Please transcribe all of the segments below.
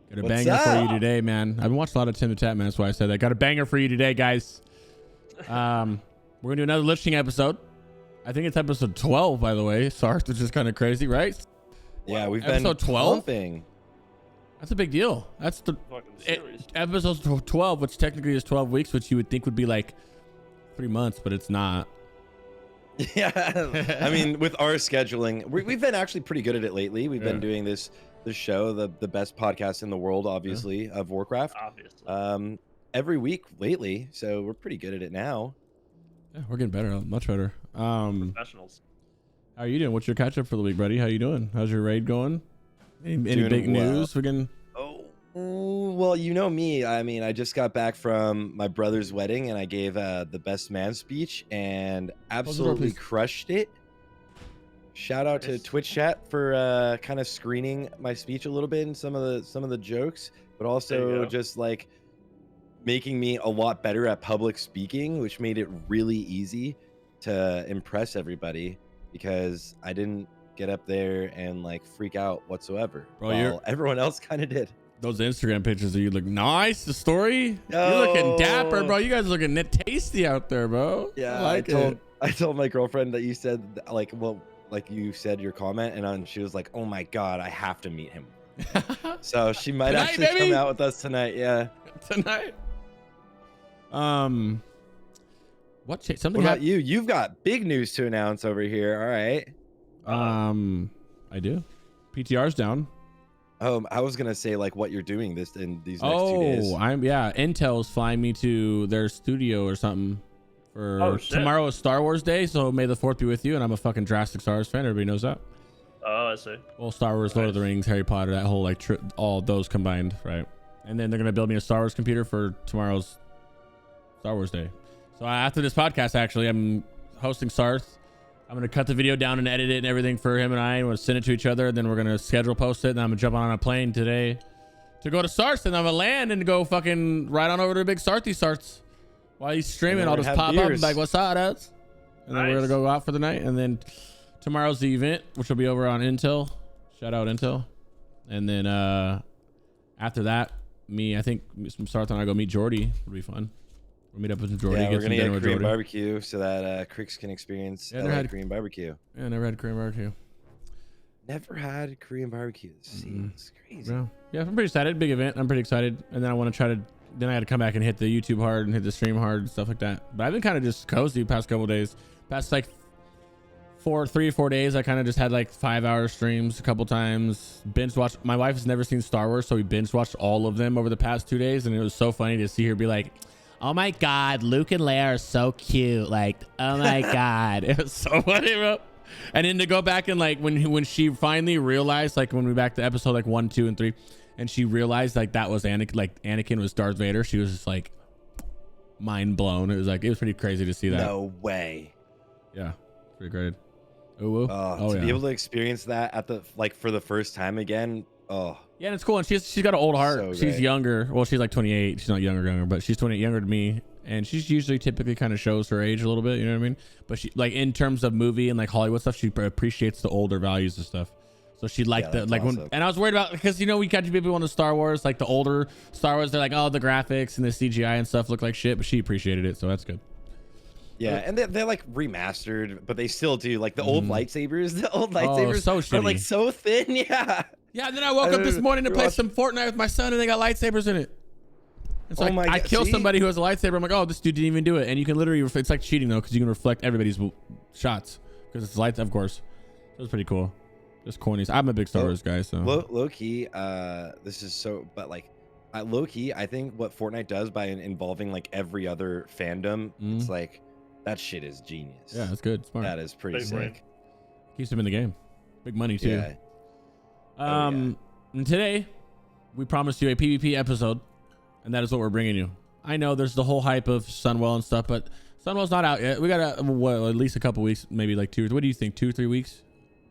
Got a What's banger for you up? today, man. I've been watching a lot of Tim the Tap, man. That's why I said that. Got a banger for you today, guys. We're gonna do another lifting episode. I think it's episode 12, by the way. Sarthe, which is kind of crazy, right? Yeah, we've Episode been 12? pumping. That's a big deal. That's the Fucking series. episode 12, which technically is 12 weeks, which you would think would be like 3 months, but it's not. Yeah, I mean, with our scheduling, we've been actually pretty good at it lately. We've been doing this show, the best podcast in the world, obviously, of Warcraft, Obviously. every week lately. So we're pretty good at it now. Yeah, we're getting better, much better. Professionals. How are you doing? What's your catch up for the week, buddy? How you doing? How's your raid going? Any Doing big well. news? We're getting. Oh, well, you know me. I mean, I just got back from my brother's wedding, and I gave the best man speech, and absolutely please. crushed it. Shout out to Nice. Twitch chat for kind of screening my speech a little bit and some of the jokes, but There you also go. just like making me a lot better at public speaking, which made it really easy to impress everybody because I didn't get up there and like freak out whatsoever. Bro, you're- while everyone else kind of did. Those Instagram pictures of you look nice. The story, you're looking dapper, bro. You guys looking tasty out there, bro. Yeah, I like it. I told my girlfriend that you said like, well, like you said your comment, and she was like, "Oh my god, I have to meet him." So she might Tonight, actually baby. come out with us tonight. Yeah. Tonight. What? Something What about happened? you? You've got big news to announce over here. All right. I do. PTR's down. I was gonna say like what you're doing these next 2 days. Intel's flying me to their studio or something for Oh, shit. tomorrow is Star Wars Day, so may the 4th be with you. And I'm a fucking drastic Star Wars fan. Everybody knows that. Oh, I see. Well, Star Wars, Lord of the Rings, Harry Potter, that whole like all those combined, right? And then they're gonna build me a Star Wars computer for tomorrow's Star Wars Day. So after this podcast, actually, I'm hosting Sarthe. I'm gonna cut the video down and edit it and everything for him and I. And we'll send it to each other. And then we're gonna schedule post it. And I'm gonna jump on a plane today to go to Sarthe. And I'm gonna land and go fucking right on over to big Sarthe while he's streaming. And I'll then just we're pop gonna up have and be like, "What's up, dudes?" And then we're gonna Nice. go out for the night. And then tomorrow's the event, which will be over on Intel. Shout out Intel. And then after that, I think Sarthe and I go meet Jordy. It'll be fun. We'll meet up with Jordy. Yeah, we're get some gonna dinner get with Korean Jordy. barbecue so that Crix can experience Yeah, never had- Korean barbecue. Yeah, never had Korean barbecue. Never had Korean barbecue. It's crazy. Yeah, I'm pretty excited. Big event. I'm pretty excited. And then I want to try to. Then I got to come back and hit the YouTube hard and hit the stream hard and stuff like that. But I've been kind of just cozy past couple days. Past like 3 or 4 days, I kind of just had like 5-hour streams a couple times. Binge watched. My wife has never seen Star Wars, so we binge watched all of them over the past 2 days, and it was so funny to see her be like, "Oh my god, Luke and Leia are so cute!" Like, oh my god, it was so funny, bro. And then to go back and like when she finally realized, like when we back to episode like 1, 2, and 3, and she realized like that was Anakin was Darth Vader, she was just like mind blown. It was pretty crazy to see that. No way. Yeah, pretty great. Ooh, To be able to experience that at the for the first time again. Oh. Yeah, and it's cool. And she's got an old heart. So She's great. younger. Well, she's like 28. She's not younger, but she's 28 younger than me. And she's usually typically kind of shows her age a little bit. You know what I mean? But she like in terms of movie and like Hollywood stuff, she appreciates the older values and stuff. So she liked Yeah, the that's like awesome. when. And I was worried about because we got people on the Star Wars, like the older Star Wars. They're like, oh, the graphics and the CGI and stuff look like shit, but she appreciated it, so that's good. Yeah, and they're like remastered, but they still do like the old lightsabers. The old lightsabers so are like shitty. so thin. Yeah. Yeah, and then I woke up this morning to we play watched- some Fortnite with my son, and they got lightsabers in it. It's Oh like my I God, kill see? somebody who has a lightsaber. I'm like, oh, this dude didn't even do it, and you can literally. It's like cheating though, because you can reflect everybody's shots because it's lights, of course. It was pretty cool. Just cornies. I'm a big Star Wars guy, so Low key, this is so, but like, low key, I think what Fortnite does by involving like every other fandom, it's like that shit is genius. yeah, it's good. Smart. That is pretty Big brain. sick. Keeps him in the game. Big money too. Yeah. And today we promised you a PvP episode, and that is what we're bringing you. I know there's the whole hype of Sunwell and stuff, but Sunwell's not out yet. We got at least a couple weeks, maybe like 2. What do you think? 2-3 weeks?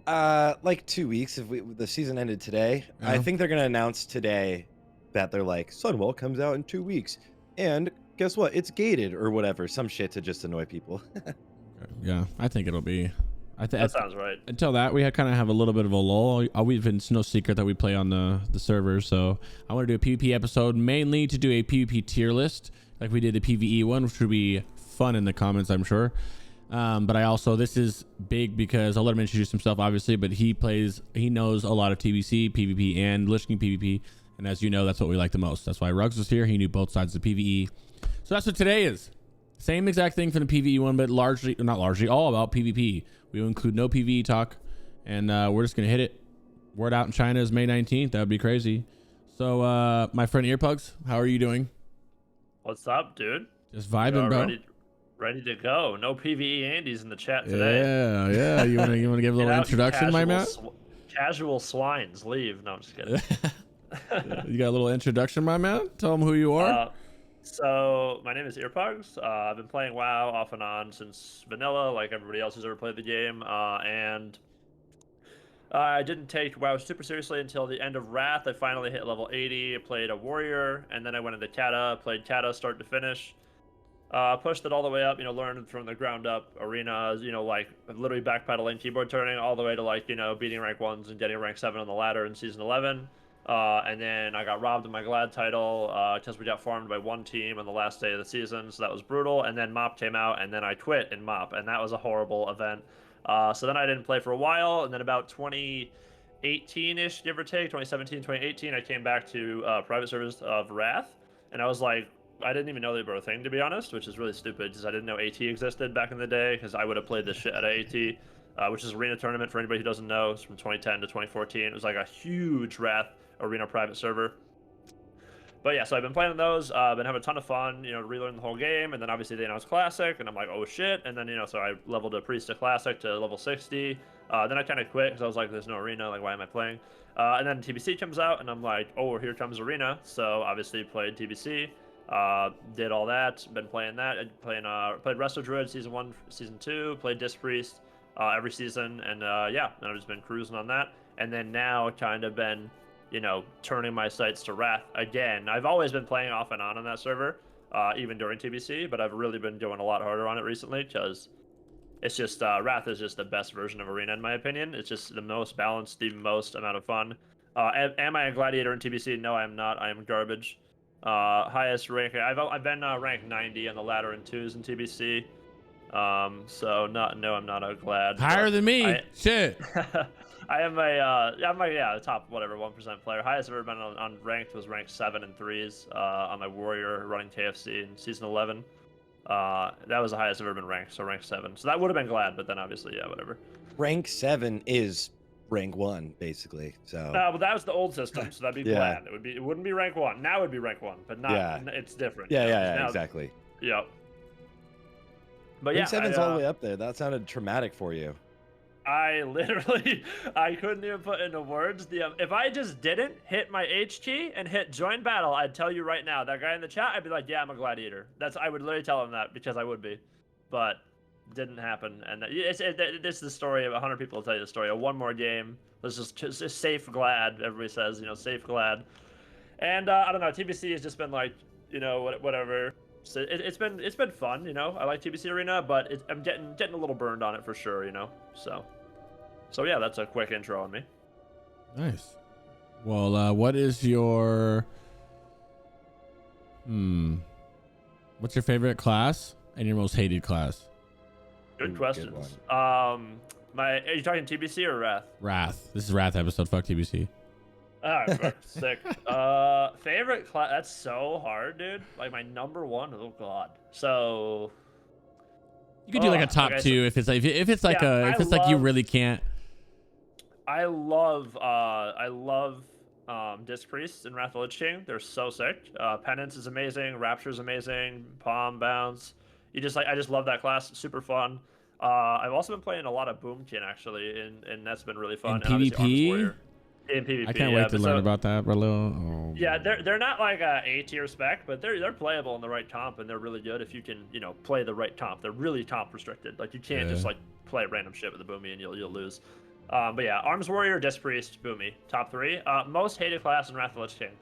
Like 2 weeks if the season ended today. Yeah. I think they're gonna announce today that they're like Sunwell comes out in 2 weeks, and guess what? It's gated or whatever, some shit to just annoy people. Yeah, I think it'll be. That sounds right. Until that, we kind of have a little bit of a lull. It's no secret that we play on the server. So I want to do a PvP episode mainly to do a PvP tier list like we did the PvE one, which would be fun in the comments, I'm sure. But this is big because I'll let him introduce himself, obviously, but he knows a lot of TBC, PvP, and Lich King PvP. And as you know, that's what we like the most. That's why Rugs was here. He knew both sides of PvE. So that's what today is. Same exact thing for the PvE one, but not largely, all about PvP. We will include no PvE talk, and we're just going to hit it. Word out in China is May 19th. That would be crazy. So, my friend Earpugs, how are you doing? What's up, dude? Just vibing, bro. Ready to go. No PvE Andy's in the chat today. Yeah. You want to give a little introduction, my man? Casual swines leave. No, I'm just kidding. You got a little introduction, my man? Tell them who you are. So my name is Earpugs. I've been playing WoW off and on since vanilla, like everybody else who's ever played the game. And I didn't take WoW super seriously until the end of Wrath. I finally hit level 80. I played a warrior, and then I went into Kata. Played Kata start to finish. Pushed it all the way up. Learned from the ground up arenas. Like literally backpedaling, keyboard turning, all the way to beating rank 1s and getting rank 7 on the ladder in season 11. And then I got robbed of my Glad title because we got farmed by one team on the last day of the season, so that was brutal. And then MOP came out, and then I quit in MOP, and that was a horrible event. So then I didn't play for a while, and then about 2018-ish, give or take, 2017, 2018, I came back to private service of Wrath, and I was like, I didn't even know they were a thing, to be honest, which is really stupid, because I didn't know AT existed back in the day, because I would have played this shit out of AT, which is arena tournament for anybody who doesn't know. It's from 2010 to 2014. It was like a huge Wrath arena private server. But yeah, so I've been playing those, been having a ton of fun, relearning the whole game, and then obviously they announced Classic, and I'm like, oh shit, and then, so I leveled a Priest to Classic to level 60, then I kind of quit, because I was like, there's no arena, like, why am I playing? And then TBC comes out, and I'm like, oh, here comes arena, so obviously played TBC, did all that, been playing that, played Resto Druid Season 1, Season 2, played Disc Priest, every season, and yeah, and I've just been cruising on that, and then now kind of been turning my sights to Wrath again. I've always been playing off and on that server, even during TBC, but I've really been going a lot harder on it recently because it's just, Wrath is just the best version of Arena in my opinion. It's just the most balanced, the most amount of fun. Am I a Gladiator in TBC? No, I am not. I am garbage. Highest rank, I've been ranked 90 on the ladder in 2s in TBC. So no, I'm not a Glad. Higher than me. Shit. I am the top 1% player. Highest I've ever been on ranked was ranked 7 and 3s on my warrior running KFC in season 11. That was the highest I've ever been ranked, so rank 7. So that would have been Glad, but then obviously whatever. Rank 7 is rank 1 basically. So but that was the old system, so that'd be Glad. It wouldn't be rank 1. Now it'd be rank 1, but not. It's different. Yeah, exactly. Yeah. But rank 7's all the way up there. That sounded traumatic for you. I couldn't even put into words. If I just didn't hit my H key and hit join battle, I'd tell you right now, that guy in the chat, I'd be like, yeah, I'm a Gladiator. I would literally tell him that because I would be, but didn't happen. And this is the story of 100 people will tell you the story of one more game. Let's just safe Glad. Everybody says, safe Glad. And I don't know. TBC has just been like, whatever. So it's been fun. I like TBC Arena, but I'm getting a little burned on it for sure. So yeah, that's a quick intro on me. Nice. Well, what is your what's your favorite class and your most hated class? Good questions. Are you talking TBC or Wrath? Wrath. This is Wrath episode. Fuck TBC. All right, sick. Favorite class? That's so hard, dude. Like my number one. Oh god. So you could do like a top two if it's like you really can't. I love Disc Priests and Wrath of the Lich King. They're so sick. Penance is amazing. Rapture is amazing. Palm Bounce. I just love that class. Super fun. I've also been playing a lot of Boomkin actually, and that's been really fun. In PvP. In PvP, I can't wait to learn about that, bro. Yeah, they're not like a A-tier spec, but they're playable in the right comp, and they're really good if you can play the right comp. They're really comp restricted. Like you can't just like play random shit with the Boomy and you'll lose. But yeah, Arms Warrior, Disc Priest, Boomy, top 3. Most hated class in Wrath of the Lich King.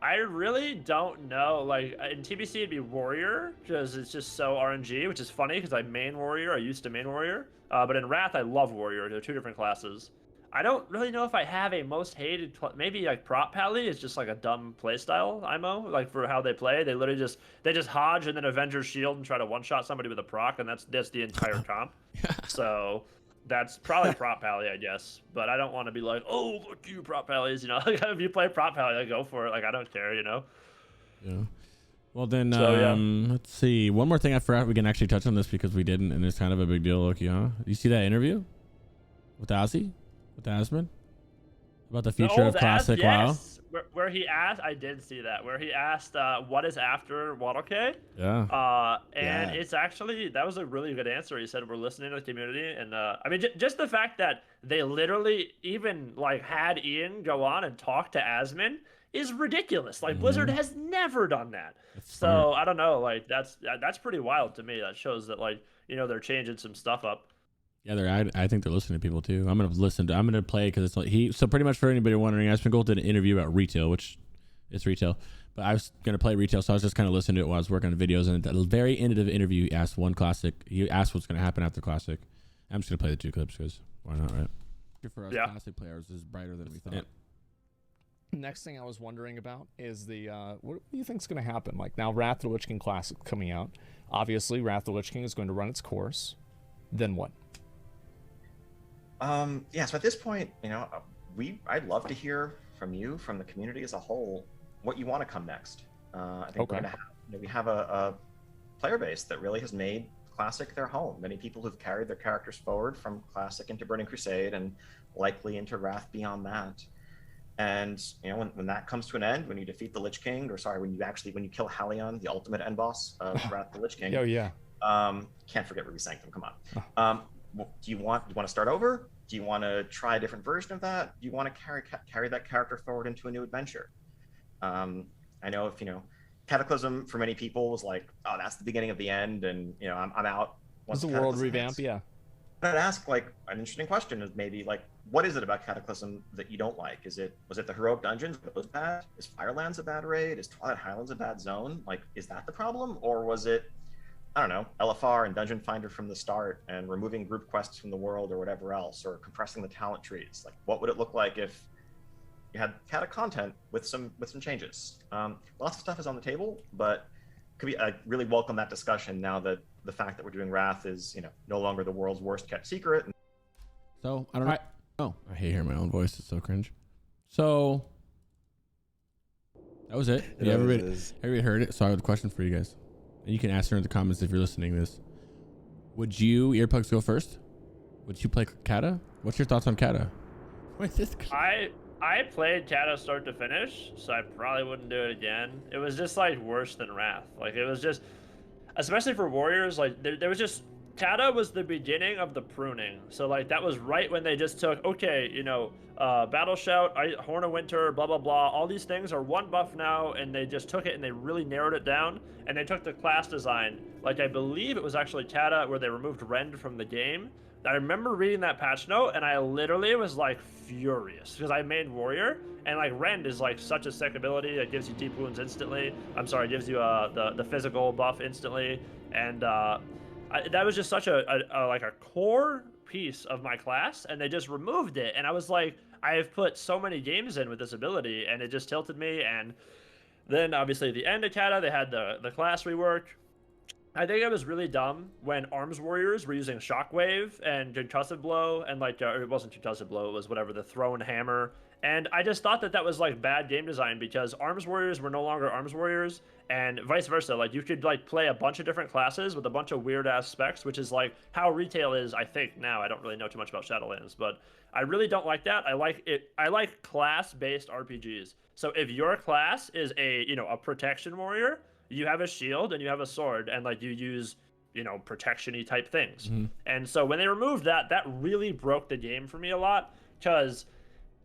I really don't know. Like in TBC, it'd be warrior because it's just so RNG, which is funny because I main warrior. I used to main warrior, but in Wrath, I love warrior. They're two different classes. I don't really know if I have a most hated. Maybe like prop pally is just like a dumb playstyle IMO. Like for how they play, they literally just hodge and then Avengers shield and try to one shot somebody with a proc, and that's the entire comp. So. That's probably prop pally, I guess. But I don't want to be like, oh, fuck you, prop pallies. You know, if you play prop pally, like, go for it. Like, I don't care, you know? Yeah. Well, then, So, yeah. let's see. One more thing I forgot. We can actually touch on this because we didn't, and it's kind of a big deal, Loki, huh? You see that interview with Ozzy? With Asmond? About the future of Classic WoW? Where he asked, I did see that, where he asked, what is after WotLK? Yeah. And it's actually, that was a really good answer. He said, we're listening to the community. And I mean, just the fact that they literally even like had Ian go on and talk to Asmond is ridiculous. Like Blizzard has never done that. So I don't know, like that's pretty wild to me. That shows that like, you know, they're changing some stuff up. Yeah, I think they're listening to people too. I'm gonna play because it's like so pretty much for anybody wondering, Aspen Gold did an interview about retail, which it's retail, but I was gonna play retail, so I was just kind of listening to it while I was working on the videos. And at the very end of the interview, he asked he asked what's gonna happen after Classic. I'm just gonna play the 2 clips because why not, right? For us Classic players is brighter than we thought. Next thing I was wondering about is the what do you think's going to happen? Like now, Wrath of the Lich King Classic coming out. Obviously, Wrath of the Lich King is going to run its course. Then what? Yeah, so at this point, you know, I'd love to hear from you, from the community as a whole, what you want to come next. I think we have a player base that really has made Classic their home. Many people who've carried their characters forward from Classic into Burning Crusade and likely into Wrath beyond that. And you know, when that comes to an end, when you defeat the Lich King, or sorry, when you kill Halion, the ultimate end boss of Wrath of the Lich King. Oh yeah. Can't forget Ruby Sanctum. Come on. Do you want to start over? Do you want to try a different version of that? Do you want to carry that character forward into a new adventure? I know if Cataclysm for many people was like, oh, that's the beginning of the end, and you know, I'm out. Once the world revamp, yeah. I'd ask like an interesting question is maybe like, what is it about Cataclysm that you don't like? Was it the heroic dungeons? Was bad? Is Firelands a bad raid? Is Twilight Highlands a bad zone? Like, is that the problem, or was it, I don't know, LFR and Dungeon Finder from the start, and removing group quests from the world, or whatever else, or compressing the talent trees? Like, what would it look like if you had Cata content with some changes? Lots of stuff is on the table, but I really welcome that discussion now that the fact that we're doing Wrath is, no longer the world's worst kept secret. So I don't know. Oh, I hate hearing my own voice. It's so cringe. So that was it. Yeah, everybody heard it. So I have a question for you guys, and you can answer in the comments if you're listening to this. Would you, Earpugs, go first? Would you play Cata? What's your thoughts on Cata? Wait, this. I played Cata start to finish, so I probably wouldn't do it again. It was just like worse than Wrath. Like it was just, especially for warriors, like there was just, Cata was the beginning of the pruning. So like that was right when they just took, okay, Battle Shout, Horn of Winter, blah, blah, blah. All these things are one buff now, and they just took it and they really narrowed it down. And they took the class design. Like I believe it was actually Cata where they removed Rend from the game. I remember reading that patch note, and I literally was like furious because I made warrior, and like Rend is like such a sick ability that gives you deep wounds instantly. I'm sorry, gives you the physical buff instantly, and that was just such a core piece of my class, and they just removed it, and I was like, I have put so many games in with this ability, and it just tilted me. And then obviously at the end of Cata, they had the class rework. I think it was really dumb when Arms Warriors were using Shockwave and Concussive Blow, and it wasn't Concussive Blow, it was whatever, the Thrown Hammer. And I just thought that was like bad game design because Arms Warriors were no longer Arms Warriors, and vice versa. Like you could like play a bunch of different classes with a bunch of weird ass specs, which is like how retail is, I think, now. I don't really know too much about Shadowlands, but I really don't like that. I like class-based RPGs. So if your class is a protection warrior, you have a shield and you have a sword, and like you use protection-y type things. Mm-hmm. And so when they removed that really broke the game for me a lot, because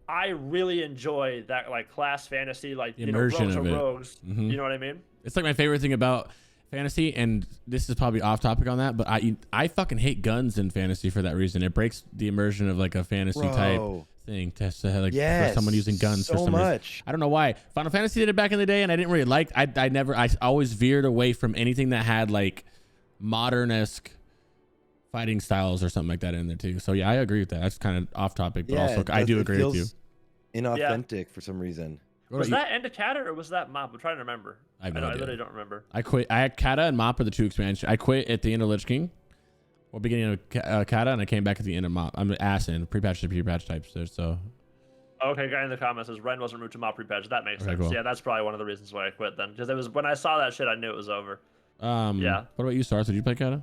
I really enjoy that like class fantasy, like immersion rogues of are it. Rogues. Mm-hmm. You know what I mean? It's like my favorite thing about fantasy, and this is probably off topic on that, but I fucking hate guns in fantasy for that reason. It breaks the immersion of like a fantasy type thing to like Yes, for someone using guns for so some reason. much. I don't know why. Final Fantasy did it back in the day, and I didn't really like. I always veered away from anything that had like modern-esque fighting styles or something like that in there too. So yeah, I agree with that. That's kind of off topic, but also I do agree with you. Inauthentic for some reason. Was that end of Kata or was that Mop? I'm trying to remember. I have no idea. I literally don't remember. I quit. I had Kata and Mop are the 2 expansions. I quit at the end of Lich King, or beginning of Kata, and I came back at the end of Mop. I'm an ass in pre-patch to pre-patch types there. So. Okay, guy in the comments says Ren wasn't moved to Mop pre-patch. That makes sense. Cool. Yeah, that's probably one of the reasons why I quit then, because it was when I saw that shit, I knew it was over. Yeah. What about you, Sarthe? Did you play Kata?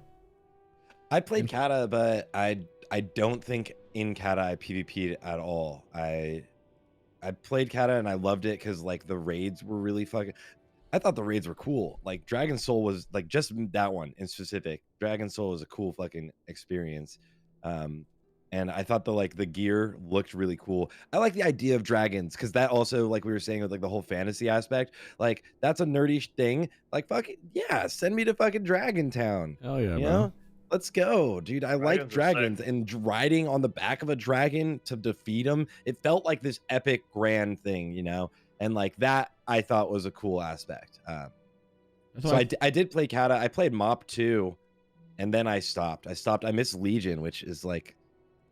I played Kata, but I don't think in Kata I PvP'd at all. I played Kata and I loved it because like the raids were really fucking. I thought the raids were cool. Like Dragon Soul was like just that one in specific. Dragon Soul was a cool fucking experience. And I thought the gear looked really cool. I like the idea of dragons because that also, like we were saying with like the whole fantasy aspect, like that's a nerdy thing. Like fucking yeah, send me to fucking Dragon Town. Oh yeah, you bro. know? Let's go, dude. I like dragons and riding on the back of a dragon to defeat them. It felt like this epic grand thing, you know? And like that I thought was a cool aspect. So I did play Kata. I played Mop too, and then I stopped. I missed Legion, which is like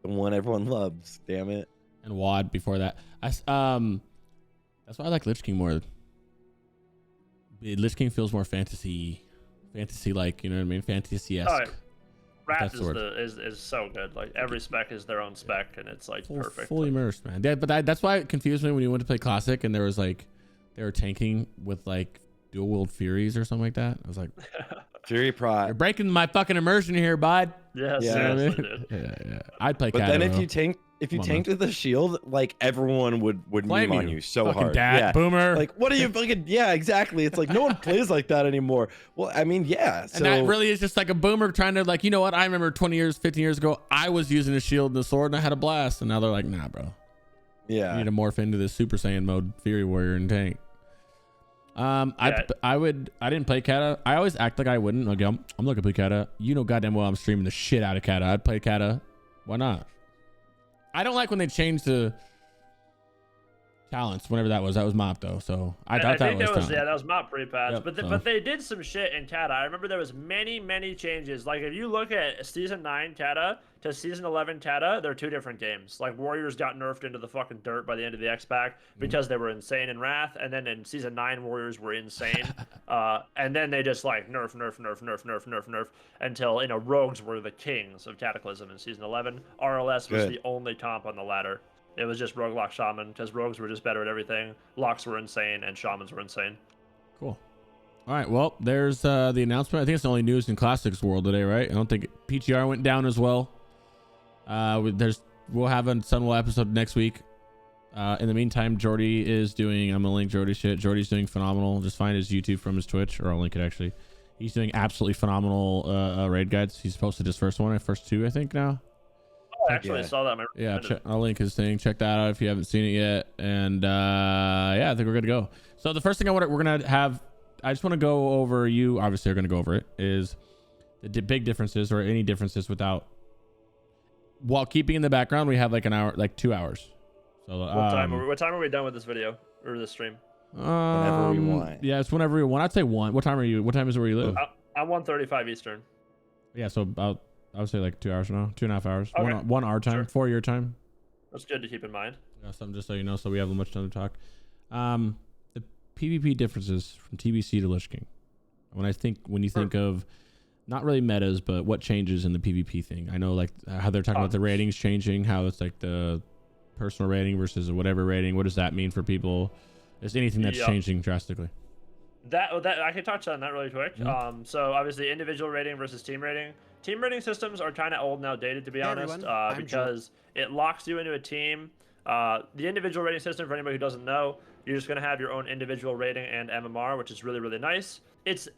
the one everyone loves. Damn it. And WoD before that. That's why I like Lich King more. Lich King feels more fantasy like, you know what I mean? Fantasy-esque. Oh, Wrath is so good. Like every spec is their own spec, and it's like perfect. Fully immersed, man. Yeah, but that's why it confused me when you went to play Classic, and there was like they were tanking with like dual wield Furies or something like that. I was like, Fury Prot. You're breaking my fucking immersion here, bud. Yeah, Yeah. seriously, dude. Yeah. I'd play. But Kata, then if though. you tanked with a shield, like everyone would meme on you so fucking hard. dad, yeah. boomer. Like what are you fucking? Yeah, exactly. It's like no one plays like that anymore. Well, I mean, yeah. So and that really is just like a boomer trying to like, you know what? I remember 20 years, 15 years ago, I was using a shield and a sword and I had a blast, and now they're like, nah, bro. yeah. You need to morph into this Super Saiyan mode, Fury Warrior, and tank. I didn't play Kata. I always act like I wouldn't. Like I'm not gonna play Kata. You know goddamn well I'm streaming the shit out of Kata. I'd play Kata. Why not? I don't like when they change the talents. Whenever that was Mop though. So I thought that was that was Mop pre-patch. Yep, But they did some shit in Kata. I remember there was many changes. Like if you look at season 9 Kata to season 11 Kata, they're 2 different games. Like Warriors got nerfed into the fucking dirt by the end of the X-Pack because they were insane in Wrath, and then in season 9 Warriors were insane. And then they just like nerf until, you know, Rogues were the kings of Cataclysm in season 11. RLS was the only comp on the ladder. It was just Rogue, Lock, Shaman, because Rogues were just better at everything. Locks were insane, and Shamans were insane. Cool. All right, well, there's the announcement. I think it's the only news in Classics world today, right? I don't think PTR went down as well. We'll have a Sunwell episode next week. In the meantime, Jordy is doing, I'm gonna link Jordy's shit. Jordy's doing phenomenal. Just find his YouTube from his Twitch, or I'll link it actually. He's doing absolutely phenomenal raid guides. He's posted his first 2, I think now. Oh, actually, I saw that. Yeah, I'll link his thing. Check that out if you haven't seen it yet. And yeah, I think we're good to go. So the first thing we're gonna have, I just want to go over. You obviously are gonna go over it. Is the big differences or any differences while keeping in the background. We have like an hour, like 2 hours. So what time are we done with this video or this stream? Whenever we want. Yeah, it's whenever we want. I'd say 1. What time are you? What time is it where you live? I'm 1:35 Eastern. Yeah, so about, I would say like 2 hours now, 2.5 hours. Okay. One our time, 4 your time. That's good to keep in mind. Yeah, something just so you know, so we have much time to talk. The PvP differences from TBC to Lich King. When you think of not really metas, but what changes in the PvP thing. I know like how they're talking about the ratings changing, how it's like the personal rating versus whatever rating. What does that mean for people? Is anything that's changing drastically? That I can touch on that really quick. Mm-hmm. So obviously individual rating versus team rating. Team rating systems are kind of old and outdated, to be honest, because it locks you into a team. The individual rating system, for anybody who doesn't know, you're just going to have your own individual rating and MMR, which is really, really nice.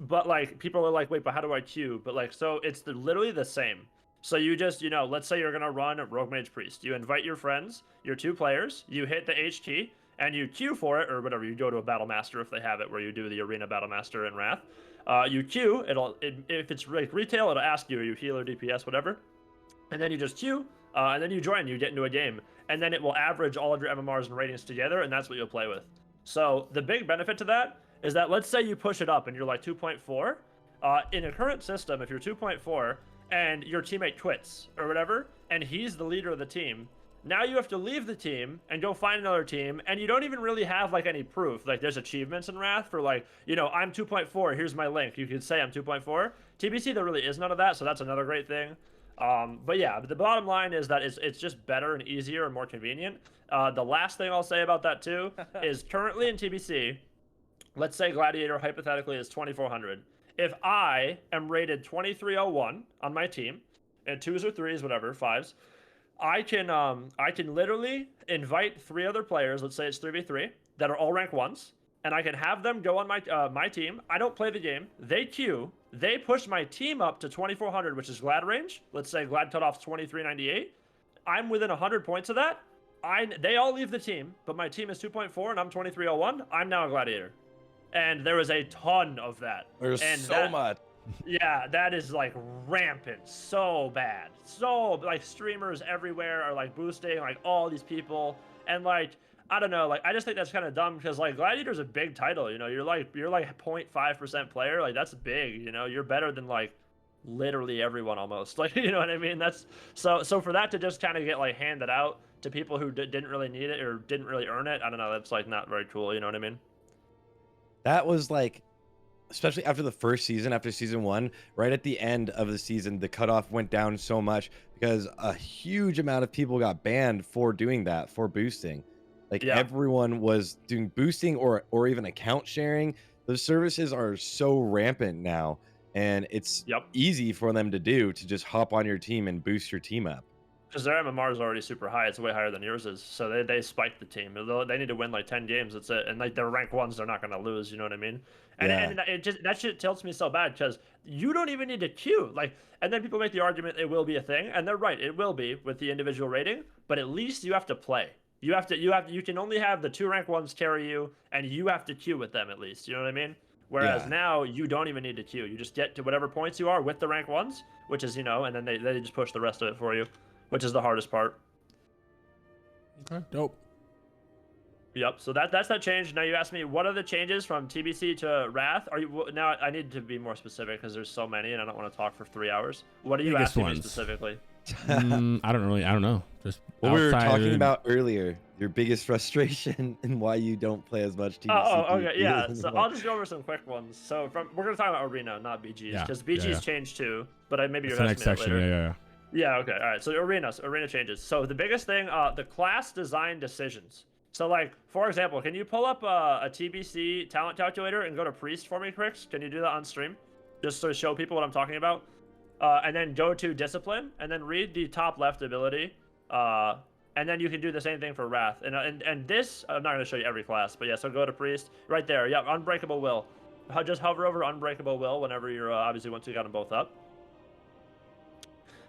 But like people are like, wait, but how do I queue? But like, so it's literally the same. So you just, let's say you're going to run Rogue Mage Priest. You invite your friends, your 2 players, you hit the H key, and you queue for it, or whatever. You go to a Battle Master if they have it, where you do the Arena Battle Master in Wrath. You queue, if it's like retail, it'll ask you, are you heal or DPS, whatever. And then you just queue, and then you join, you get into a game. and then it will average all of your MMRs and ratings together, and that's what you'll play with. So the big benefit to that is that let's say you push it up and you're like 2.4. In a current system, if you're 2.4 and your teammate quits or whatever, and he's the leader of the team, now you have to leave the team and go find another team, and you don't even really have like any proof. Like there's achievements in Wrath for like, you know, I'm 2.4, here's my link. You could say I'm 2.4. TBC, there really is none of that, so that's another great thing. But yeah, the bottom line is that it's just better and easier and more convenient. The last thing I'll say about that too is currently in TBC, let's say Gladiator hypothetically is 2400. If I am rated 2301 on my team, and 2s or 3s, whatever, 5s, I can literally invite 3 other players, let's say it's 3v3, that are all rank 1s, and I can have them go on my team. I don't play the game. They queue. They push my team up to 2400, which is Glad range. Let's say Glad cutoff's 2398. I'm within 100 points of that. They all leave the team, but my team is 2.4 and I'm 2301. I'm now a Gladiator. And there is a ton of that. There's and so much. Yeah, that is like rampant, so bad. So like streamers everywhere are like boosting like all these people, and like I don't know, like I just think that's kind of dumb because like Gladiator's a big title, you know, you're like 0.5% player, like that's big, you know, you're better than like literally everyone almost, like you know what I mean? That's so for that to just kind of get like handed out to people who didn't really need it or didn't really earn it, I don't know, that's like not very cool, you know what I mean? That was like, especially after the first season, after season 1, right at the end of the season, the cutoff went down so much because a huge amount of people got banned for doing that, for boosting. Like everyone was doing boosting or even account sharing. Those services are so rampant now, and it's easy for them to do, to just hop on your team and boost your team up. Because their MMR is already super high. It's way higher than yours is. So they spiked the team. They need to win like 10 games. That's it. And like they're rank 1s, they're not going to lose. You know what I mean? And it just, that shit tilts me so bad because you don't even need to queue. Like, and then people make the argument it will be a thing, and they're right. It will be with the individual rating, but at least you have to play. You can only have the 2 rank 1s carry you, and you have to queue with them at least. You know what I mean? Whereas now you don't even need to queue. You just get to whatever points you are with the rank 1s, which is, you know, and then they just push the rest of it for you, which is the hardest part. Okay, dope. Yep. So that's that change. Now you asked me what are the changes from TBC to Wrath? Now I need to be more specific because there's so many and I don't want to talk for 3 hours. What are you asking me specifically? I don't know. Just what we were talking about earlier, your biggest frustration and why you don't play as much TBC. Oh, okay, yeah. So I'll just go over some quick ones. So we're gonna talk about Arena, not BGs, because BGs changed too. But maybe you're the next section. Later. Yeah. Okay. All right. So arena changes. So the biggest thing, the class design decisions. So like, for example, can you pull up a TBC talent calculator and go to Priest for me, Crix? Can you do that on stream? Just to show people what I'm talking about. And then go to Discipline, and then read the top left ability. And then you can do the same thing for Wrath. And this, I'm not going to show you every class, but yeah, so go to Priest. Right there, yeah, Unbreakable Will. Just hover over Unbreakable Will whenever you're, obviously once you got them both up.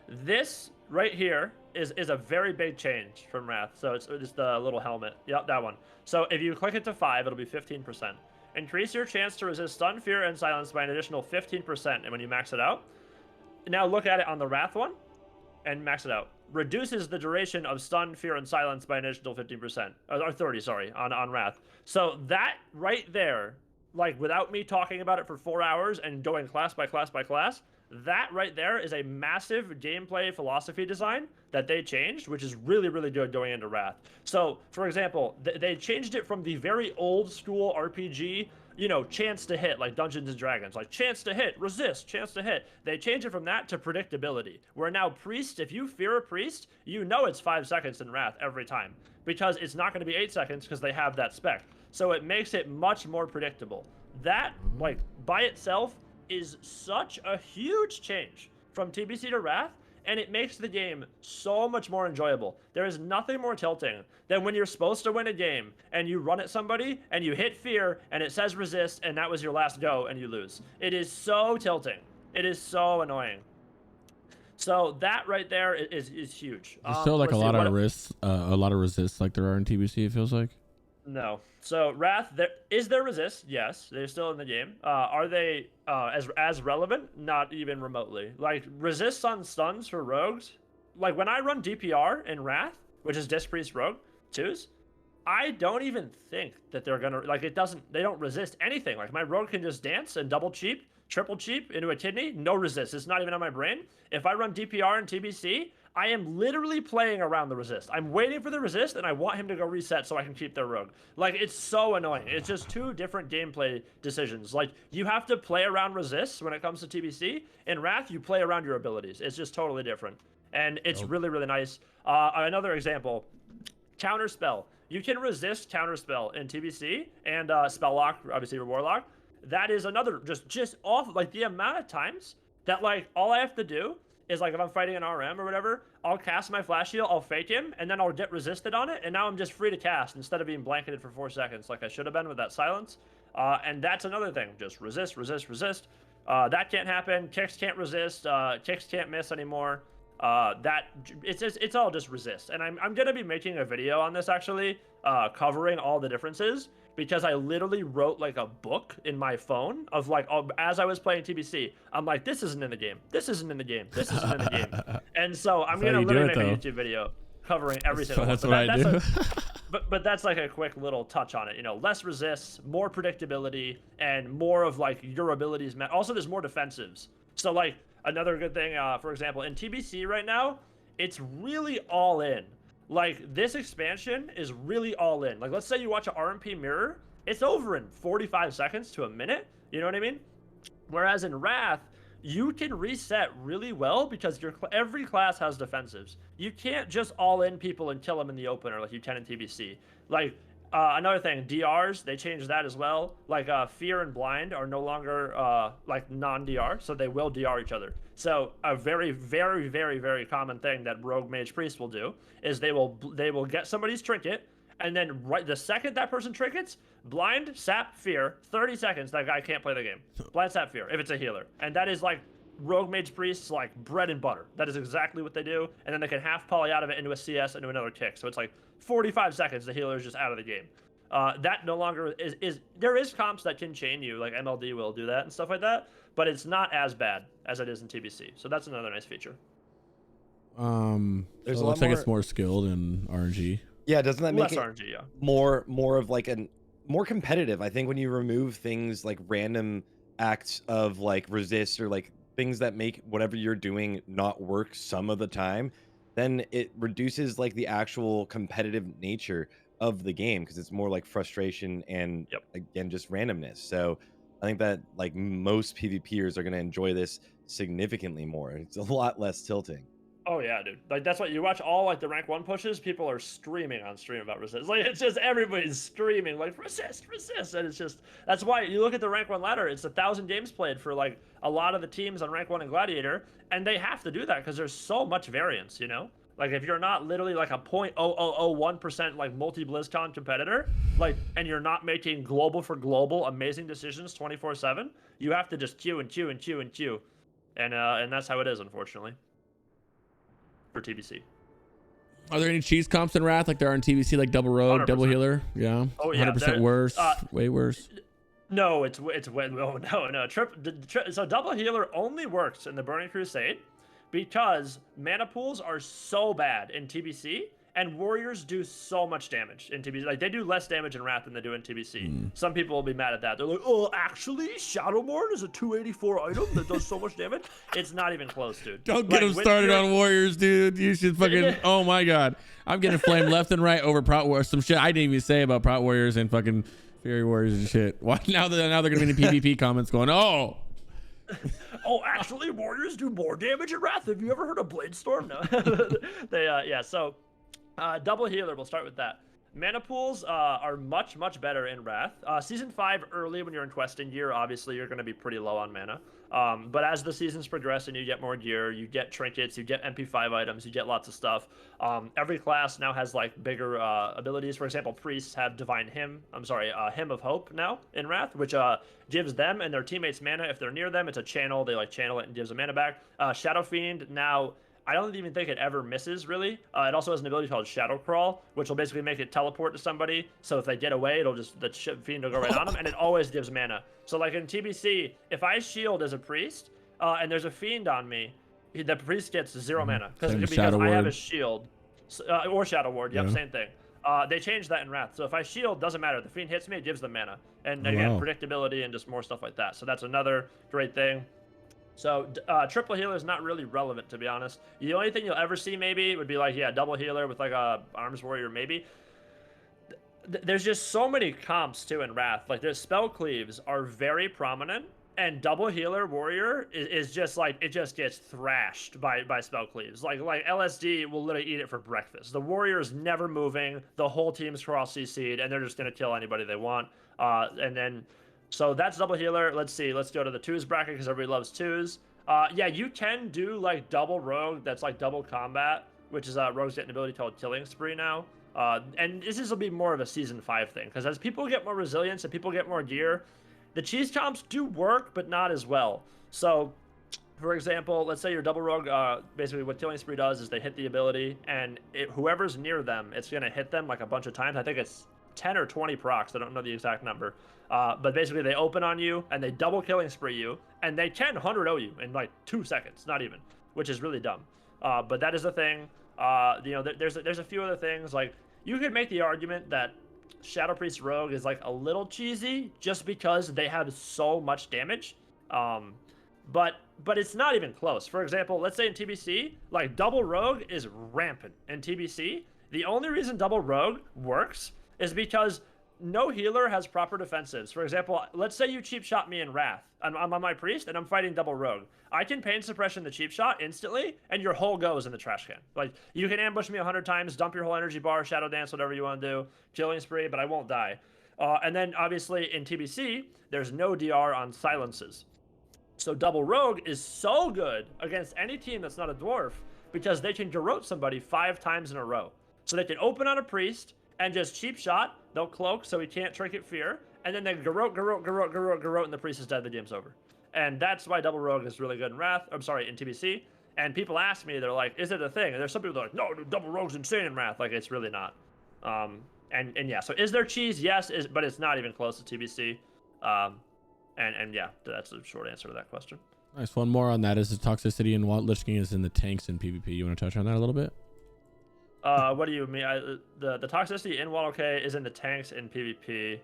This right here is a very big change from Wrath. So it's the little helmet. Yep, that one. So if you click it to 5, it'll be 15%. Increase your chance to resist stun, fear, and silence by an additional 15% when you max it out. Now look at it on the Wrath one and max it out. Reduces the duration of stun, fear, and silence by an additional 15%. Or 30, sorry, on Wrath. So that right there, like without me talking about it for 4 hours and going class by class by class, that right there is a massive gameplay philosophy design that they changed, which is really, really good going into Wrath. So, for example, they changed it from the very old school RPG, you know, chance to hit, like Dungeons and Dragons, like chance to hit, resist, chance to hit. They changed it from that to predictability, where now Priest, if you fear a Priest, you know it's 5 seconds in Wrath every time, because it's not going to be 8 seconds because they have that spec. So it makes it much more predictable. That, like, by itself is such a huge change from TBC to Wrath, and it makes the game so much more enjoyable. There is nothing more tilting than when you're supposed to win a game and you run at somebody and you hit fear and it says resist and that was your last go and you lose. It is so tilting. It is so annoying. So that right there is huge. There's still like a lot of resists like there are in TBC, it feels like. No. So Wrath, is there resist? Yes, they're still in the game. Are they as relevant? Not even remotely. Like resists on stuns for rogues. Like when I run DPR in Wrath, which is Disc Priest Rogue 2s, I don't even think that they're gonna like they don't resist anything. Like my Rogue can just dance and double cheap, triple cheap into a kidney, no resist. It's not even on my brain. If I run DPR and TBC, I am literally playing around the resist. I'm waiting for the resist, and I want him to go reset so I can keep their Rogue. Like, it's so annoying. It's just two different gameplay decisions. Like, you have to play around resists when it comes to TBC. In Wrath, you play around your abilities. It's just totally different. And it's really, really nice. Another example, Counterspell. You can resist Counterspell in TBC and Spell Lock, obviously your Warlock. That is another, just off, like, the amount of times that, like, all I have to do is, like, if I'm fighting an RM or whatever, I'll cast my flash heal, I'll fake him, and then I'll get resisted on it, and now I'm just free to cast instead of being blanketed for 4 seconds like I should have been with that silence. And that's another thing, just resist, resist, resist. That can't happen. Kicks can't resist. Kicks can't miss anymore. It's all just resist. And I'm gonna be making a video on this actually, covering all the differences, because I literally wrote like a book in my phone of like, as I was playing TBC, I'm like, this isn't in the game. This isn't in the game. This isn't in the game. And so I'm gonna literally make a YouTube video covering every single one. That's what I do. But that's like a quick little touch on it. You know, less resists, more predictability, and more of like your abilities. Also, there's more defensives. So like another good thing, for example, in TBC right now, it's really all in. Like, this expansion is really all in. Like, let's say you watch an RMP mirror, it's over in 45 seconds to a minute. You know what I mean? Whereas in Wrath, you can reset really well because every class has defensives. You can't just all in people and kill them in the opener like you can in TBC. Like, another thing, DRs, they changed that as well. Like, Fear and Blind are no longer, like, non-DR, so they will DR each other. So a very, very, very, very common thing that Rogue Mage Priest will do is they will get somebody's trinket, and then right the second that person trinkets, Blind, Sap, Fear, 30 seconds, that guy can't play the game. Blind, Sap, Fear, if it's a healer. And that is, like, Rogue Mage Priest's, like, bread and butter. That is exactly what they do, and then they can half poly out of it into a CS into another kick. So it's like 45 seconds, the healer is just out of the game. That no longer is there is comps that can chain you, like MLD will do that and stuff like that, but it's not as bad as it is in TBC. So that's another nice feature. There's so it looks like it's more skilled in RNG. Yeah, doesn't that make Less it RNG, yeah. more of like more competitive? I think when you remove things like random acts of like resist or like things that make whatever you're doing not work some of the time, then it reduces like the actual competitive nature of the game, because it's more like frustration and again just randomness. So I think that like most PvPers are going to enjoy this significantly more. It's a lot less tilting. Oh yeah, dude. Like, that's what you watch all like the rank 1 pushes, people are streaming on stream about resist. Like, it's just everybody's streaming like resist, resist, and it's just, that's why you look at the rank 1 ladder, it's 1,000 games played for like a lot of the teams on rank 1 and Gladiator, and they have to do that because there's so much variance, you know? Like, if you're not literally like a 0.0001% like multi-BlizzCon competitor, like, and you're not making global for global amazing decisions 24/7, you have to just queue and queue and queue and queue, and that's how it is, unfortunately, for TBC. Are there any cheese comps in Wrath like there are in TBC, like double rogue, 100%. double healer? Yeah. Oh yeah. 100% worse. Way worse. No, it's way. Oh no. So double healer only works in the Burning Crusade because mana pools are so bad in TBC, and warriors do so much damage in TBC. Like, they do less damage in Wrath than they do in TBC. Some people will be mad at that. They're like, oh, actually, Shadowmourne is a 284 item that does so much damage? It's not even close, dude. Don't get him started on warriors, dude. You should fucking, oh my God. I'm getting flamed left and right over Prot Warriors. Some shit I didn't even say about Prot Warriors and fucking Fury Warriors and shit. Why now they're going to be in the PvP comments going, oh. Oh, actually, warriors do more damage in Wrath. Have you ever heard of Blade Storm? No. Yeah, so double healer, we'll start with that. Mana pools are much, much better in Wrath. Season 5 early when you're in questing gear, obviously you're going to be pretty low on mana. But as the seasons progress and you get more gear, you get trinkets, you get MP5 items, you get lots of stuff. Every class now has like bigger abilities. For example, priests have Divine Hymn of Hope now in Wrath, which gives them and their teammates mana if they're near them. It's a channel. They like channel it and gives them mana back. Shadow Fiend now, I don't even think it ever misses, really. It also has an ability called Shadow Crawl, which will basically make it teleport to somebody. So if they get away, it'll just, the Fiend will go right on them, and it always gives mana. So like in TBC, if I shield as a priest, and there's a Fiend on me, the priest gets 0 mana. Because I have a shield. or Shadow Ward. Yep, Yeah. same thing. They changed that in Wrath. So if I shield, doesn't matter. The Fiend hits me, it gives them mana. And Oh, again, wow. predictability and just more stuff like that. So that's another great thing. So triple healer is not really relevant, to be honest. The only thing you'll ever see maybe would be like, yeah, double healer with like a arms warrior maybe. There's just so many comps too in Wrath. Like their spell cleaves are very prominent, and double healer warrior is just like, it just gets thrashed by spell cleaves. Like LSD will literally eat it for breakfast. The warrior is never moving. The whole team's cross CC'd, and they're just gonna kill anybody they want. And then, so that's double healer. Let's see. Let's go to the twos bracket because everybody loves twos. Yeah, you can do like double rogue. That's like double combat, which is rogues get an ability called Killing Spree now. And this will be more of a season 5 thing, because as people get more resilience and people get more gear, the cheese comps do work, but not as well. So, for example, let's say your double rogue, basically what Killing Spree does is they hit the ability, and whoever's near them, it's going to hit them like a bunch of times. I think it's 10 or 20 procs. I don't know the exact number. But basically they open on you, and they double Killing Spree you, and they can 100-0 you in like 2 seconds, not even, which is really dumb. But that is a thing. You know, there's a few other things. Like, you could make the argument that Shadow Priest Rogue is like a little cheesy just because they have so much damage. But it's not even close. For example, let's say in TBC, like double Rogue is rampant in TBC. The only reason double Rogue works is because no healer has proper defensives. For example, let's say you cheap shot me in Wrath. I'm on my priest and I'm fighting double rogue. I can pain suppression the cheap shot instantly, and your whole goes in the trash can. Like, you can ambush me 100 times, dump your whole energy bar, shadow dance, whatever you want to do, Killing Spree, but I won't die. And then obviously in TBC, there's no DR on silences. So double rogue is so good against any team that's not a dwarf because they can garrote somebody 5 times in a row. So they can open on a priest and just cheap shot. They'll cloak so he can't Trinket Fear, and then they garrote, and the priest is dead. The game's over. And that's why double rogue is really good in Wrath. I'm sorry, in TBC. And people ask me, they're like, "Is it a thing?" And there's some people that are like, "No, dude, double rogue's insane in Wrath." Like, it's really not. And yeah. So is there cheese? Yes, but it's not even close to TBC. And yeah, that's the short answer to that question. Nice. One more on that is the toxicity and WotLK is in the tanks in PvP. You want to touch on that a little bit? What do you mean? The toxicity in WotLK is in the tanks in PvP.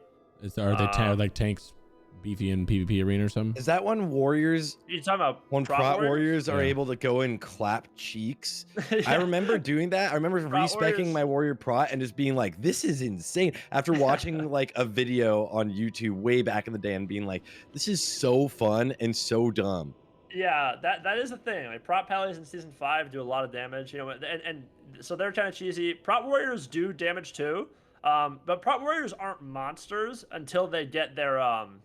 Are they like tanks beefy in PvP arena or something? Is that when warriors, You talking about when prot warriors are Yeah. able to go and clap cheeks? Yeah. I remember doing that. I remember Prot respecking warriors- my warrior prot and just being like, this is insane. After watching like a video on YouTube way back in the day and being like, this is so fun and so dumb. Yeah, that is a thing. Like, prot pallies in season 5 do a lot of damage, you know, and so they're kind of cheesy. Prot warriors do damage too, but prot warriors aren't monsters until they get their armor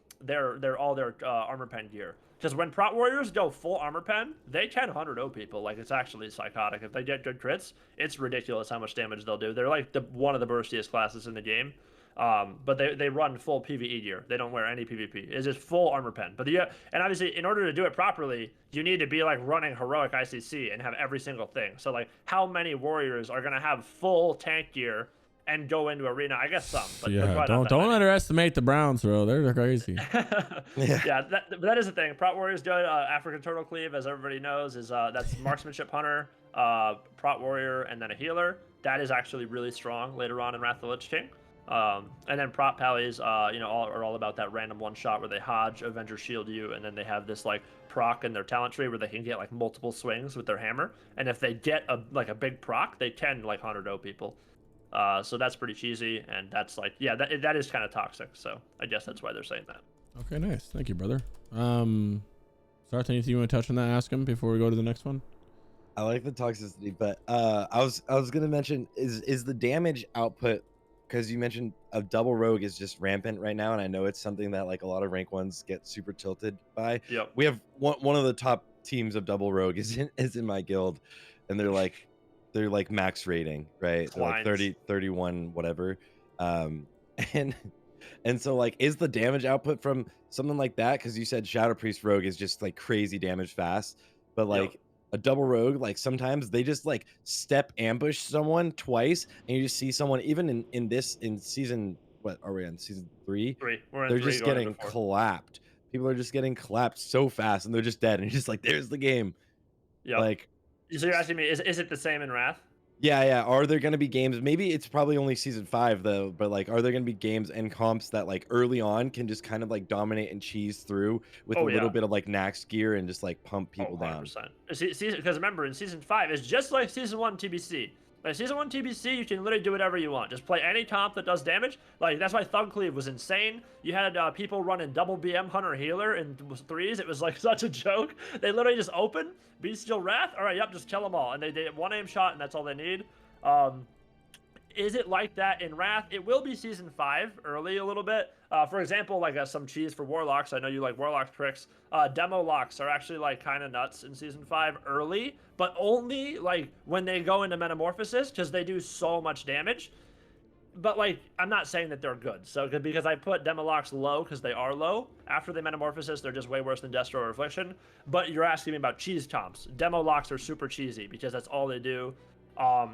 pen gear. Because when prot warriors go full armor pen, they can 100-0 people. Like, it's actually psychotic. If they get good crits, it's ridiculous how much damage they'll do. They're like one of the burstiest classes in the game. But they run full PvE gear. They don't wear any PvP. It's just full armor pen. But and obviously, in order to do it properly, you need to be like running heroic ICC and have every single thing. So like, how many warriors are gonna have full tank gear and go into arena? I guess some. But Yeah, probably not that don't many. underestimate the Browns, bro. They're crazy. Yeah, that is the thing. Prot warriors do African turtle cleave, as everybody knows, is that's marksmanship hunter, prot warrior, and then a healer. That is actually really strong later on in Wrath of the Lich King. And then prot pallies, are all about that random one shot where they Hodge, Avenger shield you, and then they have this like proc in their talent tree where they can get like multiple swings with their hammer. And if they get a big proc, they can like 100-0 people. So that's pretty cheesy, and that's like, yeah, that is kind of toxic. So I guess that's why they're saying that. Okay, nice. Thank you, brother. Sarthe, anything you want to touch on that? Ask him before we go to the next one. I like the toxicity, but I was gonna mention is the damage output, because you mentioned a double rogue is just rampant right now, and I know it's something that like a lot of rank ones get super tilted by. Yep. We have one of the top teams of double rogue is in my guild, and they're like max rating, right? They're like 30, 31, whatever. And so like, is the damage output from something like that? Because you said Shadow Priest Rogue is just like crazy damage fast, but like a double rogue, like sometimes they just like step ambush someone twice, and you just see someone even in season, what are we on, season 3? We're in They're 3 just going getting into 4. clapped. People are just getting clapped so fast, and they're just dead, and you're just like, there's the game. Yeah. Like, So you're asking me, is it the same in Wrath? Yeah. Are there gonna be games? Maybe it's probably only season 5 though, but like, are there gonna be games and comps that like early on can just kind of like dominate and cheese through with a little bit of like Nax gear and just like pump people down? 100%. Because remember, in season 5, it's just like season 1 TBC. Like season 1 TBC, you can literally do whatever you want. Just play any comp that does damage. Like that's why Thug Cleave was insane. You had people running double BM Hunter Healer in 3s. It was like such a joke. They literally just open Bestial Wrath. All right, yep, just kill them all, and they one aim shot, and that's all they need. Is it like that in Wrath? It will be season 5 early a little bit. For example, like some cheese for Warlocks. I know you like Warlocks pricks. Demo locks are actually like kind of nuts in season 5 early, but only like when they go into Metamorphosis because they do so much damage. But like, I'm not saying that they're good. So because I put Demo locks low because they are low. After the Metamorphosis, they're just way worse than Destro or Affliction. But you're asking me about cheese comps. Demo locks are super cheesy because that's all they do.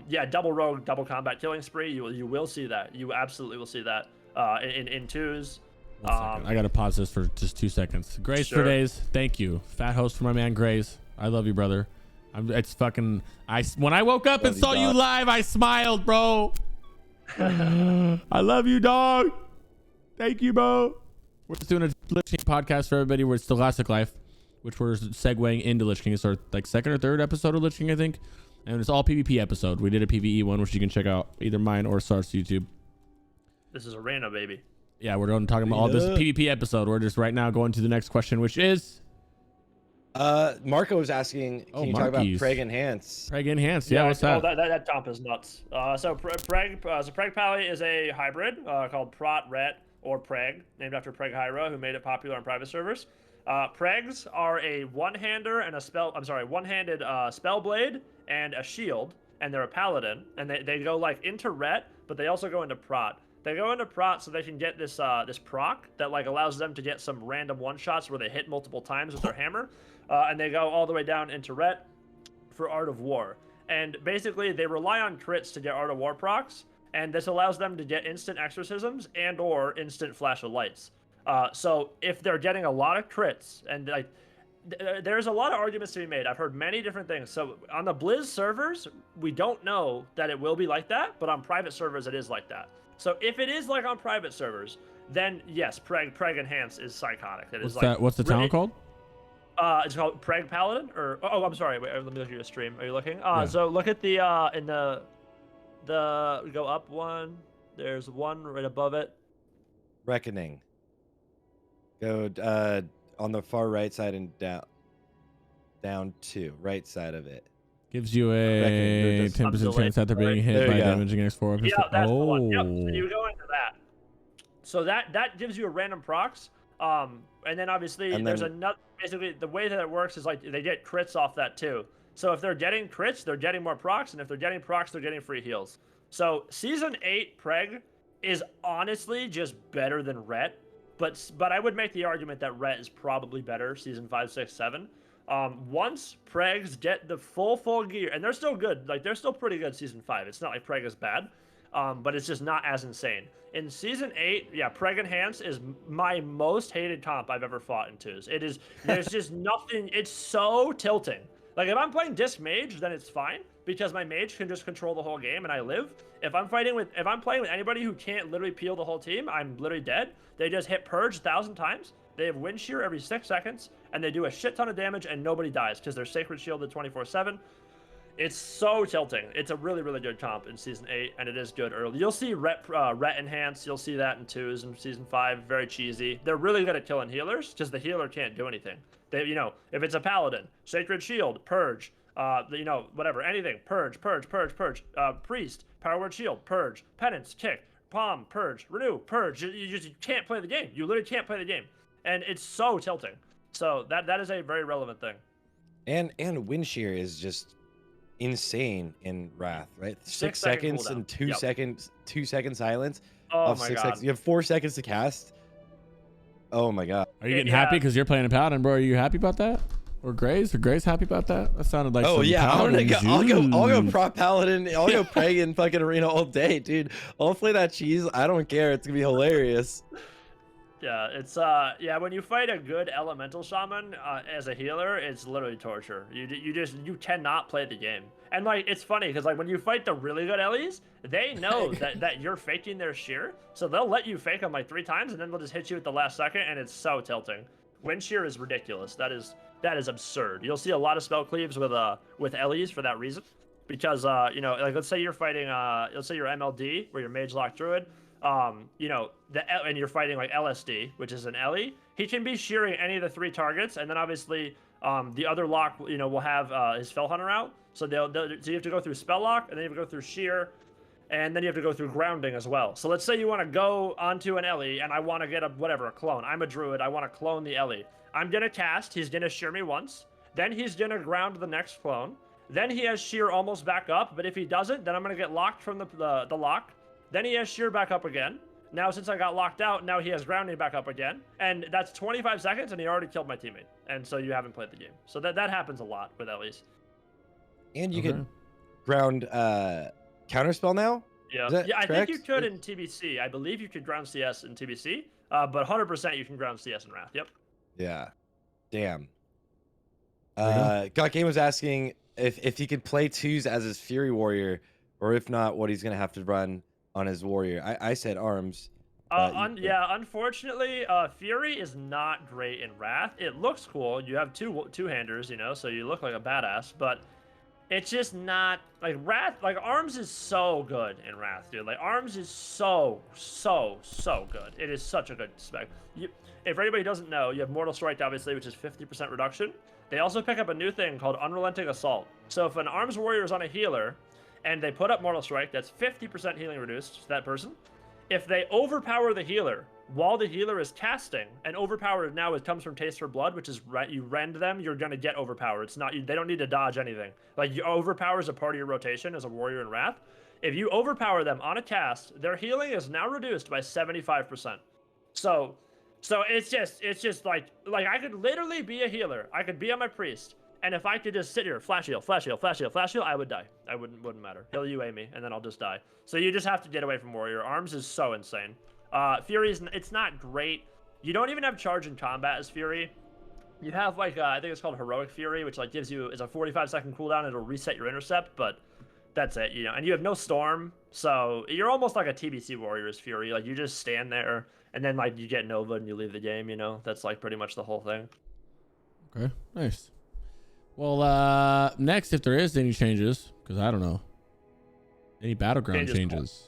Yeah, double rogue, double combat killing spree. You will see that. You absolutely will see that in 2s. I gotta pause this for just 2 seconds. Grace Sure. for days. Thank you, fat host for my man Grace. I love you, brother. It's fucking. When I woke up and saw you live, I smiled, bro. I love you, dog. Thank you, bro. We're just doing a Lich King podcast for everybody. We're still Classic Life, which we're segueing into Lich King. It's our like 2nd or 3rd episode of Lich King, I think. And it's all PvP episode. We did a PvE one, which you can check out either mine or Sart's YouTube. This is Arena, baby. Yeah, we're talking about all this PvP episode. We're just right now going to the next question, which is Marco was asking, can you talk about Preg Enhance? Preg Enhance, yeah, what's that? That comp is nuts. So Preg Pally is a hybrid called Prot Ret or Preg, named after Preg Hyra, who made it popular on private servers. Pregs are a one-hander and one-handed spell blade and a shield, and they're a paladin, and they go like into Ret, but they also go into Prot. They go into Prot so they can get this this proc that like allows them to get some random one-shots where they hit multiple times with their hammer, and they go all the way down into Ret for Art of War. And basically, they rely on crits to get Art of War procs, and this allows them to get instant exorcisms and or instant flash of lights. So if they're getting a lot of crits, and like there's a lot of arguments to be made. I've heard many different things. So on the Blizz servers, we don't know that it will be like that, but on private servers, it is like that. So if it is like on private servers, then yes, Preg Enhance is psychotic. It is like what's the town called? It's called Preg Paladin, or I'm sorry. Wait, let me look at your stream. Are you looking? Yeah. So look at the in the go up one. There's one right above it. Reckoning. Go on the far right side and down 2, right side of it. Gives you a 10% chance that they're being hit by damaging X4. Yeah, that's the one. Yep. So you go into that. So that gives you a random procs. And then obviously there's another. Basically, the way that it works is like they get crits off that too. So if they're getting crits, they're getting more procs, and if they're getting procs, they're getting free heals. So season 8 Preg is honestly just better than Ret. But I would make the argument that Ret is probably better season 5, 6, 7. Once Pregs get the full gear, and they're still good, like they're still pretty good season 5. It's not like Preg is bad, but it's just not as insane. In season 8, yeah, Preg Enhance is my most hated comp I've ever fought in 2s. It is, there's just nothing, it's so tilting. Like if I'm playing Disc Mage, then it's fine because my mage can just control the whole game and I live. If I'm playing with anybody who can't literally peel the whole team, I'm literally dead. They just hit Purge 1,000 times. They have Wind Shear every 6 seconds, and they do a shit ton of damage, and nobody dies because they're Sacred Shielded 24/7. It's so tilting. It's a really, really good comp in Season 8, and it is good early. You'll see Ret Enhance. You'll see that in 2s in Season 5. Very cheesy. They're really good at killing healers because the healer can't do anything. They, if it's a Paladin, Sacred Shield, Purge, whatever, anything, Purge, Priest, Power Word Shield, Purge, Penance, Kick, Palm, Purge, Renew, Purge. You just can't play the game. You literally can't play the game. And it's so tilting. So that is a very relevant thing. And Wind Shear is just insane in Wrath, right? 6 seconds and 2 seconds, 2 second silence. Oh my god. Seconds. You have 4 seconds to cast. Oh my god. Are you getting happy because you're playing a Paladin, bro? Are you happy about that? Or Grace? Or Grace happy about that? That sounded like I'll go prop Paladin. I'll go Preg in fucking arena all day, dude. I'll play that cheese. I don't care. It's gonna be hilarious. Yeah, it's yeah, when you fight a good elemental shaman as a healer, it's literally torture. You cannot play the game. And like it's funny because like when you fight the really good Ellies, they know that you're faking their shear, so they'll let you fake them like 3 times and then they'll just hit you at the last second, and it's so tilting. Wind shear is ridiculous. That is absurd. You'll see a lot of spell cleaves with Ellies for that reason. Because you know, like let's say you're fighting let's say you're MLD where you're Mage Lock Druid, you know, and you're fighting like LSD, which is an Ellie, he can be shearing any of the 3 targets, and then obviously the other lock, you know, will have his Fell Hunter out. So so you have to go through spell lock, and then you have to go through shear, and then you have to go through grounding as well. So let's say you want to go onto an Ellie, and I want to get a clone. I'm a druid, I want to clone the Ellie. I'm gonna cast, he's gonna shear me once, then he's gonna ground the next clone. Then he has shear almost back up, but if he doesn't, then I'm going to get locked from the lock. Then he has shear back up again. Now, since I got locked out, now he has grounding back up again. And that's 25 seconds, and he already killed my teammate. And so you haven't played the game. So that happens a lot with Ellies. And you can ground counterspell now? Yeah, I think you could in TBC. I believe you could ground CS in TBC, but 100% you can ground CS in Wrath. Yep. Yeah. Damn. Got Game was asking if he could play 2s as his Fury Warrior, or if not, what he's gonna have to run on his Warrior. I said arms. Yeah, unfortunately, Fury is not great in Wrath. It looks cool. You have two-handers, you know, so you look like a badass, but it's just not like Wrath. Like arms is so good in Wrath, dude. Like arms is so good. It is such a good spec. If anybody doesn't know, you have Mortal Strike, obviously, which is 50% reduction. They also pick up a new thing called Unrelenting Assault. So if an arms warrior is on a healer, and they put up Mortal Strike, that's 50% healing reduced to that person. If they overpower the healer while the healer is casting, and overpowered now it comes from Taste for Blood, which is you rend them, you're gonna get overpowered. It's not they don't need to dodge anything. Like you overpower is a part of your rotation as a warrior in Wrath. If you overpower them on a cast, their healing is now reduced by 75%. So it's just like I could literally be a healer. I could be on my priest, and if I could just sit here, flash heal, flash heal, flash heal, flash heal, I would die. I wouldn't matter. He'll UA me, and then I'll just die. So you just have to get away from warrior. Arms is so insane. Fury it's not great. You don't even have charge in combat as Fury. You have like I think it's called Heroic Fury, which like gives you it's a 45-second cooldown. It'll reset your intercept, but that's it, you know. And you have no storm, so you're almost like a TBC warrior's Fury. Like you just stand there, and then like you get Nova and you leave the game. You know, that's like pretty much the whole thing. Okay, nice. Well, next, if there is any changes, because I don't know, any battleground changes.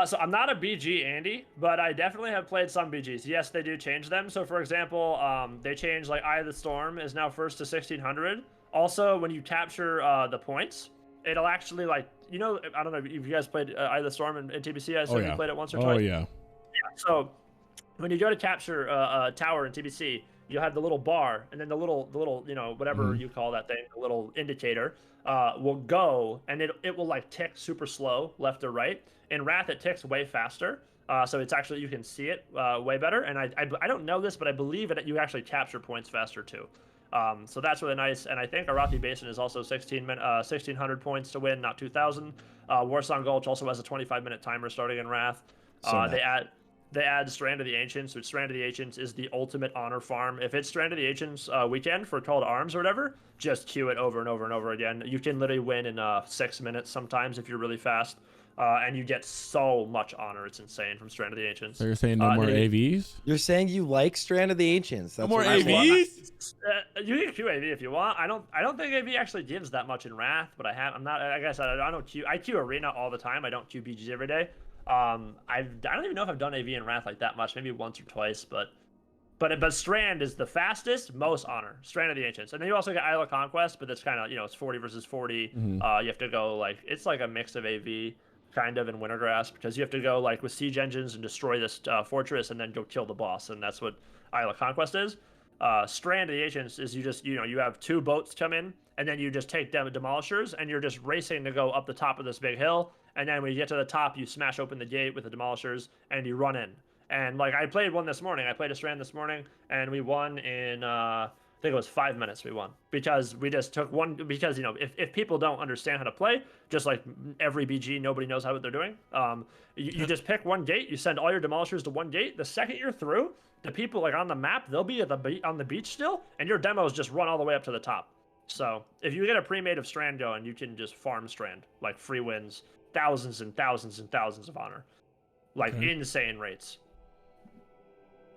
So I'm not a BG Andy, but I definitely have played some BGs. Yes, they do change them. So for example, they changed like Eye of the Storm is now first to 1600. Also, when you capture the points, it'll actually like, you know, I don't know if you guys played Eye of the Storm in TBC. I assume you played it once or twice. Oh yeah. So when you go to capture a tower in TBC, you'll have the little bar, and then the little you know, whatever you call that thing, the little indicator will go, and it will like tick super slow left or right. In Wrath, it ticks way faster, so it's actually, you can see it way better. And I don't know this, but I believe that you actually capture points faster too. So that's really nice. And I think Arathi Basin is also 1600 points to win, not 2000. Warsong Gulch also has a 25-minute timer starting in Wrath. They add Strand of the Ancients, which Strand of the Ancients is the ultimate honor farm. If it's Strand of the Ancients weekend for Call to Arms or whatever, just queue it over and over and over again. You can literally win in 6 minutes sometimes if you're really fast. And you get so much honor. It's insane from Strand of the Ancients. So you're saying no more AVs? You're saying you like Strand of the Ancients. No more AVs? You can queue AV if you want. I don't think AV actually gives that much in Wrath, but I'm not, like I said, I queue Arena all the time. I don't queue BGs every day. I don't even know if I've done AV in Wrath like that much, maybe once or twice, but Strand is the fastest, most honor. Strand of the Ancients. And then you also get Isle of Conquest, but that's kind of, you know, it's 40 versus 40. You have to go like, it's like a mix of AV kind of in Wintergrass, because you have to go like with siege engines and destroy this fortress and then go kill the boss, and that's what Isle of Conquest is. Strand of the Ancients is you have 2 boats come in, and then you just take them demolishers, and you're just racing to go up the top of this big hill, and then when you get to the top, you smash open the gate with the demolishers and you run in. And like I played one this morning. I played a Strand this morning, and we won in think it was 5 minutes we won because we just took one. Because if people don't understand how to play, just like every BG, nobody knows what they're doing. You just pick one gate, you send all your demolishers to one gate. The second you're through, the people like on the map, they'll be on the beach still, and your demos just run all the way up to the top. So if you get a pre-made of Strand going, you can just farm Strand like free wins, thousands and thousands and thousands of honor, like insane rates.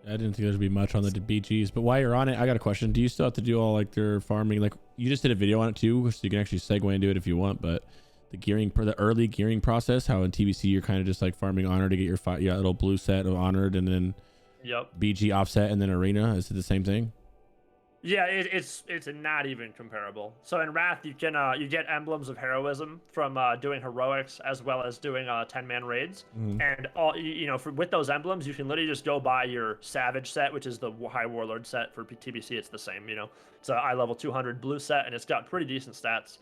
I didn't think there'd be much on the BGs, but while you're on it, I got a question. Do you still have to do all like their farming? Like you just did a video on it too, so you can actually segue into it if you want. But the gearing, the early gearing process, how in TBC you're kind of just like farming honor to get your little blue set of honored, and then BG offset, and then arena. Is it the same thing? Yeah, it's not even comparable. So in Wrath, you can you get emblems of heroism from doing heroics as well as doing 10-man raids, and all with those emblems, you can literally just go buy your Savage set, which is the High Warlord set for TBC. It's the same, It's a eye level 200 blue set, and it's got pretty decent stats.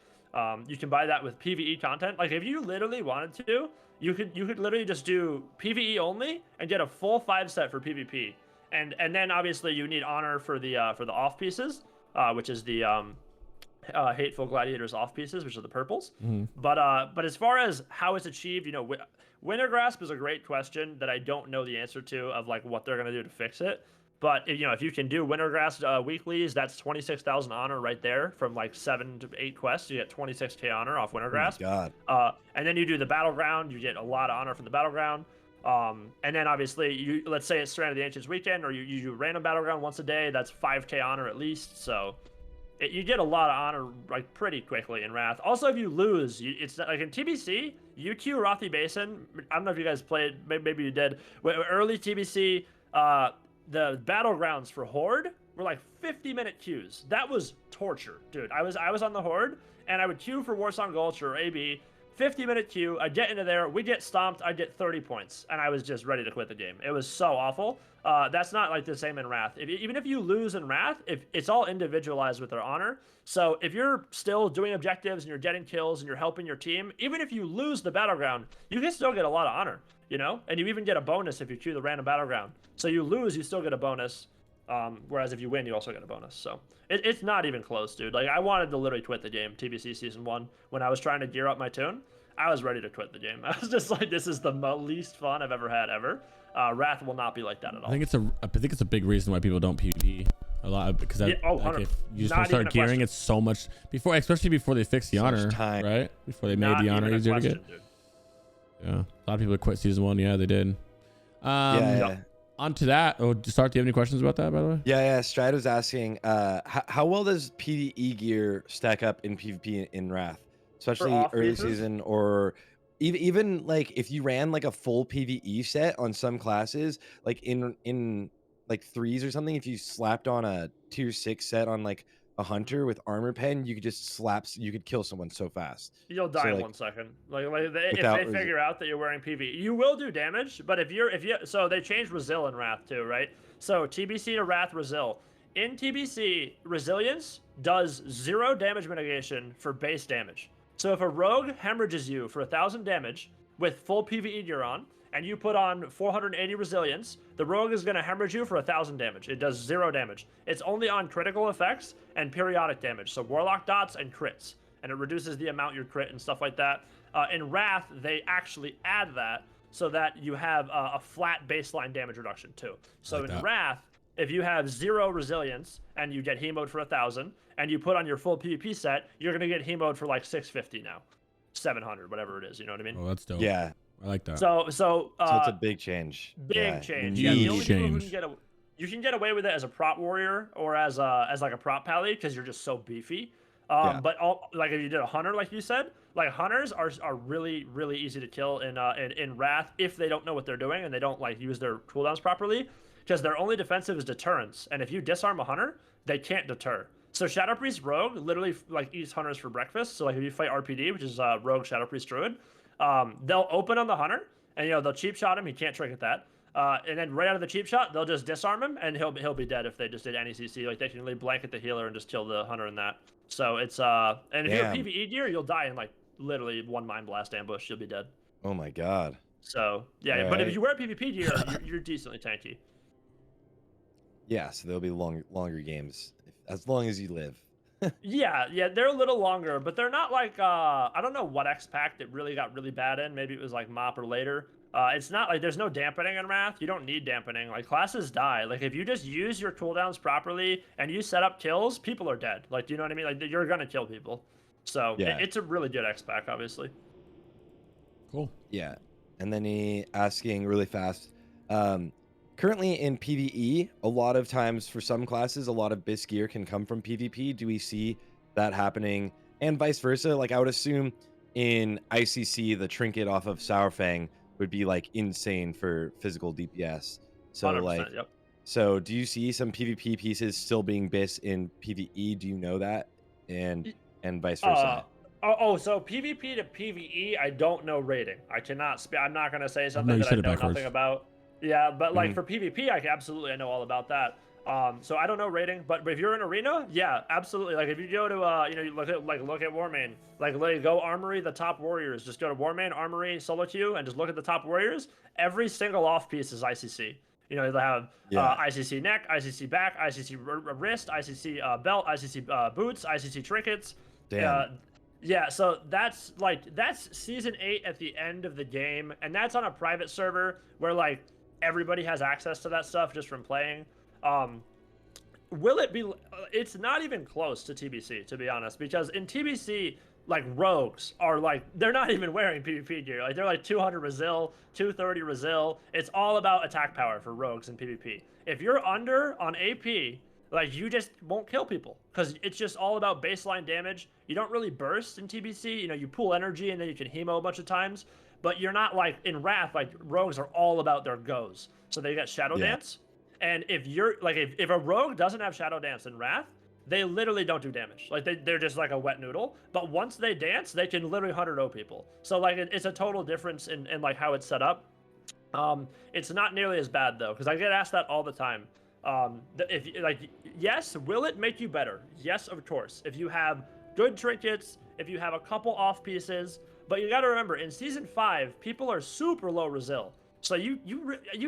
You can buy that with PvE content. Like if you literally wanted to, you could literally just do PvE only and get a full 5 set for PvP. And then obviously you need honor for the off pieces, which is the Hateful Gladiators off pieces, which are the purples. But as far as how it's achieved, Winter Grasp is a great question that I don't know the answer to of like what they're gonna do to fix it. But if you can do Winter Grasp weeklies, that's 26,000 honor right there from like 7 to 8 quests. You get 26k honor off Winter Grasp. Oh my God. And then you do the Battleground, you get a lot of honor from the Battleground. And then obviously let's say it's Strand of the Ancients weekend, or you do random Battleground once a day, that's 5k honor at least. So you get a lot of honor like pretty quickly in Wrath. Also, if you lose, it's like in TBC, UQ Rothy Basin, I don't know if you guys played, maybe you did, early TBC, the Battlegrounds for Horde were like 50-minute queues. That was torture, dude. I was on the Horde, and I would queue for Warsong Gulch or AB, 50-minute queue, I'd get into there, we'd get stomped, I'd get 30 points, and I was just ready to quit the game. It was so awful. That's not like the same in Wrath. Even if you lose in Wrath, it's all individualized with their honor. So if you're still doing objectives and you're getting kills and you're helping your team, even if you lose the Battleground, you can still get a lot of honor, And you even get a bonus if you queue the random Battleground. So you lose, you still get a bonus. Whereas if you win, you also get a bonus. So it's not even close, dude. Like I wanted to literally quit the game, TBC Season 1, when I was trying to gear up my tune. I was ready to quit the game. I was just like, this is the least fun I've ever had ever. Wrath will not be like that at all. I think it's a big reason why people don't PvP a lot, because like if you just start gearing, it's so much especially before they fix the honor, right? Before they made the honor easier to get. Dude. Yeah, a lot of people quit Season 1. Yeah, they did. On to that. Oh, Sarthe, do you have any questions about that, by the way? Yeah. Stride was asking, how well does PvE gear stack up in PvP in Wrath, especially early season, or even like if you ran like a full PvE set on some classes, like in like 3s or something, if you slapped on a tier 6 set on like a hunter with armor pen, you could kill someone so fast. You'll die in 1 second. Like if they figure out that you're wearing PvE, you will do damage. But if you so they changed Resil in Wrath too, right? So TBC to Wrath Resil. In TBC, resilience does 0 damage mitigation for base damage. So if a rogue hemorrhages you for 1,000 damage with full PvE gear on, and you put on 480 resilience, the rogue is going to hemorrhage you for 1,000 damage. It does 0 damage. It's only on critical effects and periodic damage, so warlock dots and crits, and it reduces the amount you crit and stuff like that. In Wrath, they actually add that so that you have a flat baseline damage reduction too. So in Wrath, if you have 0 resilience and you get hemoed for 1,000, and you put on your full PvP set, you're going to get hemoed for like 650 now, 700, whatever it is. You know what I mean? Oh, that's dope. Yeah. I like that. So it's a big change. Change. Yeah, the only people who you can get away with it as a prop warrior or as like a prop pally because you're just so beefy. But like if you did a hunter, like you said, like hunters are really really easy to kill in Wrath if they don't know what they're doing and they don't like use their cooldowns properly, because their only defensive is deterrence. And if you disarm a hunter, they can't deter. So Shadow Priest Rogue literally like eats hunters for breakfast. So like if you fight RPD, which is Rogue Shadow Priest Druid. They'll open on the hunter, and they'll cheap shot him. He can't trick at that. And then right out of the cheap shot, they'll just disarm him, and he'll be dead if they just did any CC. Like they can really blanket the healer and just kill the hunter in that. So it's and if you're PvE gear, you'll die in like literally 1 mind blast ambush. You'll be dead. Oh my God. So yeah, but if you wear PvP gear, you're decently tanky. Yeah, so there'll be longer games as long as you live. Yeah, they're a little longer, but they're not like I don't know what X pack that really got really bad in. Maybe it was like Mop or later. It's not like there's no dampening in Wrath. You don't need dampening. Like classes die. Like if you just use your cooldowns properly and you set up kills, people are dead. Like do you know what I mean? Like you're gonna kill people. So Yeah. it's a really good X pack, obviously. Cool. Yeah. And then he asking really fast. Currently in PvE, a lot of times for some classes, a lot of BIS gear can come from PvP. Do we see that happening? And vice versa? Like I would assume in ICC, the trinket off of Sourfang would be like insane for physical DPS. So 100%, like, yep. so do you see some PvP pieces still being BIS in PvE? Do you know that? And vice versa? So PvP to PvE, I don't know rating. I cannot. I'm not gonna say No, something you that I said it know backwards. nothing about. Yeah, but like Mhm. for PvP, I know all about that. So I don't know rating, but if you're in arena, yeah, absolutely. Like if you go to you look at Warmane, like go Armory, the top warriors. Just go to Warmane, Armory, solo queue, and just look at the top warriors. Every single off piece is ICC. You know, they have ICC neck, ICC back, ICC wrist, ICC belt, ICC boots, ICC trinkets. Damn. Yeah, so that's season 8 at the end of the game, and that's on a private server where like everybody has access to that stuff just from playing. Will it be? It's not even close to TBC, to be honest, because in TBC, like rogues are like they're not even wearing PvP gear. Like they're like 200 Resil, 230 Resil. It's all about attack power for rogues in PvP. If you're under on AP, like you just won't kill people because it's just all about baseline damage. You don't really burst in TBC. You know, you pool energy and then you can hemo a bunch of times, but you're not like in Wrath. Like rogues are all about their goes. So they got Shadow Dance, and if you're like if a rogue doesn't have Shadow Dance in Wrath, they literally don't do damage. Like they're just like a wet noodle. But once they dance, they can literally 100-0 people. So like it's a total difference in like how it's set up. It's not nearly as bad though, because I get asked that all the time. If like yes, will it make you better? Yes, of course. If you have good trinkets, if you have a couple off pieces, but you got to remember in season 5, people are super low resil. So you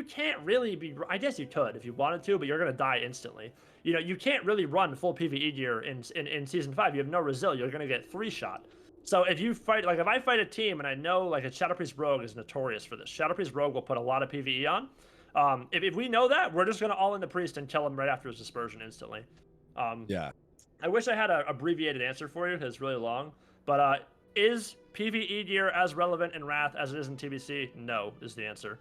can't really be. I guess you could if you wanted to, but you're gonna die instantly. You know, you can't really run full PvE gear in season 5. You have no resil. You're gonna get 3-shot. So if you fight, like if I fight a team and I know like a Shadow Priest Rogue is notorious for this. Shadow Priest Rogue will put a lot of PvE on. If we know that, we're just gonna all in the priest and kill him right after his dispersion instantly. Yeah. I wish I had an abbreviated answer for you because it's really long. But is PvE gear as relevant in Wrath as it is in TBC? No, is the answer.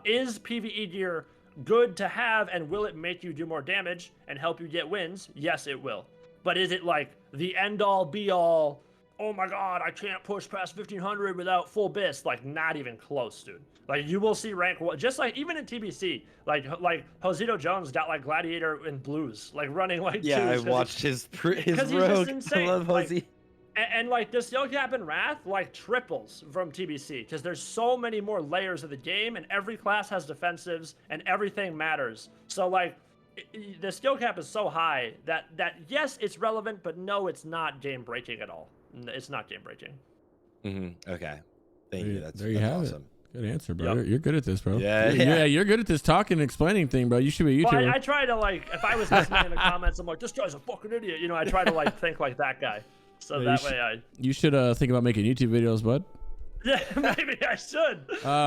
Is PvE gear good to have, and will it make you do more damage and help you get wins? Yes, it will. But is it like the end-all, be-all, oh my god, I can't push past 1500 without full BIS? Like, not even close, dude. Like, you will see rank 1, just like even in TBC, like Josito Jones got like Gladiator in blues, like running like Yeah, twos, I watched his he's just rogue. insane. I love Like, Josie. and like the skill cap in Wrath like triples from TBC because there's so many more layers of the game, and every class has defensives and everything matters. So like the skill cap is so high that yes, it's relevant, but no, it's not game breaking at all. It's not game breaking. Okay. Thank you. That's there you have awesome. it. Good answer, bro. Yep. You're good at this, bro. Yeah. You're good at this talking and explaining thing, bro. You should be a YouTuber. Well, I try to like if I was listening in the comments, I'm like, this guy's a fucking idiot. You know, I try to like think like that guy. So Yeah, that way you should think about making YouTube videos, bud. Yeah, maybe I should.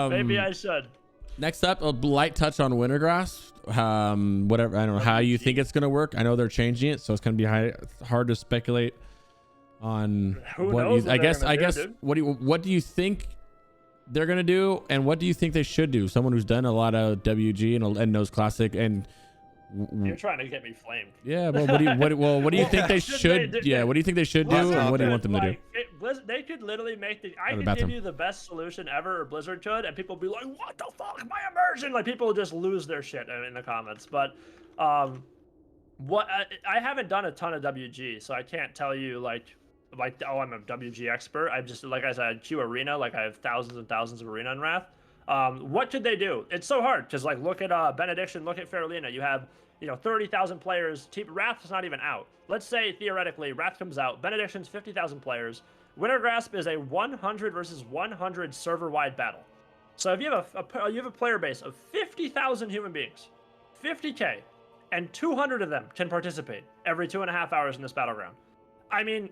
Maybe I should. Next up, a light touch on Wintergrass. Whatever, I don't know how you think it's gonna work. I know they're changing it, so it's gonna be hard to speculate on what. I guess. Dude. What do you think they're gonna do, and what do you think they should do? Someone who's done a lot of WG and knows Classic and. You're trying to get me flamed. Yeah, well, what do you think they should? What do you think they should do, and what do you want them to do? They could literally make I could give you the best solution ever, or Blizzard could, and people would be like, "What the fuck, my immersion?" Like people will just lose their shit in the comments. But I haven't done a ton of WG, so I can't tell you like oh, I'm a WG expert. I've just like I said, I queue arena, like I have thousands and thousands of arena in Wrath. What could they do? It's so hard because like look at Benediction, look at Farolina. You have 30,000 players. Wrath is not even out. Let's say theoretically Wrath comes out. Benediction's 50,000 players. Wintergrasp is a 100 versus 100 server-wide battle. So if you have a player base of 50,000 human beings, 50K, and 200 of them can participate every 2.5 hours in this battleground. I mean,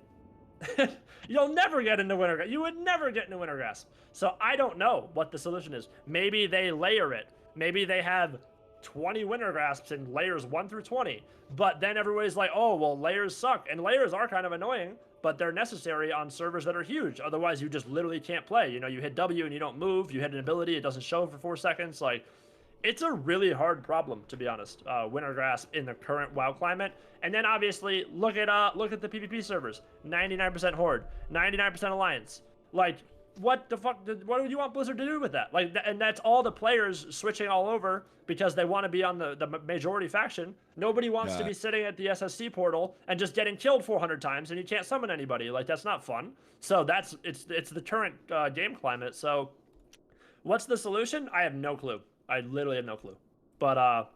you'll never get into winter. You would never get into winter grasp. So I don't know what the solution is. Maybe they layer it. Maybe they have 20 winter grasps in layers 1 through 20. But then everybody's like, oh, well, layers suck. And layers are kind of annoying, but they're necessary on servers that are huge. Otherwise, you just literally can't play. You know, you hit W and you don't move. You hit an ability, it doesn't show for 4 seconds. Like, it's a really hard problem, to be honest. Winter grasp in the current WoW climate. And then obviously look at the PvP servers. 99% Horde, 99% Alliance. Like, what the fuck? What do you want Blizzard to do with that? Like, and that's all the players switching all over because they want to be on the majority faction. Nobody wants to be sitting at the SSC portal and just getting killed 400 times and you can't summon anybody. Like, that's not fun. So it's the current game climate. So what's the solution? I have no clue. I literally have no clue. But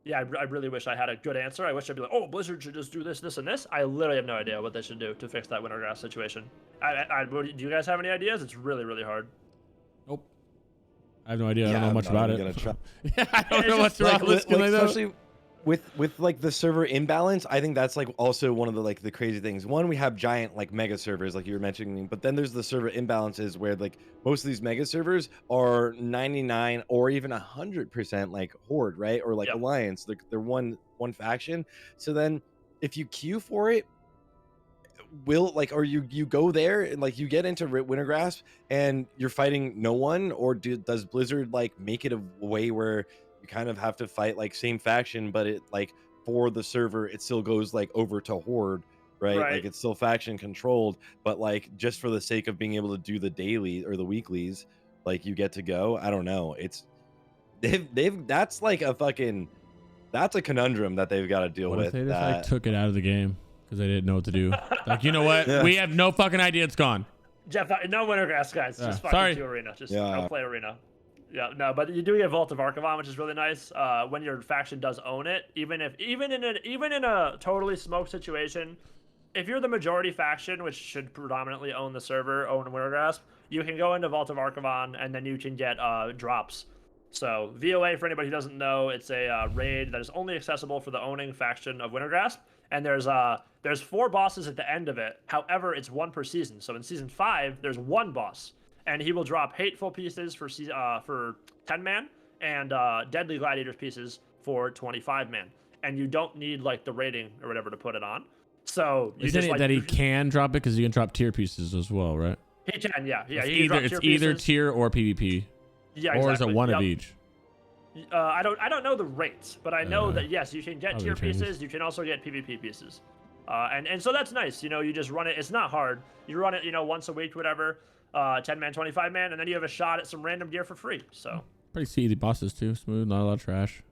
yeah, I really wish I had a good answer. I wish I'd be like, oh, Blizzard should just do this, this, and this. I literally have no idea what they should do to fix that winter grass situation. Do you guys have any ideas? It's really, really hard. Nope. I have no idea. I don't know much about it. Yeah, I don't know much about it. Especially with like the server imbalance, I think that's like also one of the like the crazy things. One, we have giant like mega servers like you were mentioning, but then there's the server imbalances where like most of these mega servers are 99 or even 100% like Horde, right? Or like Alliance. They're one faction. So then if you queue for it, or you go there and like you get into winter grasp and you're fighting no one, or does Blizzard like make it a way where you kind of have to fight like same faction, but it like for the server it still goes like over to Horde, right? Like it's still faction controlled, but like just for the sake of being able to do the daily or the weeklies, like you get to go. I don't know. It's that's like that's a conundrum that they've got to deal with. If they just like took it out of the game because they didn't know what to do. Like, you know what? We have no fucking idea. It's gone. Jeff, no winter grass, guys. Just fucking do arena. Just don't play arena. Yeah, no, but you do get Vault of Archivon, which is really nice. When your faction does own it, even in a totally smoked situation, if you're the majority faction, which should predominantly own the server, own Winter Grasp, you can go into Vault of Archivon and then you can get drops. So VOA, for anybody who doesn't know, it's a raid that is only accessible for the owning faction of Winter Grasp, and there's 4 bosses at the end of it. However, it's 1 per season. So in season 5, there's 1 boss. And he will drop Hateful pieces for 10-man and Deadly Gladiators pieces for 25-man. And you don't need like the rating or whatever to put it on. So you isn't it that he can drop it because you can drop tier pieces as well, right? He can, yeah. It's either tier or PvP. Yeah, exactly. Or is it one of each? I don't know the rates, but I know that yes, you can get tier pieces. You can also get PvP pieces. And so that's nice. You know, you just run it. It's not hard. You run it, once a week, whatever. 10-man, 25-man, and then you have a shot at some random gear for free. So pretty easy bosses too, smooth, not a lot of trash.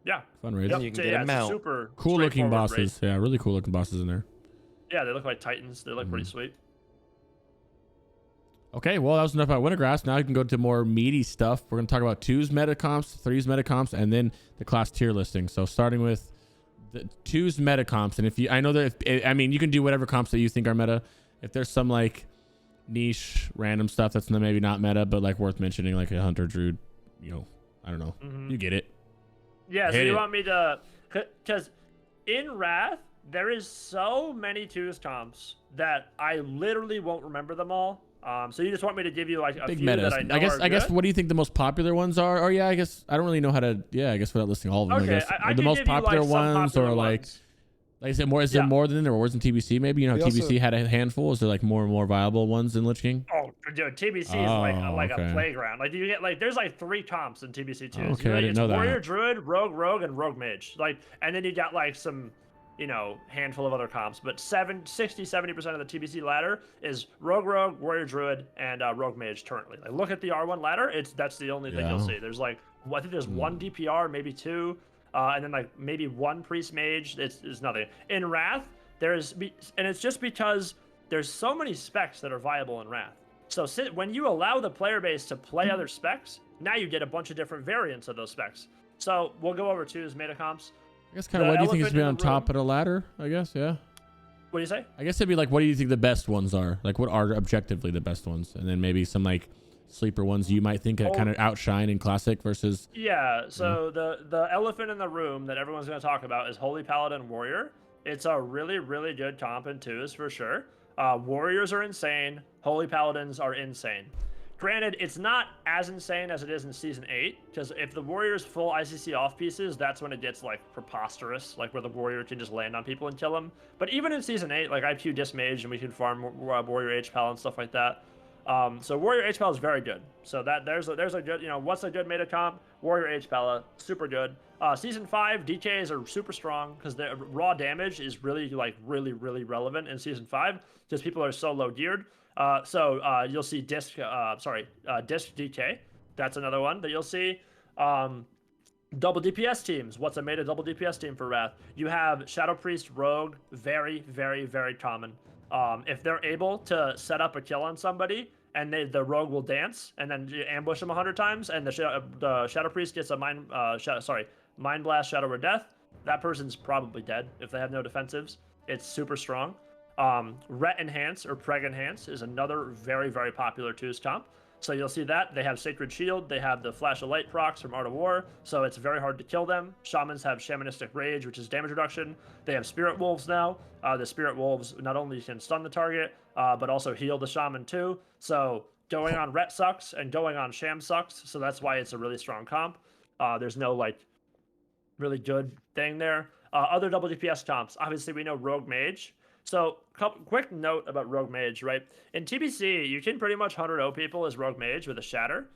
Yeah, fun raids. You can get them out. Super cool looking bosses. Yeah, really cool looking bosses in there. Yeah, they look like titans. They look pretty sweet. Okay, well that was enough about Wintergrass. Now you can go to more meaty stuff. We're gonna talk about 2's meta comps, 3's meta comps, and then the class tier listing. So starting with the 2's meta comps, and I know that you can do whatever comps that you think are meta. If there's some like niche random stuff that's maybe not meta but like worth mentioning, like a hunter druid, I don't know, you get it. Yeah, so you want me to, because in Wrath there is so many 2's comps that I literally won't remember them all. So you just want me to give you like a big few metas. that I know I guess what do you think the most popular ones are? Or I guess I don't really know how to I guess without listing all of them. Okay, I guess the most popular ones, or like is it more? Is there more than there was in TBC? Maybe TBC had a handful. Is there like more and more viable ones in Lich King? Oh, dude, TBC is like a playground. Like you get there's like 3 comps in TBC too. Okay, I didn't know that. Warrior Druid, Rogue, and Rogue Mage. And then you got like some, handful of other comps. But 70% of the TBC ladder is Rogue, Warrior Druid, and Rogue Mage currently. Like look at the R1 ladder. That's the only thing you'll see. There's I think there's 1 DPR, maybe 2. And then like maybe 1 priest mage. It's nothing. In Wrath, and it's just because there's so many specs that are viable in Wrath. So when you allow the player base to play other specs, now you get a bunch of different variants of those specs. So we'll go over 2's meta comps. I guess kind of what do you think is be on top of the ladder? I guess, yeah. What do you say? I guess it'd be like, what do you think the best ones are? Like what are objectively the best ones? And then maybe some like sleeper ones you might think kind of outshine in classic versus? Yeah, so the elephant in the room that everyone's going to talk about is Holy Paladin Warrior. It's a really, really good comp in twos for sure. Warriors are insane. Holy Paladins are insane. Granted, it's not as insane as it is in Season 8, because if the Warrior's full ICC off pieces, that's when it gets, like, preposterous, like, where the Warrior can just land on people and kill them. But even in Season 8, like, I queue Dismage, and we can farm Warrior H-Pal and stuff like that. So Warrior H-Pal is very good. So there's a good, what's a good meta comp? Warrior H-Pal, super good. Season 5, DKs are super strong, because the raw damage is really, really relevant in Season 5, because people are so low geared. So you'll see Disc DK. That's another one that you'll see. Double DPS teams. What's a meta double DPS team for Wrath? You have Shadow Priest, Rogue. Very, very, very common. If they're able to set up a kill on somebody, and the Rogue will dance, and then you ambush them 100 times, and the Shadow Priest gets a Mind Blast, Shadow or Death, that person's probably dead if they have no defensives. It's super strong. Ret Enhance or Preg Enhance is another very, very popular twos comp. So you'll see that. They have Sacred Shield. They have the Flash of Light procs from Art of War. So it's very hard to kill them. Shamans have Shamanistic Rage, which is damage reduction. They have Spirit Wolves now. The Spirit Wolves not only can stun the target, but also heal the Shaman too. So going on Ret sucks and going on Sham sucks. So that's why it's a really strong comp. There's no like really good thing there. Other double DPS comps. Obviously we know Rogue Mage. So, quick note about Rogue Mage, right? In TBC, you can pretty much 100-0 people as Rogue Mage with a Shatter.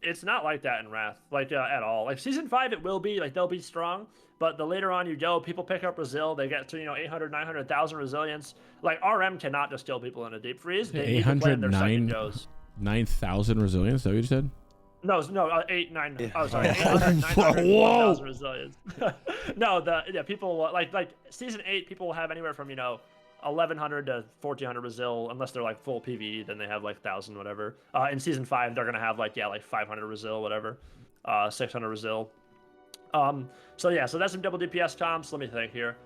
It's not like that in Wrath, at all. Like, Season 5, it will be, they'll be strong, but the later on you go, people pick up Resil, they get to, 800, 900,000 resilience. Like, RM cannot just kill people in a deep freeze. They need to plan their second goes. 9,000 resilience, is that what you said? No, 8, 9. Oh, sorry, 800, 900,000 resilience. No, people like Season 8. People will have anywhere from 1,100 to 1,400 Resil, unless they're like full PvE. Then they have like 1,000 whatever. In Season 5, they're gonna have like 500 Resil, whatever, 600 Resil. So that's some double DPS comps. Let me think here.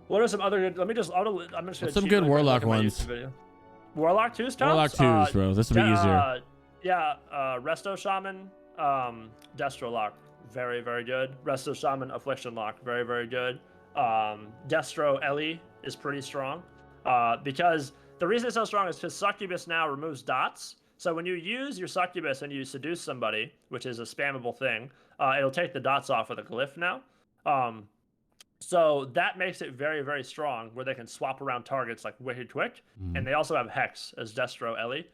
What are some other good? I'm just gonna some good Warlock ones. Warlock 2's comps. Warlock 2's, bro. This will be easier. Resto Shaman, Destro Lock, very, very good. Resto Shaman, Affliction Lock, very, very good. Destro Ellie is pretty strong, because the reason it's so strong is because Succubus now removes dots. So when you use your Succubus and you seduce somebody, which is a spammable thing, it'll take the dots off with a glyph now. So that makes it very, very strong, where they can swap around targets like wicked quick. And they also have Hex as Destro Ellie.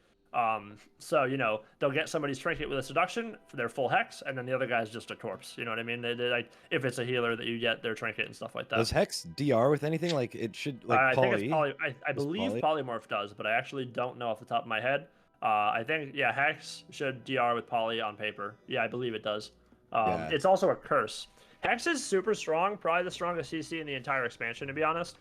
So they'll get somebody's trinket with a seduction for their full hex, and then the other guy's just a corpse. You know what I mean? They like, if it's a healer, that you get their trinket and stuff like that. Does Hex DR with anything? Like it should, like I poly? think it's poly. I believe Polymorph does, but I actually don't know off the top of my head. I think Hex should DR with poly on paper. Yeah, I believe it does. It's also a curse. Hex is super strong, probably the strongest CC in the entire expansion, to be honest,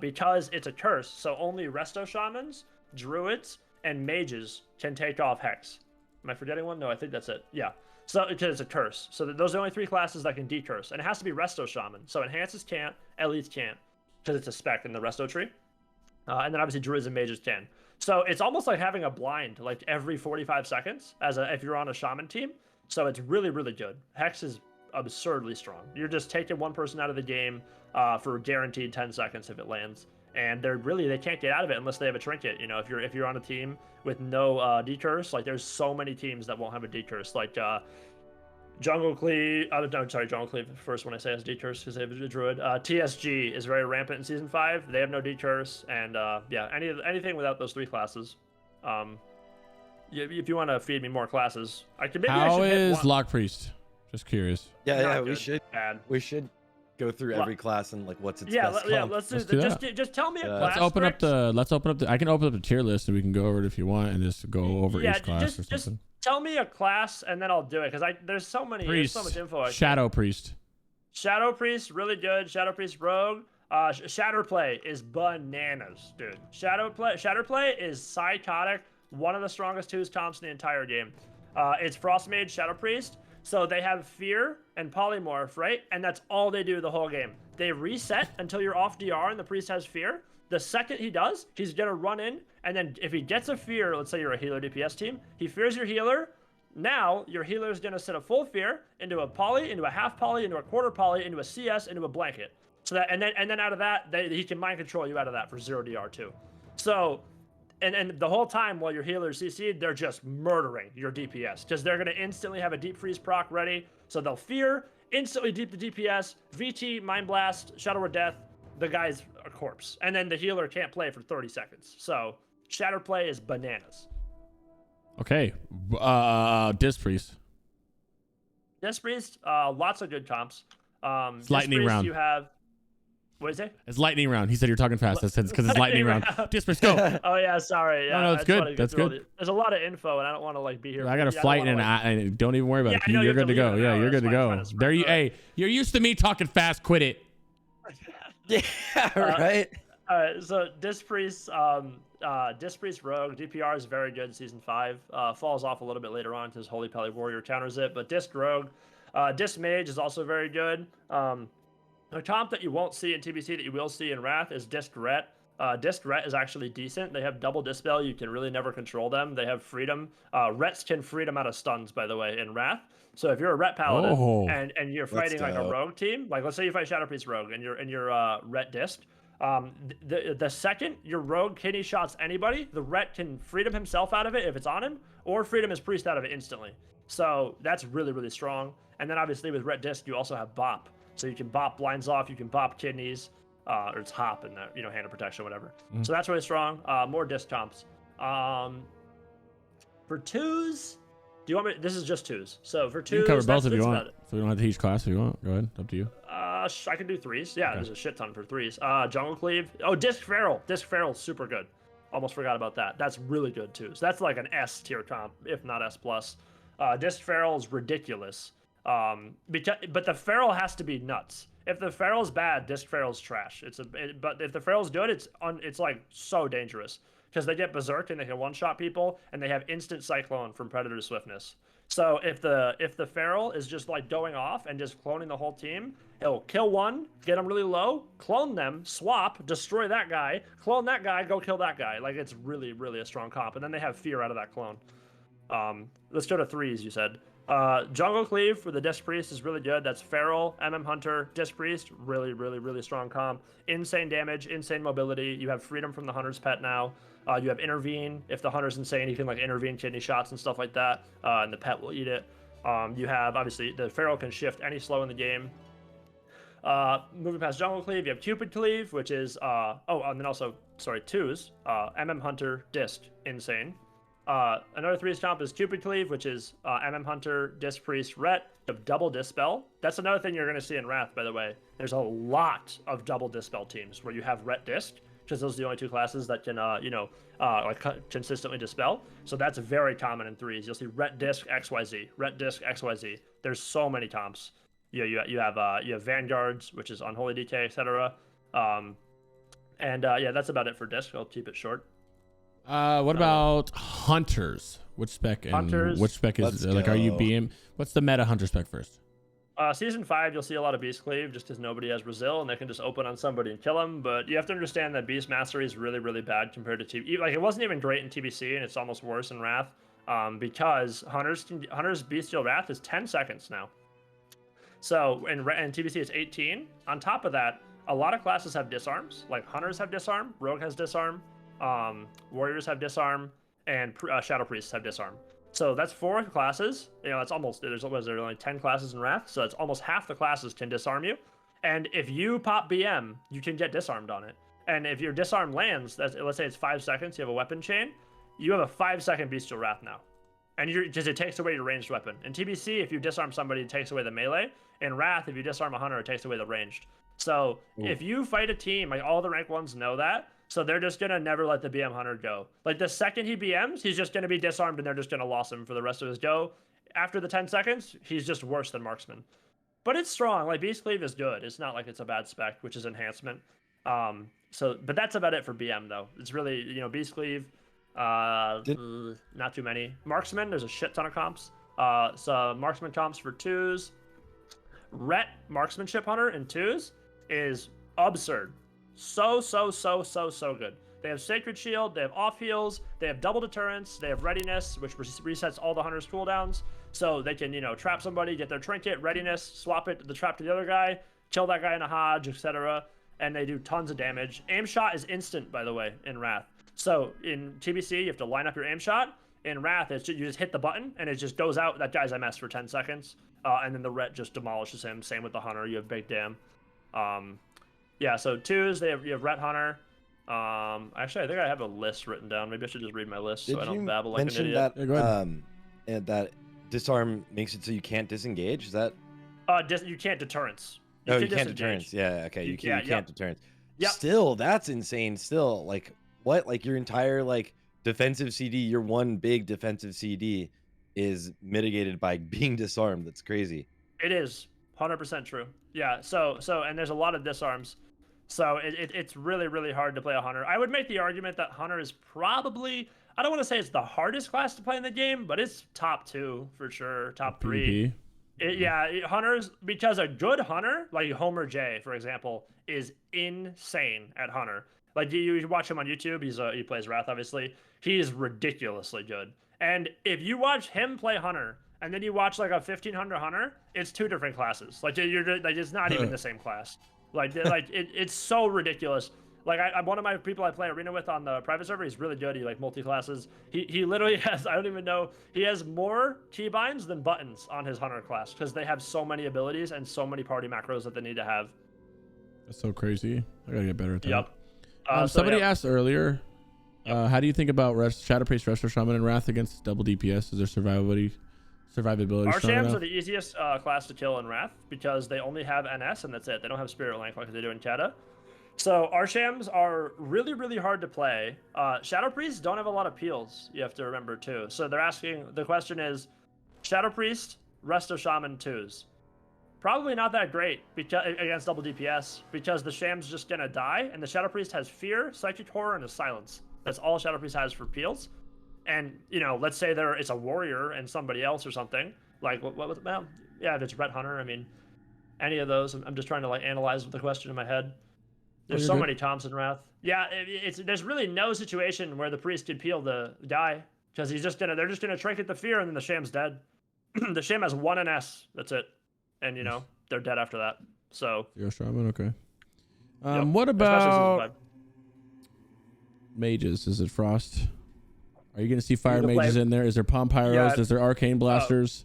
because it's a curse. So only Resto Shamans, Druids, and mages can take off Hex. Am I forgetting one? No, I think that's it. Yeah. So it's a curse. So those are the only 3 classes that can decurse. And it has to be Resto Shaman. So Enhances can't, Elites can't, because it's a spec in the Resto tree. And then obviously Druids and mages can. So it's almost like having a blind like every 45 seconds if you're on a Shaman team. So it's really, really good. Hex is absurdly strong. You're just taking one person out of the game for guaranteed 10 seconds if it lands. And they can't get out of it unless they have a trinket. If you're on a team with no decurse, like there's so many teams that won't have a decurse. Like Jungle Cleave, Jungle Cleave first when I say has decurse because they have a druid. TSG is very rampant in Season 5. They have no decurse, and anything without those 3 classes. If you want to feed me more classes, I could maybe. How is Lock Priest? Just curious. Yeah, we should go through every class and like what's its best comp. Let's do that. Just tell me a class. Let's open up the I can open up the tier list and we can go over it if you want and just go over each class or something. Just tell me a class and then I'll do it, because there's so many Priest. There's so much info. Shadow Priest, really good. Shadow Priest Rogue. Shatterplay is bananas, dude. Shatterplay is psychotic. One of the strongest 2's comps in the entire game. It's Frost Mage, Shadow Priest. So they have Fear and Polymorph, right? And that's all they do the whole game. They reset until you're off DR and the priest has Fear. The second he does, he's gonna run in, and then if he gets a Fear, let's say you're a healer DPS team, he fears your healer. Now your healer is gonna set a full Fear into a poly, into a half poly, into a quarter poly, into a CS, into a blanket. So that and then out of that, he can mind control you out of that for 0 DR too. So. And the whole time while your healer is CC'd, they're just murdering your DPS because they're going to instantly have a deep freeze proc ready. So they'll Fear, instantly deep the DPS, VT, Mind Blast, Shadow Word Death, the guy's a corpse. And then the healer can't play for 30 seconds. So Shatter Play is bananas. Okay. Disc Priest. Disc Priest, lots of good comps. It's lightning Priest, round. You have... What is it? It's lightning round. He said you're talking fast. That's because it's lightning round. Disc Priest, go. Oh yeah, sorry. Yeah, No, it's good. That's good. There's a lot of info, and I don't want to like be here. I got a flight, and don't even worry about it. Know You're good to go. Yeah, you're good to go. There you. Hey, you're used to me talking fast. Quit it. Yeah, right. All right. So Disc Priest, Rogue DPR is very good in season 5. Falls off a little bit later on because Holy Pally Warrior counters it, but Disc Rogue, Disc Mage is also very good. A comp that you won't see in TBC that you will see in Wrath is Disc Ret. Disc Ret is actually decent. They have double Dispel. You can really never control them. They have freedom. Rets can freedom out of stuns, by the way, in Wrath. So if you're a Ret Paladin and you're fighting like a Rogue team, like let's say you fight Shadow Priest Rogue and you're Ret Disc, the second your Rogue kidney shots anybody, the Ret can freedom himself out of it if it's on him, or freedom his priest out of it instantly. So that's really, really strong. And then obviously with Ret Disc, you also have Bop. So you can bop blinds off, you can bop kidneys, or it's hop in the hand of protection, whatever. Mm-hmm. So that's really strong. More disc comps. For twos, do you want me? This is just twos. So for twos, you can cover both if you want. So we don't have to teach class if you want. Go ahead, up to you. I can do threes. Yeah, okay. There's a shit ton for threes. Jungle Cleave. Oh, Disc Feral. Disc Feral's super good. Almost forgot about that. That's really good too. So that's like an S tier comp, if not S plus. Disc Feral is ridiculous. But the Feral has to be nuts. If the Feral's bad, Disc Feral's trash. But if the Feral's good, it's like so dangerous because they get berserk and they can one-shot people and they have instant Cyclone from Predator Swiftness. So if the Feral is just like going off and just cloning the whole team, he'll kill one, get them really low, clone them, swap, destroy that guy, clone that guy, go kill that guy. Like it's really, really a strong comp. And then they have Fear out of that clone. Let's go to threes, you said. Jungle Cleave for the Disc Priest is really good. That's Feral, Hunter, Disc Priest, really, really, really strong comp. Insane damage, insane mobility. You have freedom from the Hunter's pet now. You have Intervene. If the Hunter's insane, you can like intervene kidney shots and stuff like that, and the pet will eat it. You have, obviously, the Feral can shift any slow in the game. Moving past Jungle Cleave, you have Cupid Cleave, which is, and then also, twos, Hunter, Disc, insane. Another threes comp is Cupid Cleave, which is Hunter, Disc Priest, Ret, double Dispel. That's another thing you're going to see in Wrath, by the way. There's a lot of double Dispel teams where you have Ret Disc, because those are the only two classes that can, consistently Dispel. So that's very common in threes. You'll see Ret Disc, XYZ, Ret Disc, XYZ. There's so many comps. You have Vanguards, which is Unholy DK, etc. That's about it for Disc. I'll keep it short. What about Hunters? Which spec and Hunters, which spec is like? Are you BM? What's the meta Hunter spec first? Season 5, you'll see a lot of Beast Cleave just because nobody has Brazil and they can just open on somebody and kill them. But you have to understand that Beast Mastery is really, really bad compared to TBC. Like it wasn't even great in TBC and it's almost worse in Wrath because Hunter's Bestial Wrath is 10 seconds now. So in TBC it's 18. On top of that, a lot of classes have disarms. Like Hunters have disarm, Rogue has disarm. Warriors have disarm, and Shadow Priests have disarm. So that's 4 classes. That's almost, there only 10 classes in Wrath, so it's almost half the classes can disarm you. And if you pop BM, you can get disarmed on it. And if your disarm lands, let's say it's 5 seconds, you have a weapon chain, you have a 5-second Bestial Wrath now. And because it takes away your ranged weapon. In TBC, if you disarm somebody, it takes away the melee. In Wrath, if you disarm a Hunter, it takes away the ranged. So if you fight a team, like all the rank ones know that, so they're just going to never let the BM Hunter go. Like the second he BMs, he's just going to be disarmed and they're just going to loss him for the rest of his go. After the 10 seconds, he's just worse than Marksman. But it's strong. Like Beast Cleave is good. It's not like it's a bad spec, which is enhancement. But that's about it for BM though. It's really, Beast Cleave, not too many. Marksman, there's a shit ton of comps. So marksman comps for 2s. Ret marksmanship hunter in 2s is absurd. So good. They have Sacred Shield, they have off heals, they have double deterrence, they have readiness, which resets all the hunter's cooldowns. So they can, trap somebody, get their trinket, readiness, swap it the trap to the other guy, kill that guy in a Hodge, etc. And they do tons of damage. Aim shot is instant, by the way, in Wrath. So in TBC, you have to line up your aim shot. In Wrath, you just hit the button and it just goes out. That guy's MS for 10 seconds. And then the Ret just demolishes him. Same with the Hunter. You have Big Dam. Yeah, so 2s, you have Ret Hunter. Actually, I think I have a list written down. Maybe I should just read my list so I don't babble like an idiot. That disarm makes it so you can't disengage? Is that? You can't deterrence. You can't deterrence. Yeah, okay. You can't deterrence. Yep. Still, that's insane. Still, like, what? Like, your entire, like, defensive CD, your one big defensive CD is mitigated by being disarmed. That's crazy. It is 100% true. Yeah, so and there's a lot of disarms. So it's really hard to play a Hunter. I would make the argument that Hunter is probably, I don't want to say it's the hardest class to play in the game, but it's top 2 for sure, top 3. Hunters, because a good Hunter, like Homer J, for example, is insane at Hunter. Like, you watch him on YouTube, he plays Wrath, obviously. He is ridiculously good. And if you watch him play Hunter, and then you watch like a 1500 Hunter, it's 2 different classes. Like, it's not even the same class. It's so ridiculous. Like, one of my people I play arena with on the private server, he's really good. He like multi-classes. He literally has, I don't even know, he has more keybinds than buttons on his Hunter class because they have so many abilities and so many party macros that they need to have. That's so crazy. I gotta get better at that. Yep. Somebody asked earlier, how do you think about Shadow Priest, Resto Shaman, and Wrath against double DPS? Is there survivability? Archams are the easiest class to kill in Wrath because they only have NS and that's it. They don't have Spirit Link like they do in Kata. So Archams are really hard to play. Shadow Priests don't have a lot of peels, you have to remember too. So the question is, Shadow Priest, Resto Shaman 2s. Probably not that great against double DPS because the Sham's just gonna die and the Shadow Priest has Fear, Psychic Horror, and a Silence. That's all Shadow Priest has for peels. And, let's say it's a warrior and somebody else or something. Like, if it's Ret Hunter, I mean, any of those. I'm just trying to, like, analyze the question in my head. There's so many Thompson Wrath. Yeah, there's really no situation where the priest could peel the guy because they're just gonna trinket the Fear and then the Sham's dead. The Sham has 1 NS. That's it. And, they're dead after that. So. You're a shaman, okay. What about mages? Is it Frost? Are you going to see fire mages in there? Is there Palm Pyros? Is there Arcane Blasters?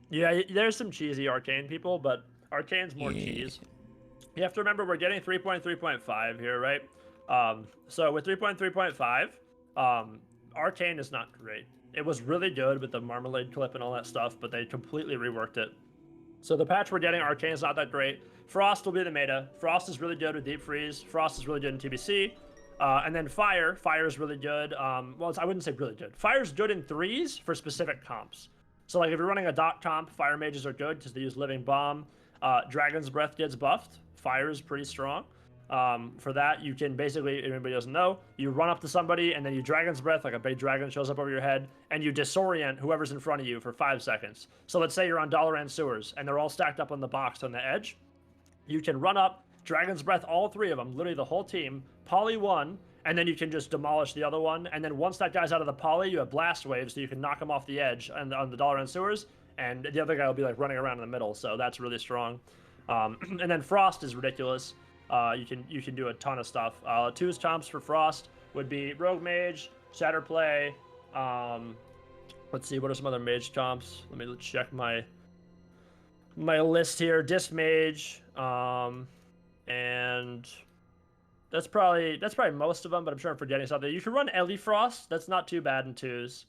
Yeah, there's some cheesy Arcane people, but Arcane's more cheese. You have to remember we're getting 3.3.5 here, right? So with 3.3.5, Arcane is not great. It was really good with the Marmalade clip and all that stuff, but they completely reworked it. So the patch we're getting, Arcane is not that great. Frost will be the meta. Frost is really good with Deep Freeze. Frost is really good in TBC. And then Fire is really good. I wouldn't say really good. Fire's good in 3s for specific comps. So like if you're running a dot comp, Fire Mages are good because they use Living Bomb. Dragon's Breath gets buffed. Fire is pretty strong. For that, you can basically, if anybody doesn't know, you run up to somebody and then you Dragon's Breath, like a big dragon shows up over your head, and you disorient whoever's in front of you for 5 seconds. So let's say you're on Dalaran Sewers and they're all stacked up on the box on the edge. You can run up, Dragon's Breath all 3 of them, literally the whole team, poly 1, and then you can just demolish the other one. And then once that guy's out of the poly, you have Blast Wave, so you can knock him off the edge on the Dalaran Sewers, and the other guy will be like running around in the middle, so that's really strong. And then Frost is ridiculous. You can do a ton of stuff. 2's comps for Frost would be Rogue Mage, Shatterplay. Let's see, what are some other mage comps? Let me check my list here. Disc Mage, and that's probably most of them, but I'm sure I'm forgetting something. You can run Ellie Frost. That's not too bad in 2s.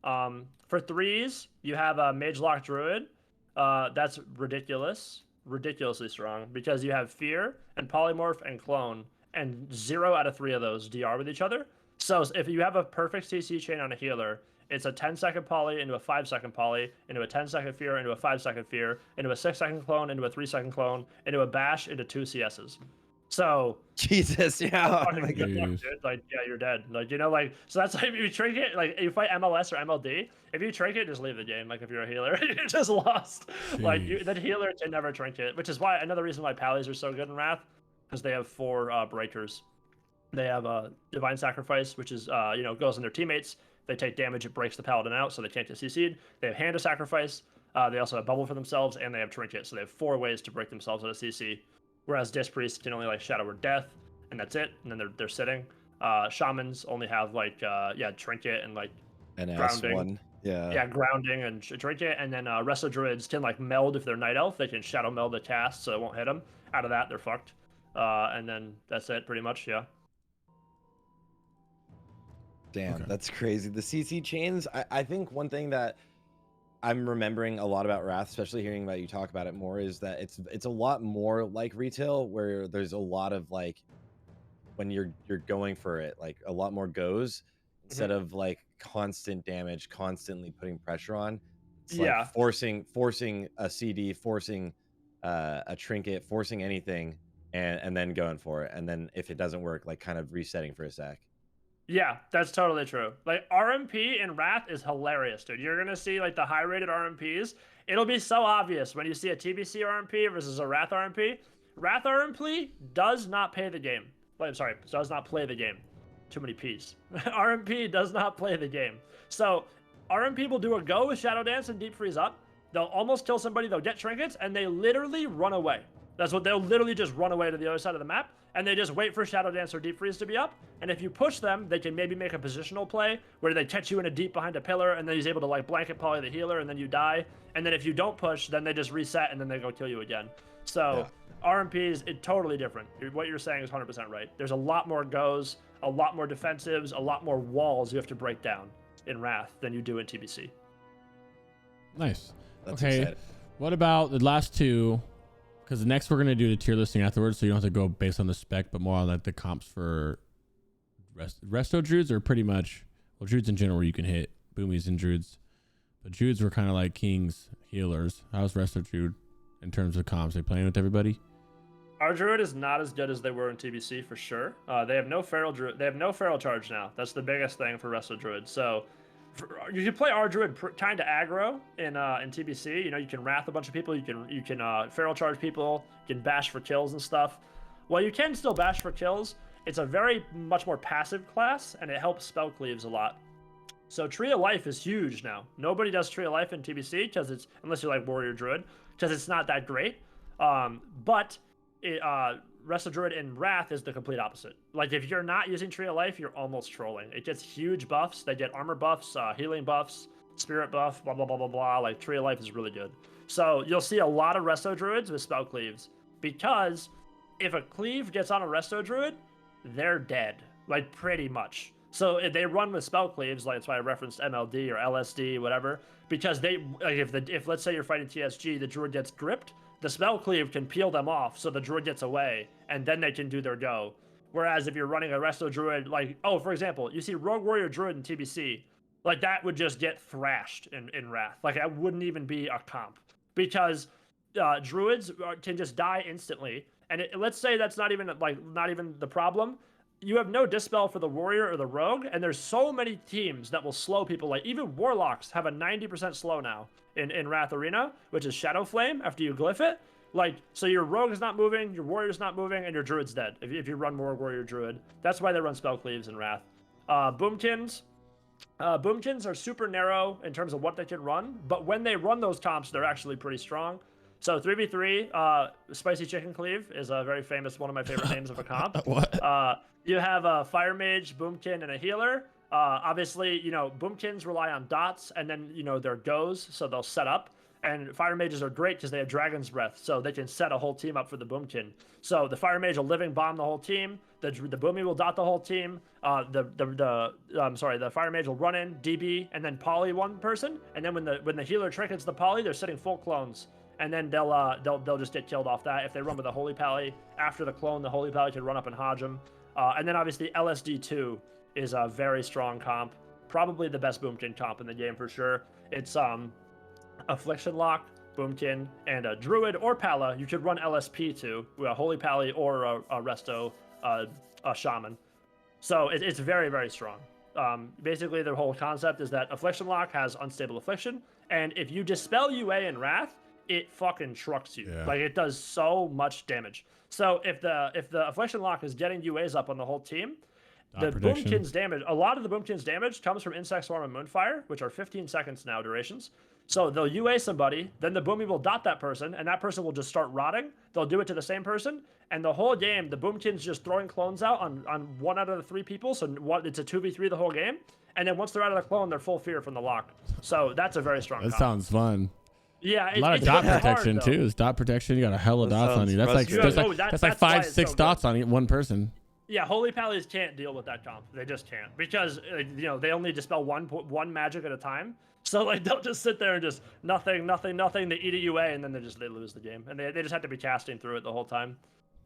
For 3s, you have a Mage Lock Druid. That's ridiculously strong because you have Fear and Polymorph and Clone, and 0 out of 3 of those DR with each other. So if you have a perfect CC chain on a healer, it's a 10-second poly into a 5-second poly, into a 10-second Fear, into a 5-second Fear, into a 6-second clone, into a 3-second clone, into a bash, into 2 CSs. So Jesus, yeah. Oh fucking my good God. luck, Jeez. dude. Like, yeah, you're dead. Like, you know, like, so that's like if you trinket, like, you fight MLS or MLD. If you trinket, just leave the game. Like, if you're a healer, you just lost. Like, Jeez. the healer can never trinket, which is why another reason why Pallies are so good in Wrath, because they have 4 breakers. They have Divine Sacrifice, which is you know, goes on their teammates. They take damage, it breaks the paladin out, so they can't get CC'd. They have Hand of Sacrifice. They also have Bubble for themselves, and they have Trinket. So they have 4 ways to break themselves out of CC. Whereas Disc Priests can only like Shadow or Death, and that's it. And then they're sitting. Shamans only have like yeah, Trinket and like An grounding. S1. Yeah. Yeah, grounding and Trinket. And then Resto Druids can like meld if they're Night Elf. They can Shadow meld the cast, so it won't hit them. Out of that, they're fucked. And then that's it, pretty much. Yeah. Damn, Okay. that's crazy. The CC chains, I think one thing that I'm remembering a lot about Wrath, especially hearing about you talk about it more, is that it's a lot more like retail, where there's a lot of like, when you're going for it, like a lot more goes instead of like constant damage, constantly putting pressure on. It's Yeah. like forcing a CD, forcing a trinket, forcing anything, and then going for it. And then if it doesn't work, like kind of resetting for a sec. Yeah, that's totally true. Like RMP in Wrath is hilarious, dude. You're gonna see like the high-rated RMPs. It'll be so obvious when you see a TBC RMP versus a Wrath RMP. Wrath RMP does not pay the game. Like, I'm sorry, does not play the game. Too many P's. RMP does not play the game. So RMP will do a go with Shadow Dance and Deep Freeze up. They'll almost kill somebody. They'll get trinkets and they literally run away. That's what they'll literally just run away to the other side of the map, and they just wait for Shadow Dance or Deep Freeze to be up. And if you push them, they can maybe make a positional play where they catch you in a deep behind a pillar, and then he's able to like blanket poly the healer, and then you die. And then if you don't push, then they just reset, and then they go kill you again. So RMPs, it's totally different. What you're saying is 100% right. There's a lot more goes, a lot more defensives, a lot more walls you have to break down in Wrath than you do in TBC. Nice. That's Okay. exciting. What about the last two? Because the next we're gonna do the tier listing afterwards, so you don't have to go based on the spec, but more on like the comps for resto druids are pretty much, well, druids in general you can hit boomies and druids, but druids were kind of like kings healers. How's resto druid in terms of comps? They playing with everybody? Our druid is not as good as they were in TBC for sure. They have no feral druid. They have no feral charge now. That's the biggest thing for resto druid. So you can play our druid kind of aggro in TBC. You know, you can wrath a bunch of people. You can feral charge people. You can bash for kills and stuff. Well, you can still bash for kills. It's a very much more passive class, and it helps spell cleaves a lot. So Tree of Life is huge now. Nobody does Tree of Life in TBC because it's, unless you're like Warrior Druid, because it's not that great. But Resto Druid in Wrath is the complete opposite. Like, if you're not using Tree of Life, you're almost trolling. It gets huge buffs. They get armor buffs, healing buffs, spirit buff, blah, blah, blah, blah, blah. Like, Tree of Life is really good. So you'll see a lot of Resto Druids with spell cleaves, because if a cleave gets on a Resto Druid, they're dead. Like, pretty much. So if they run with spell cleaves, like that's why I referenced MLD or LSD, whatever, because they, like, if let's say you're fighting TSG, the Druid gets gripped, the spell cleave can peel them off, so the Druid gets away, and then they can do their go. Whereas if you're running a Resto Druid, like, oh, for example, you see Rogue Warrior Druid in TBC, like, that would just get thrashed in Wrath. Like, that wouldn't even be a comp, because Druids can just die instantly, and let's say that's not even the problem. You have no dispel for the Warrior or the Rogue, and there's so many teams that will slow people. Like, even Warlocks have a 90% slow now in Wrath Arena, which is Shadow Flame after you glyph it. Like, so your Rogue is not moving, your Warrior's not moving, and your Druid's dead if you run more Warrior Druid. That's why they run Spell Cleaves in Wrath. Boomkins are super narrow in terms of what they can run, but when they run those comps, they're actually pretty strong. So 3v3, Spicy Chicken Cleave is a very famous, one of my favorite names of a comp. What? You have a Fire Mage, Boomkin, and a healer. Obviously, you know, Boomkins rely on dots, and then, you know, their goes, so they'll set up. And Fire Mages are great because they have Dragon's Breath, so they can set a whole team up for the Boomkin. So the Fire Mage will living bomb the whole team. The Boomy will dot the whole team. The Fire Mage will run in, DB, and then poly one person. And then when the healer trinkets the poly, they're sitting full clones. And then they'll just get killed off that. If they run with a Holy Pally after the clone, the Holy Pally can run up and hodge them. And then obviously LSD2 is a very strong comp, probably the best Boomkin comp in the game for sure. It's Affliction Lock, Boomkin, and a Druid or Pala. You could run LSP too, a Holy Pally or a Resto, a Shaman. So it's very, very strong. Basically, the whole concept is that Affliction Lock has Unstable Affliction, and if you dispel UA and Wrath, it fucking trucks you. Yeah. Like, it does so much damage. So if the Affliction Lock is getting UAs up on the whole team, the Boomkin's damage, a lot of the Boomkin's damage comes from Insect Swarm and Moonfire, which are 15 seconds now durations. So they'll UA somebody, then the Boomy will dot that person, and that person will just start rotting. They'll do it to the same person, and the whole game, the Boomkin's just throwing clones out on 1 out of the 3 people, so it's a 2v3 the whole game. And then once they're out of the clone, they're full fear from the lock. So that's a very strong That comp. sounds fun. Yeah, A lot of it's dot hard, protection though. too. Is dot protection? You got a hell of That dots on you. That's like sounds that's like why 5, it's 6 so dots good. on one person. Yeah, Holy Pallies can't deal with that comp. They just can't, because they only dispel one magic at a time. So like they'll just sit there and just nothing. They eat a UA and then they lose the game, and they just have to be casting through it the whole time.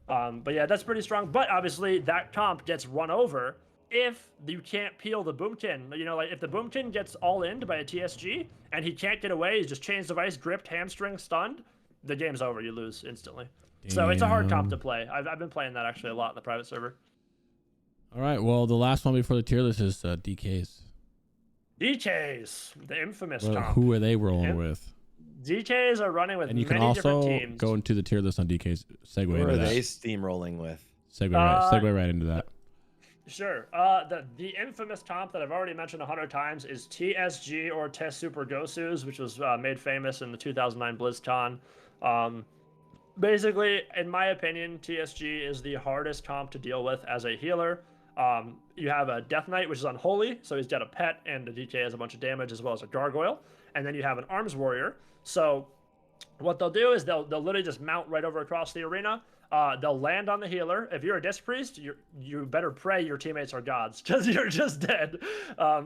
But yeah, that's pretty strong. But obviously that comp gets run over if you can't peel the Boomkin. Like if the Boomkin gets all in by a TSG and he can't get away, he's just chains device, gripped, hamstring, stunned, the game's over. You lose instantly. Damn. So it's a hard comp to play. I've been playing that actually a lot in the private server. All right. Well, the last one before the tier list is DKs. DKs, the infamous Well, comp. who are they rolling with? DKs are running with And you many can different also teams. go into the tier list on DKs. Segue Who into are that. they steamrolling with? Segue right into that. Sure. The infamous comp that I've already mentioned 100 times is TSG or Test Super Gosus, which was made famous in the 2009 BlizzCon. Basically, in my opinion, TSG is the hardest comp to deal with as a healer. You have a Death Knight, which is unholy, so he's got a pet, and the DK has a bunch of damage as well as a gargoyle. And then you have an Arms Warrior. So what they'll do is they'll literally just mount right over across the arena. They'll land on the healer. If you're a Disc Priest, you better pray your teammates are gods, because you're just dead.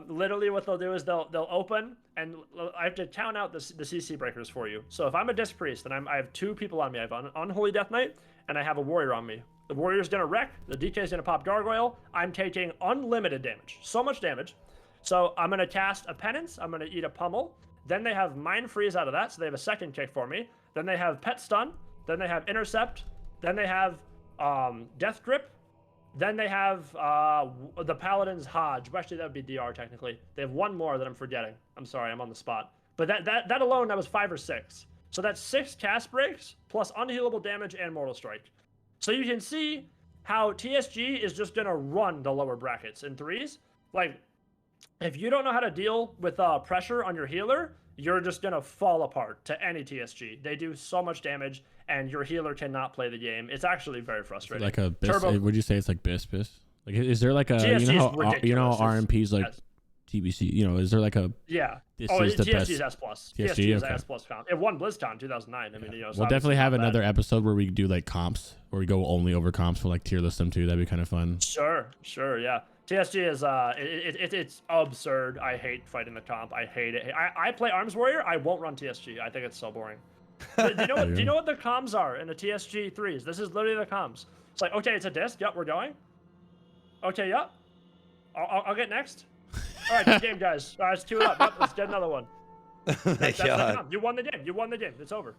Literally what they'll do is they'll open, and I have to count out the CC breakers for you. So if I'm a Disc Priest, and I have 2 people on me, I have an Unholy Death Knight, and I have a Warrior on me. The Warrior's gonna wreck, the DK's gonna pop Gargoyle, I'm taking unlimited damage. So much damage. So I'm gonna cast a Penance, I'm gonna eat a Pummel, then they have Mind Freeze out of that, so they have a second kick for me. Then they have Pet Stun, then they have Intercept, then they have Death Grip, then they have the Paladin's Hodge. Well, actually, that would be DR technically. They have one more that I'm forgetting. I'm sorry, I'm on the spot. But that alone, that was 5 or 6. So that's 6 cast breaks, plus unhealable damage and Mortal Strike. So you can see how TSG is just going to run the lower brackets in 3s. Like, if you don't know how to deal with pressure on your healer, you're just going to fall apart to any TSG. They do so much damage, and your healer cannot play the game. It's actually very frustrating. Like a would you say it's like Bis? Like, is there like a TSG you know how RMP's like yes. TBC? Is there like a yeah? This oh, is the TSG is best. S+. TSG, TSG is okay. S+ comp. It won BlizzCon 2009. I mean, so we'll definitely have not bad. another episode where we do like comps, where we go only over comps for like tier list them too. That'd be kind of fun. Sure, yeah. TSG is it's absurd. I hate fighting the comp. I hate it. I play Arms Warrior. I won't run TSG. I think it's so boring. Do you know what the comms are in the TSG 3s? This is literally the comms. It's like, okay, it's a disc. Yep, we're going. Okay, yep. I'll get next. All right, good game, guys. Let's queue it up. Yep, let's get another one. That's the comm. You won the game. You won the game. It's over.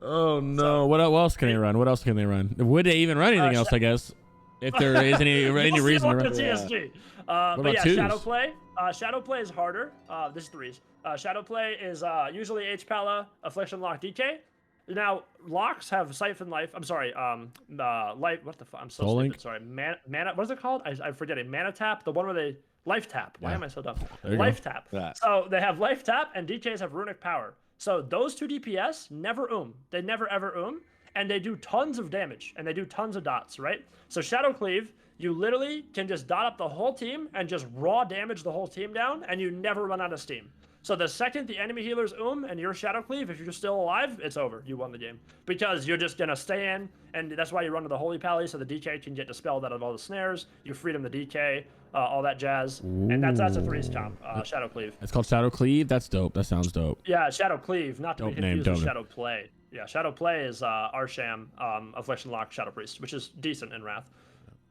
Oh no! What else can they run? What else can they run? Would they even run anything else? I guess if there is any reason to run. TSG. What But about yeah, twos? Shadowplay. Shadowplay is harder. This is 3s. Shadowplay is usually H-Pala, Affliction Lock, DK. Now, locks have Siphon Life. I'm sorry, life. What the fuck? I'm so Soul stupid. Link? Sorry, mana. What is it called? I'm forgetting. Mana Tap. The one where they Life Tap. Why Yeah. am I so dumb? There you Life go. Tap. Yeah. So they have Life Tap, and DKs have Runic Power. So those 2 DPS never They never ever and they do tons of damage, and they do tons of dots, right? So Shadow Cleave, you literally can just dot up the whole team and just raw damage the whole team down, and you never run out of steam. So the second the enemy healers and you're Shadow Cleave, if you're still alive, it's over. You won the game. Because you're just going to stay in, and that's why you run to the Holy Pally, so the DK can get dispelled out of all the snares. You freedom the DK, all that jazz. And that's a 3s comp, Shadow Cleave. It's called Shadow Cleave. That's dope. That sounds dope. Yeah, Shadow Cleave, not to Dope be name, confused with dope Shadow Play. Yeah, Shadow Play is Arsham, Affliction Lock, Shadow Priest, which is decent in Wrath.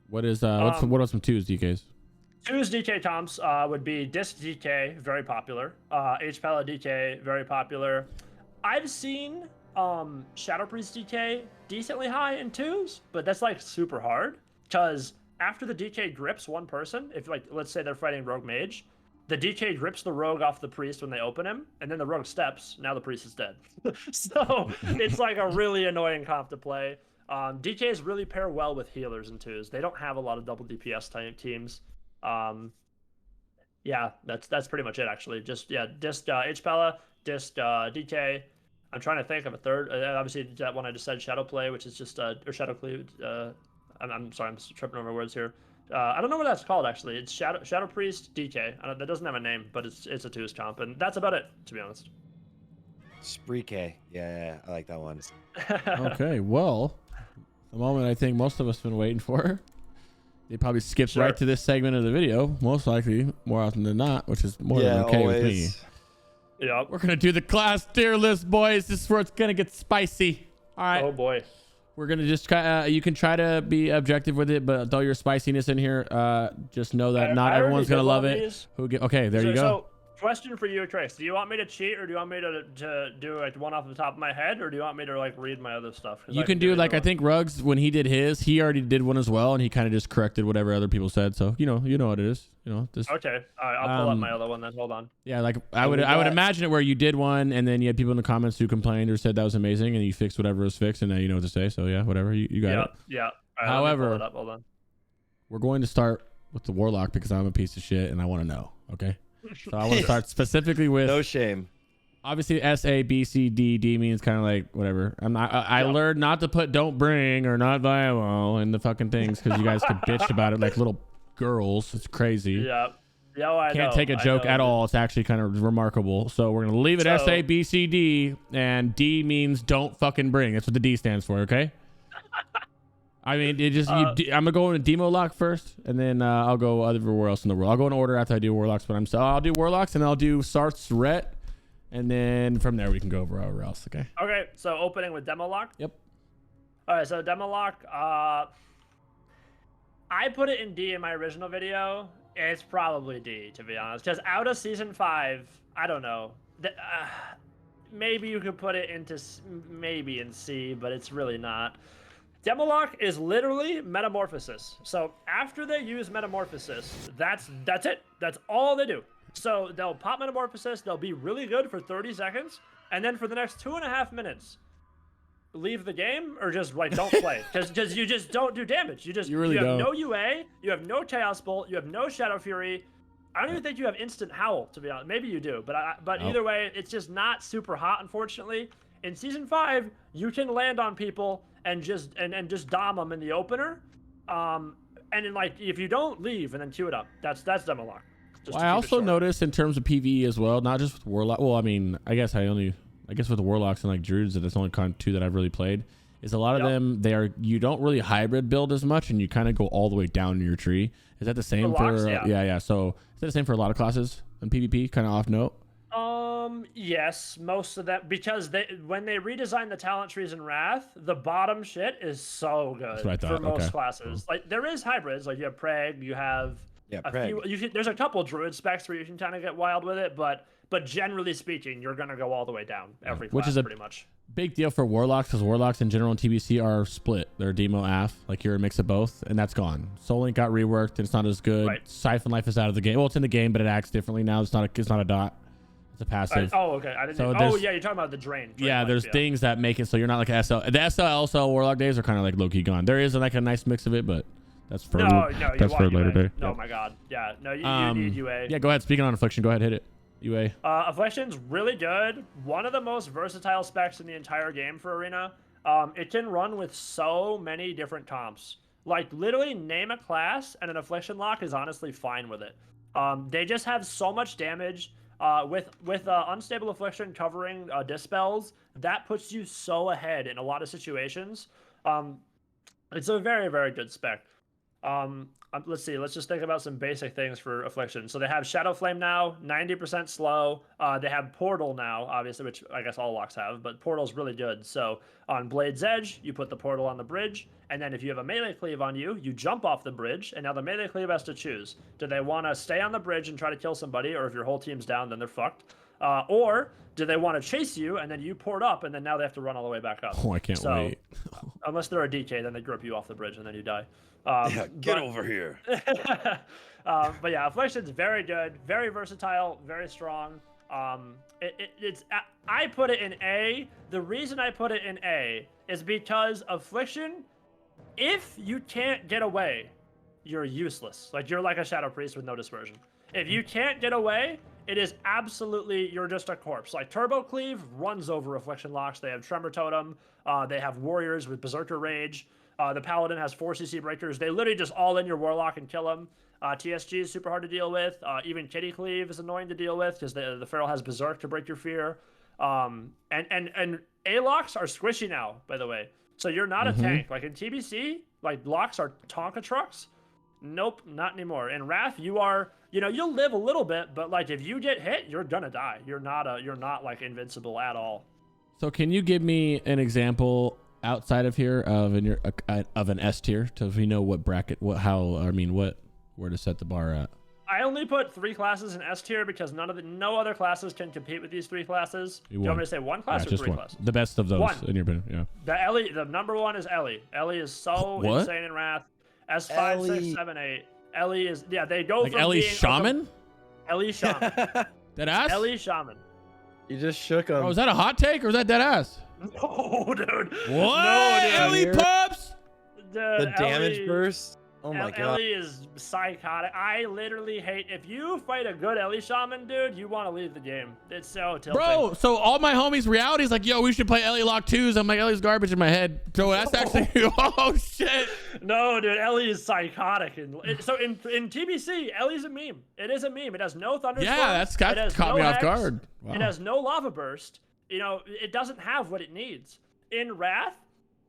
What is what are some twos, DKs? 2's DK comps would be Disc DK, very popular. H-Pala DK, very popular. I've seen Shadow Priest DK decently high in 2s, but that's like super hard because after the DK grips one person, if like let's say they're fighting Rogue Mage, the DK grips the Rogue off the Priest when they open him, and then the Rogue steps. Now the Priest is dead. So it's like a really annoying comp to play. DKs really pair well with healers in 2s. They don't have a lot of double DPS type teams. Yeah, that's pretty much it actually. Just Disc H-Pella, Disc DK. I'm trying to think of a third. Obviously that one I just said, Shadow Play, which is just or Shadow Cleave. I'm sorry, I'm tripping over words here. I don't know what that's called actually. It's Shadow Priest DK. That doesn't have a name, but it's a 2s comp, and that's about it to be honest. Spree yeah, I like that one. Okay, well, the moment I think most of us have been waiting for. They probably skipped right to this segment of the video, most likely, more often than not, which is more than okay with me. Yeah. We're gonna do the class tier list, boys. This is where it's gonna get spicy. All right. Oh boy. We're gonna just try. You can try to be objective with it, but throw your spiciness in here. Just know that not everyone's gonna love it. Okay, there you go. So, question for you, Trace. Do you want me to cheat, or do you want me to do like one off the top of my head, or do you want me to like read my other stuff? You can do like I think Ruggs when he did his, he already did one as well, and he kind of just corrected whatever other people said. So you know what it is. This. Okay, all right, I'll pull up my other one then. Hold on. Yeah, like I would imagine it where you did one, and then you had people in the comments who complained or said that was amazing, and you fixed whatever was fixed, and now you know what to say. So yeah, whatever you got it. Yeah. Right, however, hold on. We're going to start with the Warlock because I'm a piece of shit and I want to know. Okay. So I want to start specifically with no shame. Obviously, S A B C D D means kind of like whatever. I learned not to put "don't bring" or "not viable" in the fucking things because you guys could bitch about it like little girls. It's crazy. Yeah. Yeah, I can't take a joke at all. It's actually kind of remarkable. So we're gonna leave it S A B C D, and D means "don't fucking bring." That's what the D stands for. Okay. I mean, it just I'm gonna go in a demo lock first, and then I'll go everywhere else in the world. I'll go in order after I do Warlocks, but I'll do Warlocks, and I'll do Sarthe, and then from there we can go over else. Okay. Okay. So opening with demo lock. Yep. All right. So demo lock. I put it in D in my original video. It's probably D to be honest, because out of season 5, I don't know. Maybe you could put it into maybe in C, but it's really not. Demolock is literally Metamorphosis. So after they use Metamorphosis, that's it. That's all they do. So they'll pop Metamorphosis, they'll be really good for 30 seconds, and then for the next 2.5 minutes, leave the game or just like don't play. Because you just don't do damage. You have no UA, you have no Chaos Bolt, you have no Shadow Fury. I don't even think you have instant Howl, to be honest. Maybe you do, but either way, it's just not super hot, unfortunately. In season 5, you can land on people and just dom them in the opener, and then like if you don't leave and then queue it up, that's Demolock. Well, I also noticed in terms of PvE as well, not just with Warlock. Well, I mean, I guess with the Warlocks and like Druids, that's only kind of 2 that I've really played. Is a lot of them you don't really hybrid build as much, and you kind of go all the way down in your tree. Is that the same for? Yeah. So is that the same for a lot of classes in PvP? Kind of off note. Yes, most of that, because when they redesigned the talent trees in Wrath, the bottom shit is so good for most classes. Like there is hybrids, like you have Prague, you have there's a couple Druid specs where you can kind of get wild with it, but generally speaking, you're gonna go all the way down every class, which is pretty much big deal for Warlocks because Warlocks in general in TBC are split. They're Demo AF, like you're a mix of both, and that's gone. Soul Link got reworked and it's not as good. Right. Siphon Life is out of the game. Well, it's in the game, but it acts differently now. It's not a dot. It's a passive. Okay. I didn't. Yeah, you're talking about the drain there's things that make it so you're not like SL. The SL Warlock days are kind of like low key gone. There is like a nice mix of it, but that's for later day. No, my God. Yeah. No, you need UA. Yeah, go ahead. Speaking on Affliction, go ahead, hit it. UA. Affliction's really good. One of the most versatile specs in the entire game for Arena. It can run with so many different comps. Like literally name a class and an Affliction lock is honestly fine with it. They just have so much damage. With Unstable Affliction covering Dispels, that puts you so ahead in a lot of situations. It's a very, very good spec. Let's see. Let's just think about some basic things for Affliction. So they have Shadow Flame now, 90% slow. They have Portal now, obviously, which I guess all locks have, but Portal's really good. So on Blade's Edge, you put the Portal on the bridge, and then if you have a melee cleave on you, you jump off the bridge, and now the melee cleave has to choose. Do they want to stay on the bridge and try to kill somebody, or if your whole team's down, then they're fucked? Or do they want to chase you and then you port up and then now they have to run all the way back up? Oh, I can't wait. Unless they're a DK, then they grip you off the bridge and then you die. Get over here. But yeah, Affliction's very good, very versatile, very strong. I put it in A. The reason I put it in A is because Affliction, if you can't get away, you're useless. Like, you're like a Shadow Priest with no dispersion. If you can't get away, it is absolutely, you're just a corpse. Like, Turbo Cleave runs over Affliction locks. They have Tremor Totem. They have Warriors with Berserker Rage. The Paladin has 4 CC breakers. They literally just all in your Warlock and kill them. TSG is super hard to deal with. Even Kitty Cleave is annoying to deal with because the Feral has Berserk to break your fear. And A-locks are squishy now, by the way. So you're not a tank. Like in TBC, like locks are Tonka trucks. Nope, not anymore. In Wrath, you are, you'll live a little bit, but like if you get hit, you're gonna die. You're not like invincible at all. So can you give me an example outside of here of an S tier, so if we know what bracket, where to set the bar at? I only put 3 classes in S tier because no other classes can compete with these 3 classes. Do you want me to say 1 class or just 3 one. classes? The best of those, 1. in your opinion, yeah. The number 1 is Ellie. Ellie is so What? insane in Wrath. S5, Ellie. 6, 7, 8. Ellie is, they go Like from Ellie being Shaman? Ellie Shaman. Dead ass? Ellie Shaman. You just shook him. Oh, is that a hot take or is that dead ass? No, dude. What? No, dude. Ellie pups? The damage burst. Oh my god. Ellie is psychotic. I literally hate, if you fight a good Ellie Shaman, dude, you want to leave the game. It's so tilting. Bro, so all my homies' reality is like, yo, we should play Ellie Lock 2s. I'm like, Ellie's garbage in my head. So that's actually, oh shit. No, dude, Ellie is psychotic. So in TBC, Ellie's a meme. It is a meme. It has no thunderstorm. Yeah, that's caught me off guard. Wow. It has no lava burst. It doesn't have what it needs. In Wrath,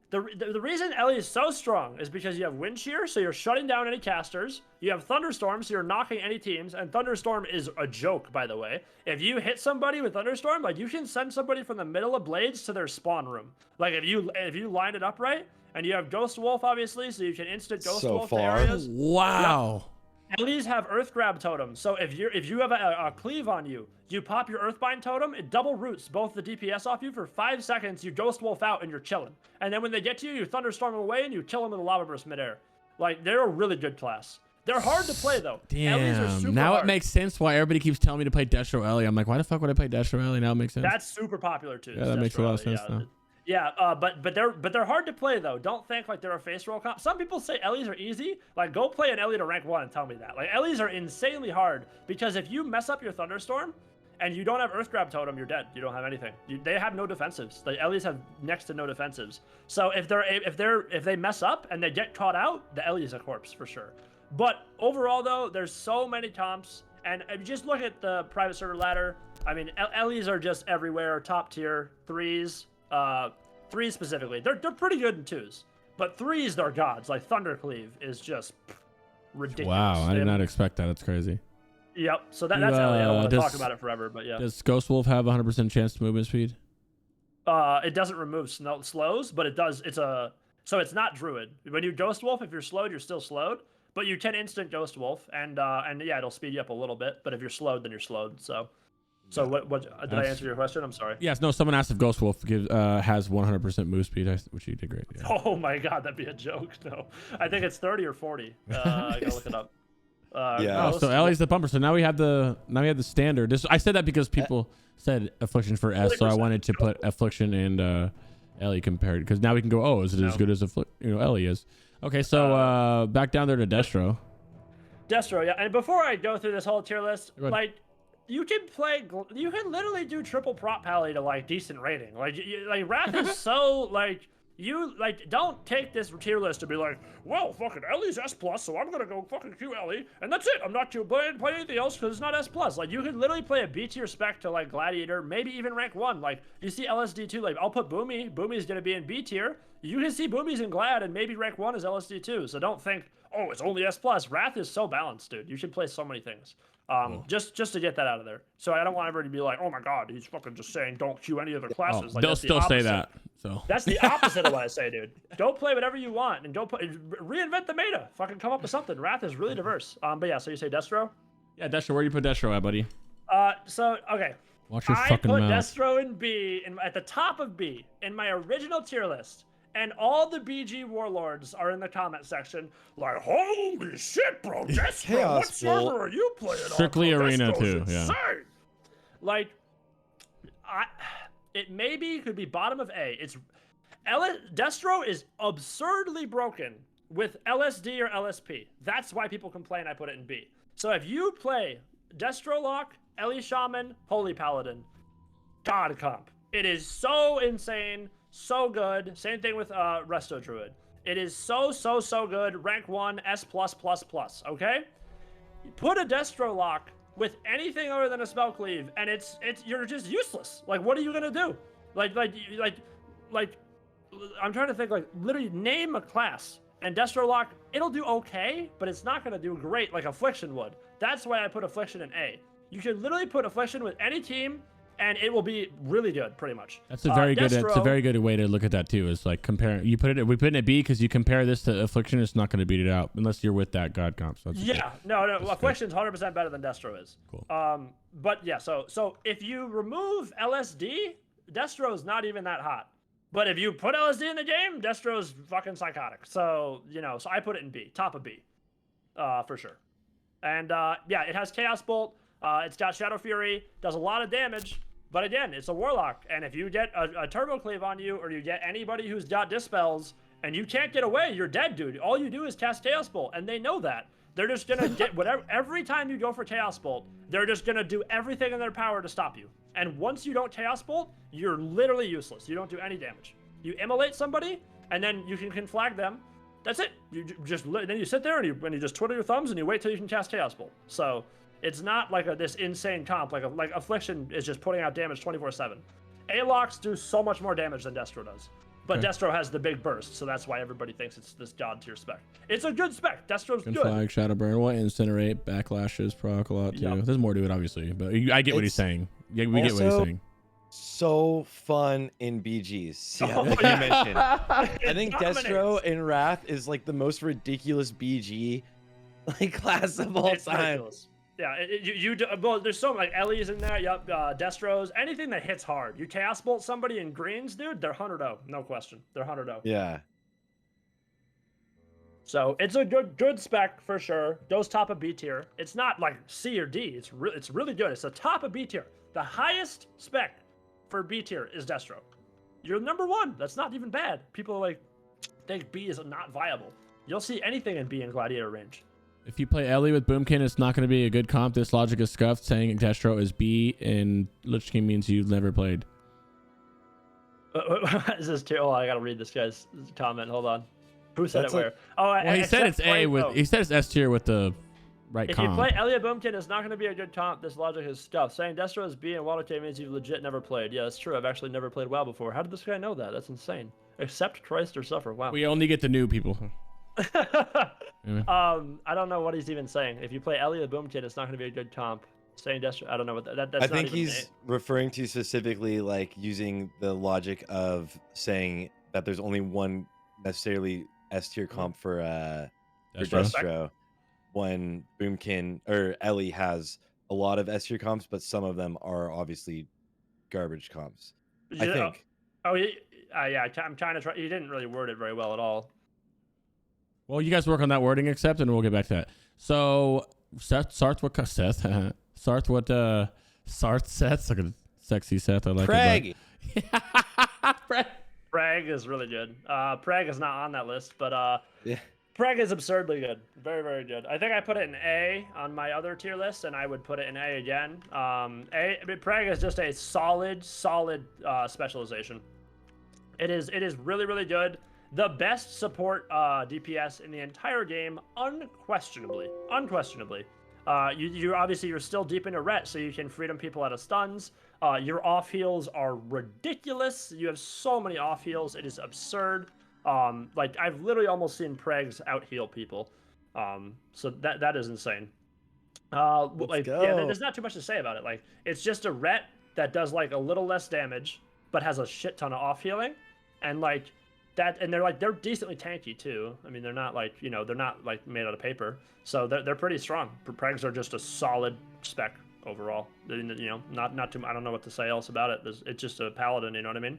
the reason Ellie is so strong is because you have Wind Shear, so you're shutting down any casters. You have Thunderstorm, so you're knocking any teams. And Thunderstorm is a joke, by the way. If you hit somebody with Thunderstorm, like you can send somebody from the middle of Blades to their spawn room. Like if you line it up right, and you have Ghost Wolf, obviously, so you can instant Ghost Wolf to areas. Wow. Yep. Ellies have Earth Grab totems, so if you have a cleave on you, you pop your Earthbind totem, it double roots both the DPS off you for 5 seconds, you Ghost Wolf out and you're chilling. And then when they get to you, you Thunderstorm them away and you kill them with a Lava Burst midair. Like, they're a really good class. They're hard to play though. Ellies are super now hard. it makes sense why everybody keeps telling me to play Destro Ellie. I'm like, why the fuck would I play Destro Ellie? Now it makes sense. That's super popular too. Yeah, that makes a lot of sense now. Yeah, but they're hard to play though. Don't think like they're a face roll comp. Some people say Ellies are easy. Like go play an Ellie to rank 1 and tell me that. Like Ellies are insanely hard because if you mess up your Thunderstorm and you don't have Earth Grab totem, you're dead. You don't have anything. They have no defensives. Like Ellies have next to no defensives. So if they mess up and they get caught out, the Ellie is a corpse for sure. But overall though, there's so many comps, and if you just look at the private server ladder. I mean, Ellies are just everywhere. Top tier 3s. 3s specifically, they're pretty good in 2s, but 3s they're gods. Like Thundercleave is just ridiculous. Wow, I did not expect that. That's crazy. Yep. So that's Ellie. I don't want to talk about it forever, but yeah. Does Ghost Wolf have 100% chance to movement speed? It doesn't remove slows, but it does. So it's not Druid. When you Ghost Wolf, if you're slowed, you're still slowed, but you can instant Ghost Wolf, and yeah, it'll speed you up a little bit. But if you're slowed, then you're slowed. So what did I answer your question? I'm sorry. Yes, no, someone asked if Ghost Wolf has 100% move speed, which you did great. Yeah. Oh my god, that'd be a joke. No, I think it's 30 or 40. I gotta look it up. Yeah. Oh, so Ellie's the bumper. So now we have the standard. I said that because people said Affliction for S, so I wanted to put Affliction and Ellie compared because now we can go. Oh, is it as good as Ellie is? Okay, so back down there to Destro. Destro, yeah. And before I go through this whole tier list, like. You can literally do triple prop pally to like decent rating. Like Wrath is so like don't take this tier list to be like, well, fucking Ellie's S+, so I'm gonna go fucking Q Ellie, and that's it. I'm not gonna play anything else because it's not S+. Like you can literally play a B tier spec to like Gladiator, maybe even rank 1. Like you see LSD2, like I'll put Boomy. Boomy's gonna be in B tier. You can see Boomy's in Glad, and maybe rank 1 is LSD2. So don't think, oh, it's only S+. Wrath is so balanced, dude. You should play so many things. Just to get that out of there. So I don't want everybody to be like, oh my god, he's fucking just saying don't queue any other classes. Like, they'll still say that. So that's the opposite of what I say, dude. Don't play whatever you want and don't reinvent the meta. Fucking come up with something. Wrath is really diverse. But yeah, so you say Destro? Yeah, Destro. Where do you put Destro at, buddy? So okay. Watch your I fucking put mouth. Destro in B, at the top of B, in my original tier list. And all the BG warlords are in the comment section, like, holy shit, bro, Destro, Chaos what server Bolt. are you playing on? Strictly bro? arena Destro's too, yeah. insane. Like, it maybe could be bottom of A. Destro is absurdly broken with LSD or LSP. That's why people complain I put it in B. So if you play Destro Lock, Ellie Shaman, Holy Paladin, God comp. It is so insane, so good. Same thing with Resto Druid. It is so good. Rank 1, S+++, okay? Put a Destro Lock with anything other than a spell cleave, and you're just useless. Like, what are you gonna do? Like, I'm trying to think, like, literally name a class. And Destro Lock, it'll do okay, but it's not gonna do great like Affliction would. That's why I put Affliction in A. You can literally put Affliction with any team, and it will be really good, pretty much. That's a very good. Destro, That's a very good way to look at that too. Is like comparing. We put it in B because you compare this to Affliction. It's not going to beat it out unless you're with that God comp. So no. Affliction's 100% better than Destro is. Cool. But yeah. So if you remove LSD, Destro's not even that hot. But if you put LSD in the game, Destro's fucking psychotic. So so I put it in B, top of B, for sure. And yeah, it has Chaos Bolt. It's got Shadow Fury. Does a lot of damage. But again, it's a Warlock, and if you get a Turbo Cleave on you, or you get anybody who's got Dispels, and you can't get away, you're dead, dude. All you do is cast Chaos Bolt, and they know that. They're just gonna get whatever. Every time you go for Chaos Bolt, they're just gonna do everything in their power to stop you. And once you don't Chaos Bolt, you're literally useless. You don't do any damage. You immolate somebody, and then you can flag them. That's it. Then you sit there and you just twiddle your thumbs and you wait till you can cast Chaos Bolt. So it's not like this insane comp. Like Affliction is just putting out damage 24/7. A-Locks do so much more damage than Destro does. But Okay. Destro has the big burst, so that's why everybody thinks it's this god tier spec. It's a good spec. Destro's Can good. flag, shadow burn, what incinerate, backlashes, proc a lot too. Yep. There's more to it, obviously, but I get what he's It's saying. Yeah, we get what he's also- saying. So fun in BGs. Yeah, Oh, like yeah. you mentioned. I It think dominates. Destro in Wrath is like the most ridiculous BG like class of all It's time. ridiculous. Yeah, well, there's so like Ellie's in there. Yep, Destros, anything that hits hard. You Chaos Bolt somebody in greens, dude. They're 100-0, no question. They're 100-0. Yeah. So it's a good spec for sure. Goes top of B tier. It's not like C or D. It's really good. It's the top of B tier. The highest spec for B tier is Destro. You're number one. That's not even bad. People like think B is not viable. You'll see anything in B in Gladiator range. If you play Ellie with Boomkin, it's not going to be a good comp. This logic is scuffed. Saying Destro is B and Lich King means you've never played. Is this too? Oh, I gotta read this guy's comment. Hold on. Who said That's it where? Oh, Well, he said it's A with. He said it's S tier with the right If comp. you play Elliot Boomkin, it's not going to be a good comp. This logic is scuffed. Saying Destro is B and WotLK means you've legit never played. Yeah, that's true. I've actually never played WoW before. How did this guy know that? That's insane. Accept Christ or suffer. Wow. We only get the new people. I don't know what he's even saying. If you play Elliot Boomkin, it's not going to be a good comp. Saying Destro, I don't know what that's I not think even he's referring to specifically like using the logic of saying that there's only one necessarily S tier comp for Destro, when Boomkin or Ellie has a lot of S tier comps, but some of them are obviously garbage comps. I think. Oh, yeah. I'm trying to try. He didn't really word it very well at all. Well, you guys work on that wording, except, and we'll get back to that. So, Sarthe, what Seth, like a sexy Seth. I like Preg. it. Preg. Preg is really good. Preg is not on that list, but Yeah. Preg is absurdly good. Very, very good. I think I put it in A on my other tier list, and I would put it in A again. Preg is just a solid specialization. It is really, really good. The best support DPS in the entire game, unquestionably. You're still deep into ret, so you can freedom people out of stuns. Your off heals are ridiculous. You have so many off heals. It is absurd. Like I've literally almost seen Pregs out heal people. So that is insane. Let's go. There's not too much to say about it. Like it's just a ret that does like a little less damage, but has a shit ton of off healing, and like that. And they're decently tanky too. I mean, they're not like they're not like made out of paper, so they're pretty strong. Pregs are just a solid spec overall. You know, not too. I don't know what to say else about it. It's just a paladin. You know what I mean?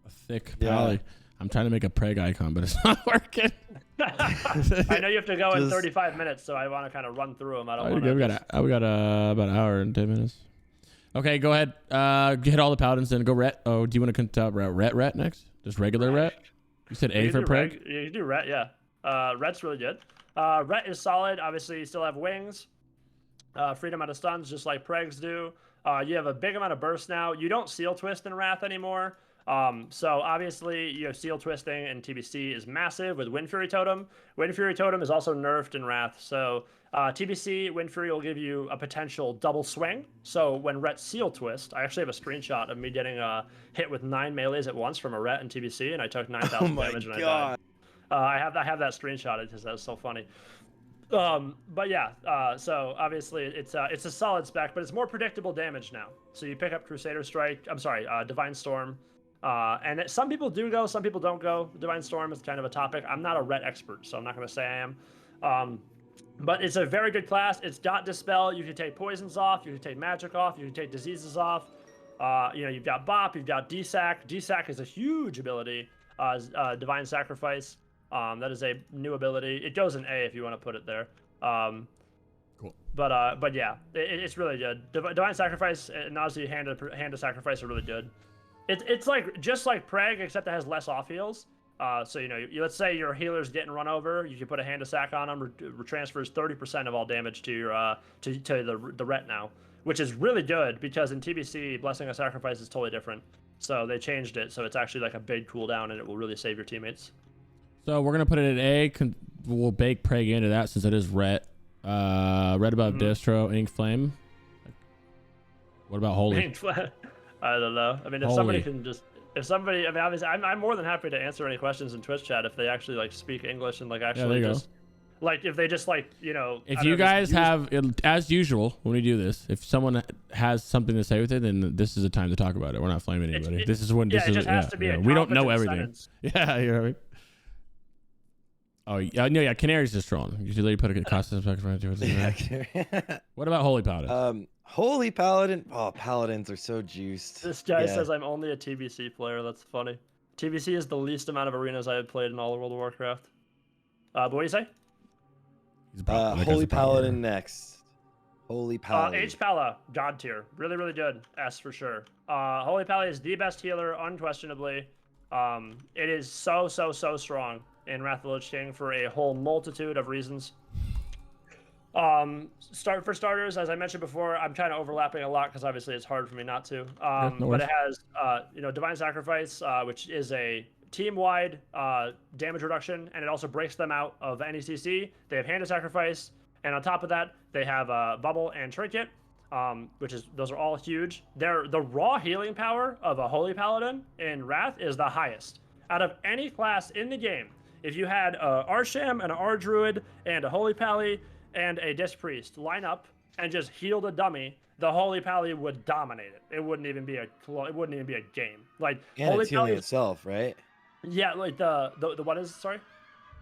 A thick pally. I'm trying to make a preg icon, but it's not working. I know you have to go in 35 minutes, so I want to kind of run through them. I don't want to. We got about an hour and 10 minutes. Okay, go ahead. Hit all the paladins and go ret. Oh, do you want to cut ret next? Just regular ret? You said A for preg? You can do ret, yeah. Ret's really good. Ret is solid. Obviously, you still have wings. Freedom out of stuns, just like pregs do. You have a big amount of burst now. You don't seal twist in Wrath anymore. So obviously, you know, seal twisting in TBC is massive with Wind Fury Totem. Wind Fury Totem is also nerfed in Wrath. So TBC Wind Fury will give you a potential double swing. So when Ret seal twist, I actually have a screenshot of me getting hit with 9 melees at once from a Ret in TBC, and I took 9,000 damage and I died. I have that screenshot. It just that's so funny. But yeah, so obviously it's a solid spec, but it's more predictable damage now. So you pick up Crusader Strike. I'm sorry, Divine Storm. And some people do go, some people don't go. Divine Storm is kind of a topic. I'm not a ret expert, so I'm not going to say I am. But it's a very good class. It's got Dispel. You can take poisons off. You can take magic off. You can take diseases off. You know, you've got Bop. You've got DSAC. DSAC is a huge ability. Divine Sacrifice. That is a new ability. It goes in A if you want to put it there. Cool. But yeah, it's really good. Divine Sacrifice and obviously Hand of Sacrifice are really good. It's like just like Preg, except it has less off heals. So you know, let's say your healer's getting run over, you can put a Hand of Sac on them, transfers 30% of all damage to your to the ret now, which is really good because in TBC, Blessing of Sacrifice is totally different. So they changed it, so it's actually like a big cooldown, and it will really save your teammates. So we're gonna put it at A. We'll bake Preg into that since it is ret. Red above Distro, Ink Flame. What about Holy? I don't know. I mean, if somebody can just, I mean, obviously, I'm more than happy to answer any questions in Twitch chat if they actually like speak English and like actually just, like if they just like, you know. If you guys have, as usual, when we do this, if someone has something to say with it, then this is the time to talk about it. We're not flaming anybody. This is when. It just has to be. We don't know everything. Sentence. Yeah, you know what I mean. Oh yeah, no, yeah. Canary's just strong. You should let you put a costume back around to it. What about Holy Paladin? Holy Paladin. Oh, Paladins are so juiced. This guy says I'm only a TBC player. That's funny. TBC is the least amount of arenas I had played in all of World of Warcraft. But what do you say? Holy Paladin next. Holy Paladin. H-Pala, God tier. Really, really good. S for sure. Holy Pala is the best healer, unquestionably. It is so strong in Wrath of the Lich King for a whole multitude of reasons. For starters, as I mentioned before, I'm kind of overlapping a lot because obviously it's hard for me not to. But it has, you know, Divine Sacrifice, which is a team-wide damage reduction, and it also breaks them out of any CC. They have Hand of Sacrifice, and on top of that, they have Bubble and Trinket, those are all huge. The raw healing power of a Holy Paladin in Wrath is the highest out of any class in the game. If you had a Arsham, an Ardruid, and a Holy Pally, and a Disc Priest line up and just heal the dummy, the Holy Pally would dominate it. It wouldn't even be a game. Like and Holy it's healing Pally itself, right? Yeah, like the what is, sorry?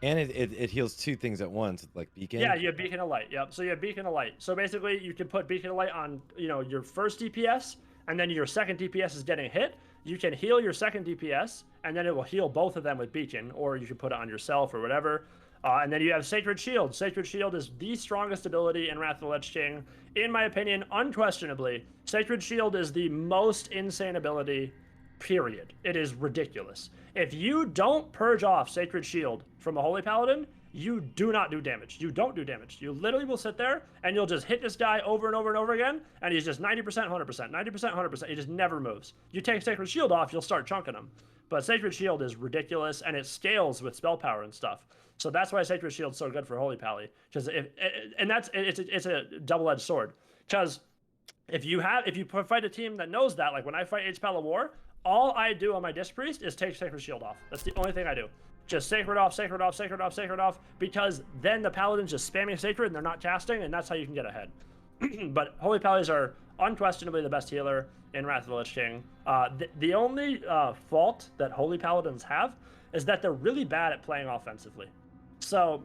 And it heals two things at once, like Beacon. Yeah, you have Beacon of Light. Yep. So you have Beacon of Light. So basically, you can put Beacon of Light on, you know, your first DPS, and then your second DPS is getting hit. You can heal your second DPS, and then it will heal both of them with Beacon, or you can put it on yourself or whatever. And then you have Sacred Shield. Sacred Shield is the strongest ability in Wrath of the Lich King. In my opinion, unquestionably, Sacred Shield is the most insane ability, period. It is ridiculous. If you don't purge off Sacred Shield from a Holy Paladin, you do not do damage. You don't do damage. You literally will sit there, and you'll just hit this guy over and over and over again, and he's just 90%, 100%, 90%, 100%. He just never moves. You take Sacred Shield off, you'll start chunking him. But Sacred Shield is ridiculous, and it scales with spell power and stuff. So that's why Sacred Shield's so good for Holy Pally, because it's a double-edged sword. Because if you fight a team that knows that, like when I fight H-Pal of War, all I do on my Disc Priest is take Sacred Shield off. That's the only thing I do. Just Sacred off, Sacred off, Sacred off, Sacred off, because then the Paladin's just spamming Sacred and they're not casting, and that's how you can get ahead. But Holy Pallies are unquestionably the best healer in Wrath of the Lich King. The only fault that Holy Paladins have is that they're really bad at playing offensively. So,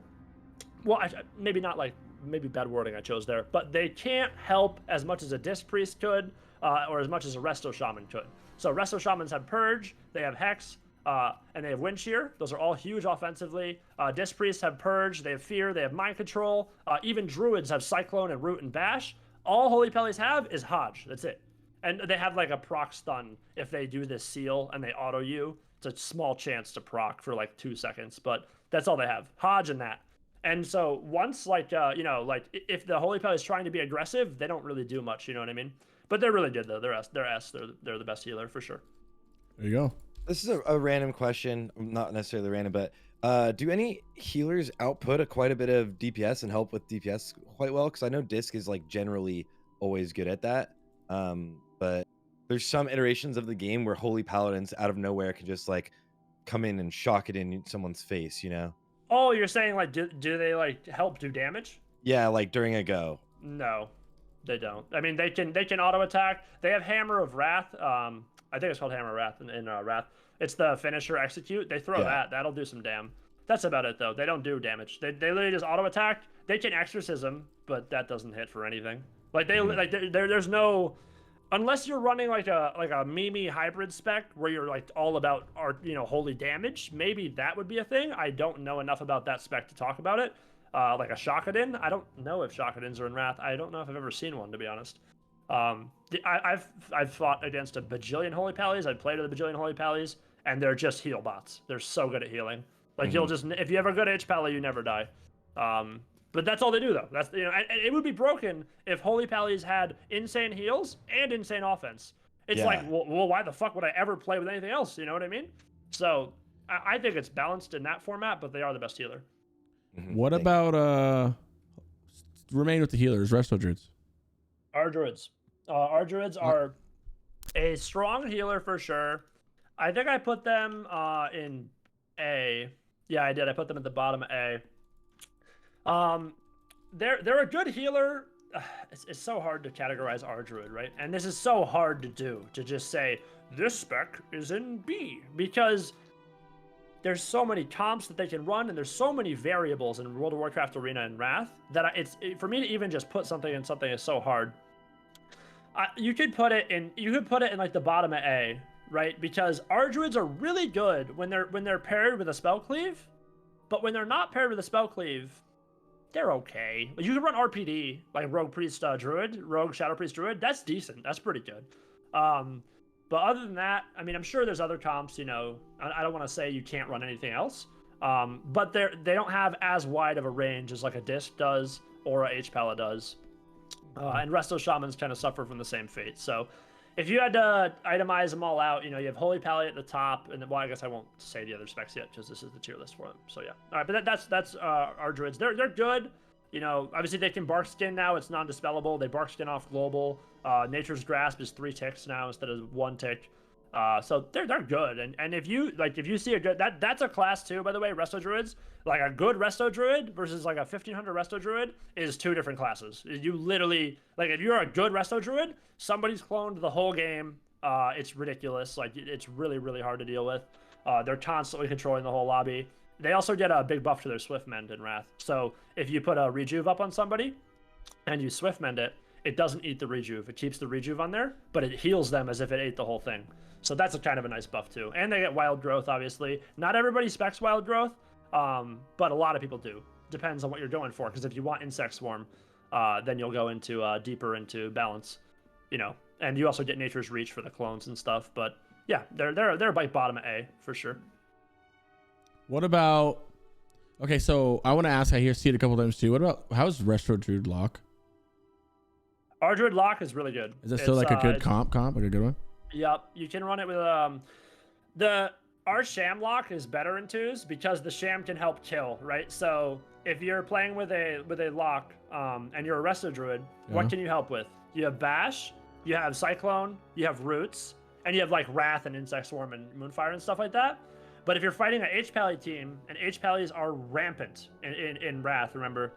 well, maybe not like maybe bad wording I chose there, but they can't help as much as a Disc Priest could, or as much as a Resto Shaman could. So Resto Shamans have Purge, they have Hex, and they have Wind Shear. Those are all huge offensively. Disc Priests have Purge, they have Fear, they have Mind Control. Even Druids have Cyclone and Root and Bash. All Holy Pellies have is Hodge. That's it. And they have like a proc stun if they do this seal and they auto you. It's a small chance to proc for like 2 seconds, but that's all they have. Hodge and that. And so once like, if the Holy Pelly is trying to be aggressive, they don't really do much, you know what I mean? But they're really good though. They're the best healer for sure. There you go. This is a random question, not necessarily random, but do any healers output quite a bit of DPS and help with DPS quite well? Because I know Disc is like generally always good at that, but there's some iterations of the game where Holy Paladins out of nowhere can just like come in and shock it in someone's face, you know? Oh, you're saying like do they like help do damage? Yeah, like during a go. No, they don't. I mean, they can auto attack. They have Hammer of Wrath. I think it's called Hammer of Wrath in Wrath. It's the finisher execute. They throw that. That'll do some damn. That's about it though. They don't do damage. They literally just auto attack. They can exorcism, but that doesn't hit for anything. Like there's no, unless you're running like a Mimi hybrid spec where you're like all about holy damage. Maybe that would be a thing. I don't know enough about that spec to talk about it. Like a Shakadin. I don't know if Shakadins are in Wrath. I don't know if I've ever seen one, to be honest. I've fought against a bajillion Holy Pallies. I've played with a bajillion Holy Pallies, and they're just heal bots. They're so good at healing. Like you'll just, if you ever go to H Pally, you never die. But that's all they do though. That's and it would be broken if Holy Pallies had insane heals and insane offense. It's like, well, why the fuck would I ever play with anything else? You know what I mean? So I think it's balanced in that format, but they are the best healer. What about remain with the healers, Resto Druids? Our Druids. Our Druids are a strong healer for sure. I think I put them in A. Yeah, I did. I put them at the bottom of A. They're a good healer. It's so hard to categorize our Druid, right? And this is so hard to do, to just say this spec is in B, because there's so many comps that they can run, and there's so many variables in World of Warcraft Arena and Wrath that for me to even just put something in something is so hard. You could put it in like the bottom of A, right? Because our Druids are really good when they're paired with a spell cleave, but when they're not paired with a spell cleave, they're okay. You can run RPD like Rogue Priest Druid, Rogue Shadow Priest Druid. That's decent. That's pretty good. But other than that, I mean, I'm sure there's other comps. I don't want to say you can't run anything else. But they don't have as wide of a range as like a Disc does or a H-Pala does. And Resto Shamans kind of suffer from the same fate. So if you had to itemize them all out, you have Holy Pally at the top, and I guess I won't say the other specs yet because this is the tier list for them. So yeah, all right, but that's our Druids. They're good. Obviously they can bark skin now. It's non-dispellable. They bark skin off global. Nature's Grasp is 3 ticks now instead of 1 tick. So they're good. And if you see a good that's a class too, by the way, Resto Druids. Like a good Resto Druid versus like a 1500 Resto Druid is 2 different classes. You literally, like, if you're a good Resto Druid, somebody's cloned the whole game. It's ridiculous. Like, it's really, really hard to deal with. They're constantly controlling the whole lobby. They also get a big buff to their Swift Mend in Wrath. So if you put a Rejuve up on somebody and you Swift Mend it, it doesn't eat the Rejuve. It keeps the Rejuve on there, but it heals them as if it ate the whole thing. So that's a kind of a nice buff too. And they get Wild Growth, obviously. Not everybody specs Wild Growth, but a lot of people do. Depends on what you're going for, because if you want Insect Swarm, then you'll go into deeper into Balance, and you also get Nature's Reach for the clones and stuff. But yeah, they're by bottom of A for sure. What about? Okay, so I want to ask. I see it a couple times too. What about how's Resto Druid Lock? Our Druid Lock is really good. Is it still like a good comp, like a good one? Yep, you can run it with our Sham Lock is better in 2s because the Sham can help kill, right? So if you're playing with a Lock and you're a Resto Druid, what can you help with? You have Bash, you have Cyclone, you have Roots, and you have like Wrath and Insect Swarm and Moonfire and stuff like that. But if you're fighting an H-Pally team, and H-Pallies are rampant in Wrath, remember,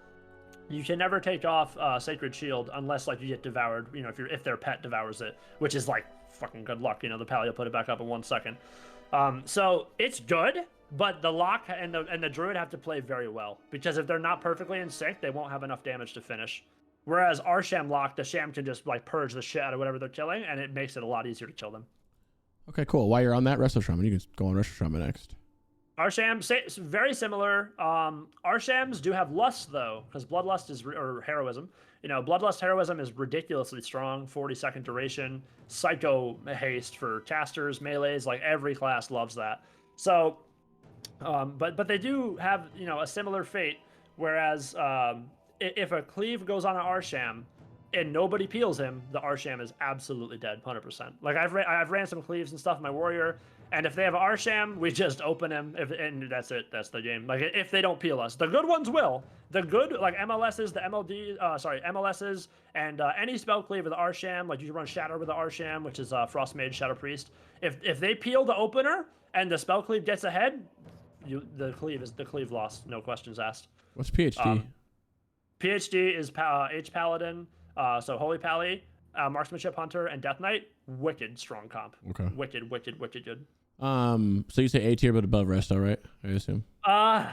you can never take off Sacred Shield unless like you get devoured, if their pet devours it, which is like fucking good luck. The Pally will put it back up in 1 second. So it's good. But the lock and the druid have to play very well, because if they're not perfectly in sync, they won't have enough damage to finish. Whereas our sham lock, the sham can just like purge the shit out of whatever they're killing, and it makes it a lot easier to kill them. Okay, cool. While you're on that, Resto Shaman, you can go on Resto Shaman next. Our shams, very similar. Our shams do have lust though, because bloodlust is or heroism. You know, bloodlust heroism is ridiculously strong, 40-second duration, psycho haste for casters, melees, like every class loves that. So, but they do have, you know, a similar fate. Whereas if a cleave goes on an Arsham and nobody peels him, the Arsham is absolutely dead, 100%. Like I've ran some cleaves and stuff in my warrior, and if they have an Arsham, we just open him, and that's it. That's the game. Like if they don't peel us, the good ones will. The good, like MLSs, the MLSs, and any spell cleave with the Arsham, like you can run Shadow with the Arsham, which is Frost Mage, Shadow Priest. If they peel the opener and the spell cleave gets ahead, the cleave lost, no questions asked. What's PhD? PhD is H Paladin, so Holy Pally, Marksmanship Hunter, and Death Knight. Wicked strong comp. Okay. Wicked good. So you say A tier but above Resto, right? I assume. I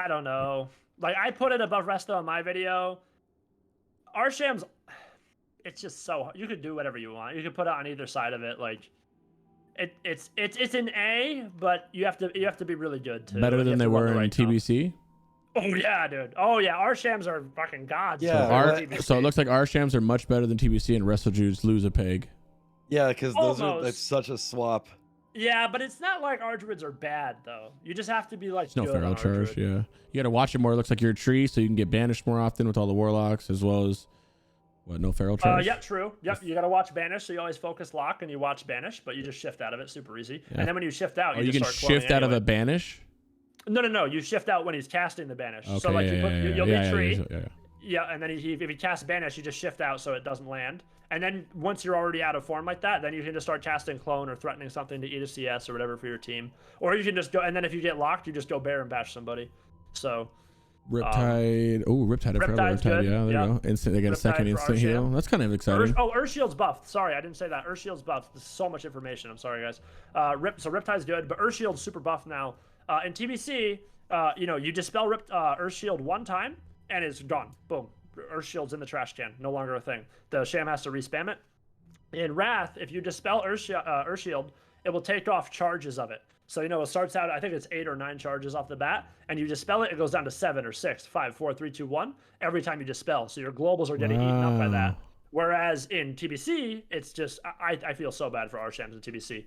don't know. Like I put it above Resto in my video. Arsham's, it's just so you could do whatever you want. You could put it on either side of it. Like it's an A, but you have to be really good too. Better than they were in TBC. Oh yeah, dude. Oh yeah, our shams are fucking gods. Yeah. So it looks like our shams are much better than TBC, and Resto Jews lose a peg. Yeah, because that's such a swap. Yeah, but it's not like our druids are bad though. You just have to be like. It's no feral charge. Yeah, you got to watch it more. It looks like you're a tree, so you can get banished more often with all the warlocks, as well as no feral charge. Yeah, true. Yep, you got to watch banish, so you always focus lock and you watch banish, but you just shift out of it super easy. Yeah. And then when you shift out, you can shift out of a banish. No. You shift out when he's casting the banish. Okay, so like you'll be tree. Yeah. And then if he casts banish, you just shift out so it doesn't land. And then once you're already out of form like that, then you can just start casting clone or threatening something to eat a CS or whatever for your team. Or you can just go, and then if you get locked, you just go bear and bash somebody. So. Riptide. Riptide. Riptide's good. Yeah, there you go. Instant. They get a second instant heal. That's kind of exciting. Urshield's buffed. Sorry, I didn't say that. Urshield's buffed. This is so much information. I'm sorry, guys. So Riptide's good, but Urshield's super buffed now. In TBC, you dispel Urshield one time and it's gone. Boom. Urshield's in the trash can. No longer a thing. The sham has to respam it. In Wrath, if you dispel Urshield, it will take off charges of it. So, it starts out, I think it's 8 or 9 charges off the bat, and you dispel it, it goes down to 7 or 6, 5, 4, 3, 2, 1, every time you dispel. So your globals are getting eaten up by that. Whereas in TBC, it's just, I feel so bad for our shams in TBC.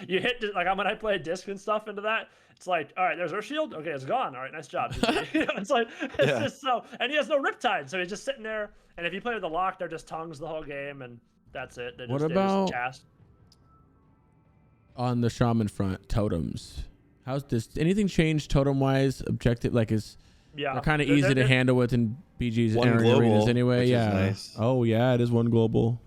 You hit, like when I play disc and stuff into that, it's like, all right, there's Urshield. Okay, it's gone. All right, nice job. It's like, just so, and he has no Riptide, so he's just sitting there, and if you play with the lock, they're just tongues the whole game, and that's it. They just cast. On the shaman front, totems. How's this? Anything changed totem wise? Objective, like they're kind of easy to handle with in BG's arenas anyway. Yeah. Nice. Oh yeah, it is one global.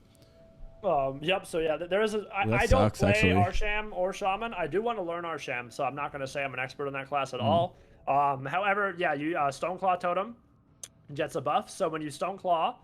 Yep. So yeah, there is I don't play Arsham or Shaman. I do want to learn Arsham, so I'm not going to say I'm an expert in that class at all. However, yeah, you Stoneclaw totem gets a buff. So when you Stoneclaw,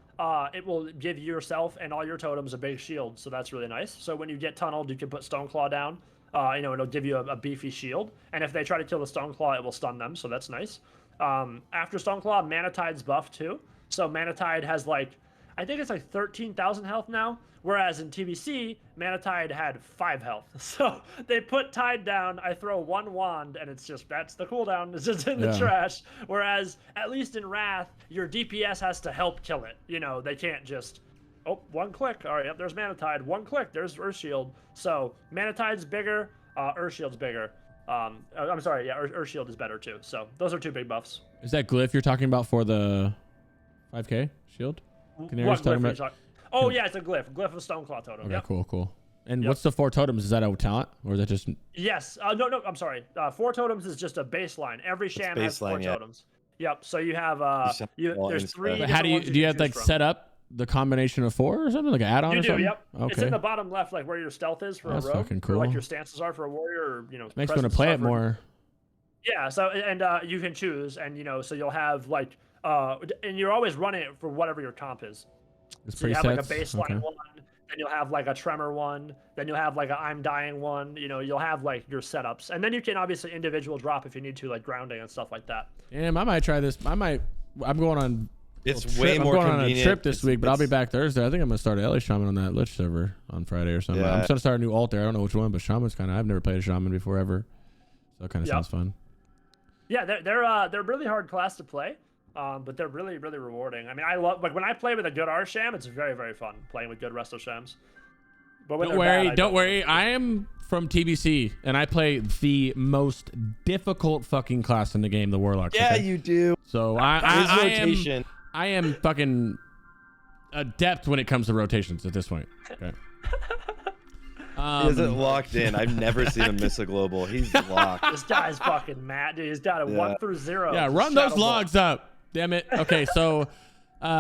it will give yourself and all your totems a big shield, so that's really nice. So when you get tunneled, you can put Stoneclaw down. It'll give you a beefy shield, and if they try to kill the Stoneclaw, it will stun them, so that's nice. After Stoneclaw, Manatide's buffed too. So Manatide has I think it's 13,000 health now, whereas in TBC, Manatide had 5 health. So they put Tide down, I throw 1 wand, and that's the cooldown. It's just in the trash. Whereas, at least in Wrath, your DPS has to help kill it. They can't just, 1 click. All right, yep, there's Manatide. 1 click, there's Urshield. So Manatide's bigger, Urshield's bigger. I'm sorry, yeah, Urshield is better too. So those are 2 big buffs. Is that glyph you're talking about for the 5K shield? What glyph are you talking? Yeah, it's a glyph. Glyph of Stoneclaw totem. Okay, cool. And what's the 4 totems? Is that a talent, or is that just? Yes. No. I'm sorry. 4 totems is just a baseline. Every sham has 4 totems. Yep. So you have there's 3. But how do you have set up the combination of 4 or something, like an add-on? You or do. something? Yep. Okay. It's in the bottom left, like where your stealth is for That's a rogue, fucking cool. or like your stances are for a warrior, or makes me want to play it more. Yeah. So and you can choose, and so you'll have and you're always running it for whatever your comp is. So you have like a baseline one then you'll have like a tremor one, then you'll have like a I'm dying one. You know, you'll have like your setups, and then you can obviously individual drop if you need to, like grounding and stuff like that. Damn, I might try this. I'm going on. It's way more I'm going convenient. on a trip this week, but I'll be back Thursday. I think I'm gonna start LA Shaman on that Lich server on Friday or something. Yeah. I'm gonna start a new alt there. I don't know which one, but Shaman's kind of. I've never played a Shaman before ever, so it kind of sounds fun. Yeah, they're really hard class to play, but they're really rewarding. I mean, I love like when I play with a good R-Sham, it's very fun playing with good Resto Shams. But when don't worry. I am from TBC and I play the most difficult fucking class in the game, the Warlocks. Yeah, okay? you do. So I am fucking adept when it comes to rotations at this point. Okay. He isn't locked in. I've never seen him miss a global. He's locked. This guy's fucking mad, dude. He's got a 1 through 0. Yeah, run those logs up. Damn it. Okay, so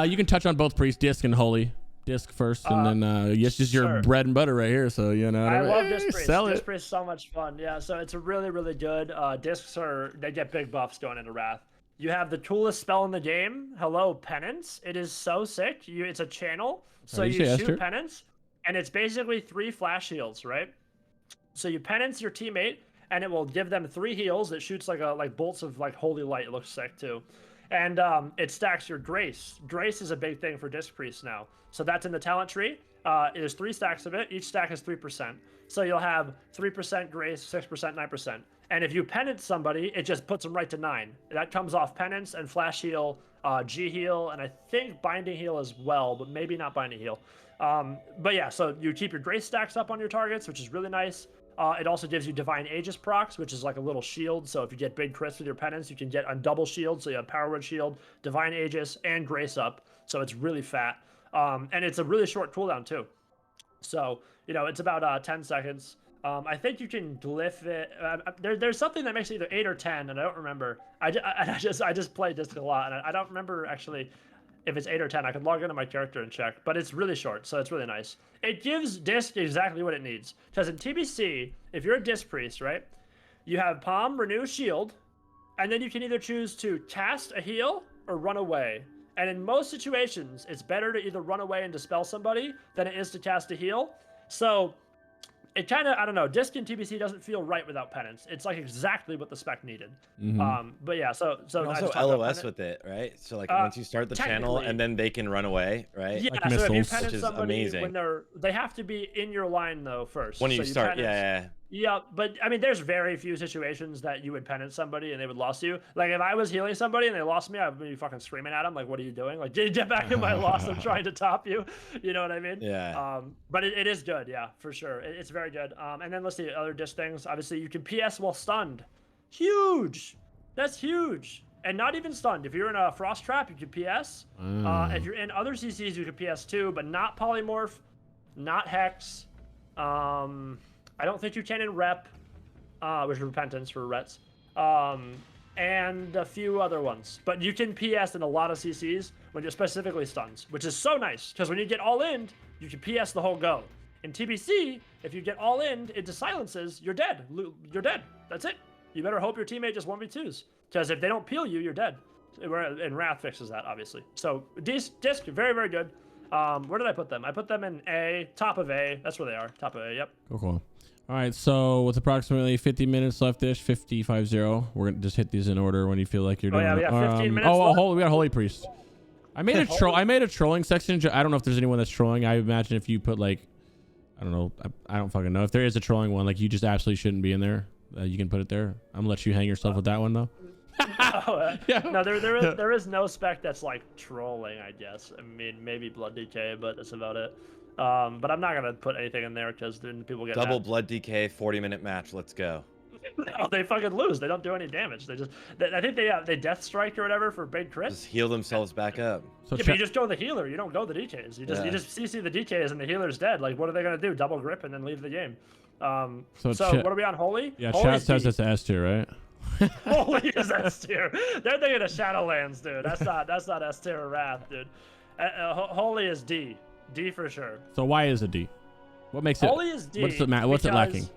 you can touch on both Priest, Disc, and Holy. Disc first, and then it's just your bread and butter right here. So you know, I love Disc Priest. Sell Disc it. Priest is so much fun. Yeah, so it's a really good. Discs they get big buffs going into Wrath. You have the coolest spell in the game. Hello, Penance. It is so sick. It's a channel, so you shoot Penance, and it's basically 3 flash heals, right? So you Penance your teammate, and it will give them 3 heals. It shoots like bolts of like holy light. It looks sick too. And it stacks your Grace. Grace is a big thing for Disc Priest now. So that's in the talent tree. There's 3 stacks of it. Each stack is 3%. So you'll have 3% Grace, 6%, 9%. And if you penance somebody, it just puts them right to 9. That comes off penance and flash heal, G heal, and I think binding heal as well, but maybe not binding heal. But yeah, so you keep your Grace stacks up on your targets, which is really nice. It also gives you Divine Aegis procs, which is like a little shield. So if you get big crits with your penance, you can get a double shield. So you have Power Word Shield, Divine Aegis, and Grace up. So it's really fat. And it's a really short cooldown too. So, you know, it's about 10 seconds. I think you can glyph it. There's something that makes it either 8 or 10, and I don't remember. I just play Disc a lot, and I don't remember actually if it's 8 or 10. I could log into my character and check, but it's really short, so it's really nice. It gives Disc exactly what it needs. Because in TBC, if you're a Disc Priest, right, you have Palm, Renew, Shield, and then you can either choose to cast a heal or run away. And in most situations, it's better to either run away and dispel somebody than it is to cast a heal. So it kind of, I don't know, Disc in TBC doesn't feel right without Penance. It's like exactly what the spec needed. But yeah, so also LOS with it, right? So like once you start the channel and then they can run away, right? Yeah, like so missiles, if you penance which is somebody amazing. when they have to be in your line though first. When so you start, penance, yeah, but I mean, there's very few situations that you would penance somebody and they would loss you. Like if I was healing somebody and they lost me, I'd be fucking screaming at them like, "What are you doing? Like, get back in my loss! I'm trying to top you." You know what I mean? Yeah. But it is good, yeah, for sure. It's very good. And then let's see other Disc things. Obviously, you can PS while stunned. Huge. That's huge. And not even stunned. If you're in a Frost Trap, you can PS. If you're in other CCs, you can PS too, but not Polymorph, not Hex. I don't think you can in Rep, which is Repentance for Rets, and a few other ones. But you can PS in a lot of CCs when you're specifically stuns, which is so nice, because when you get all in, you can PS the whole go. In TBC, if you get all in into silences, you're dead. You're dead. That's it. You better hope your teammate just 1v2s, because if they don't peel you, you're dead. And Wrath fixes that, obviously. So Disc, very good. Where did I put them? I put them in A, top of A. That's where they are, top of A, yep. Cool. All right, so with approximately 50 minutes left-ish, 50-50, we're going to just hit these in order when you feel like you're doing yeah, we got 15 minutes left. We got Holy Priest. I made a trolling section. I don't know if there's anyone that's trolling. I imagine if you put like, I don't know, I don't fucking know. If there is a trolling one, like you just absolutely shouldn't be in there. You can put it there. I'm gonna let you hang yourself with that one though. No, there is no spec that's like trolling, I guess. I mean, maybe Blood DK, but that's about it. But I'm not gonna put anything in there because then people get double mad. Blood DK 40-minute match. Let's go. No, they fucking lose. They don't do any damage. I think they death strike or whatever for big crits. Just heal themselves back up. So yeah, but you just go the healer. You don't go the DKs. You just CC the DKs and the healer's dead. Like, what are they gonna do? Double grip and then leave the game. So what are we on, Holy? Yeah, Holy's chat says it's S tier, right? Holy is S tier. They're thinking of Shadowlands, dude. That's not S tier or Wrath, dude. Holy is D. D for sure. So why is it D? What makes it? Holy is D. What's it lacking?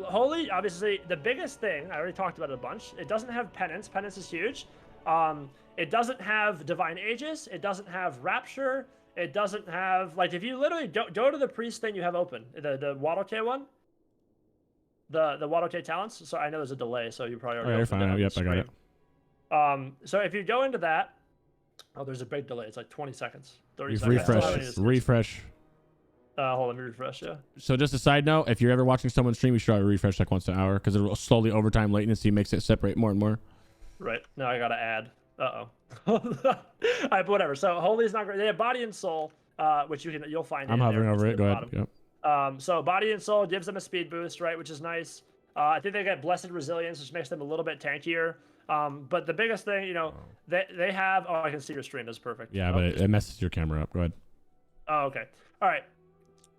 Holy, obviously, the biggest thing, I already talked about it a bunch, it doesn't have Penance. Penance is huge. It doesn't have Divine Aegis. It doesn't have Rapture. It doesn't have like if you literally go to the priest thing you have open, the WotLK one, the WotLK talents. So I know there's a delay, so you probably already. You're fine. Yep, I got it. So if you go into that, oh, there's a big delay. It's like 20 seconds, 30 Refresh. Refresh. Hold on, let me refresh. Yeah. So just a side note, if you're ever watching someone stream, you should probably refresh like once an hour because it'll slowly over time latency makes it separate more and more. Right. Now I gotta add. Whatever. So holy is not great. They have body and soul, which you'll find. I'm hovering over it. Go ahead. Yep. So body and soul gives them a speed boost, right, which is nice. I think they get blessed resilience, which makes them a little bit tankier. But the biggest thing, you know, they have. Oh, I can see your stream. That's perfect. Yeah, but it messes your camera up. Go ahead. Oh, okay. All right.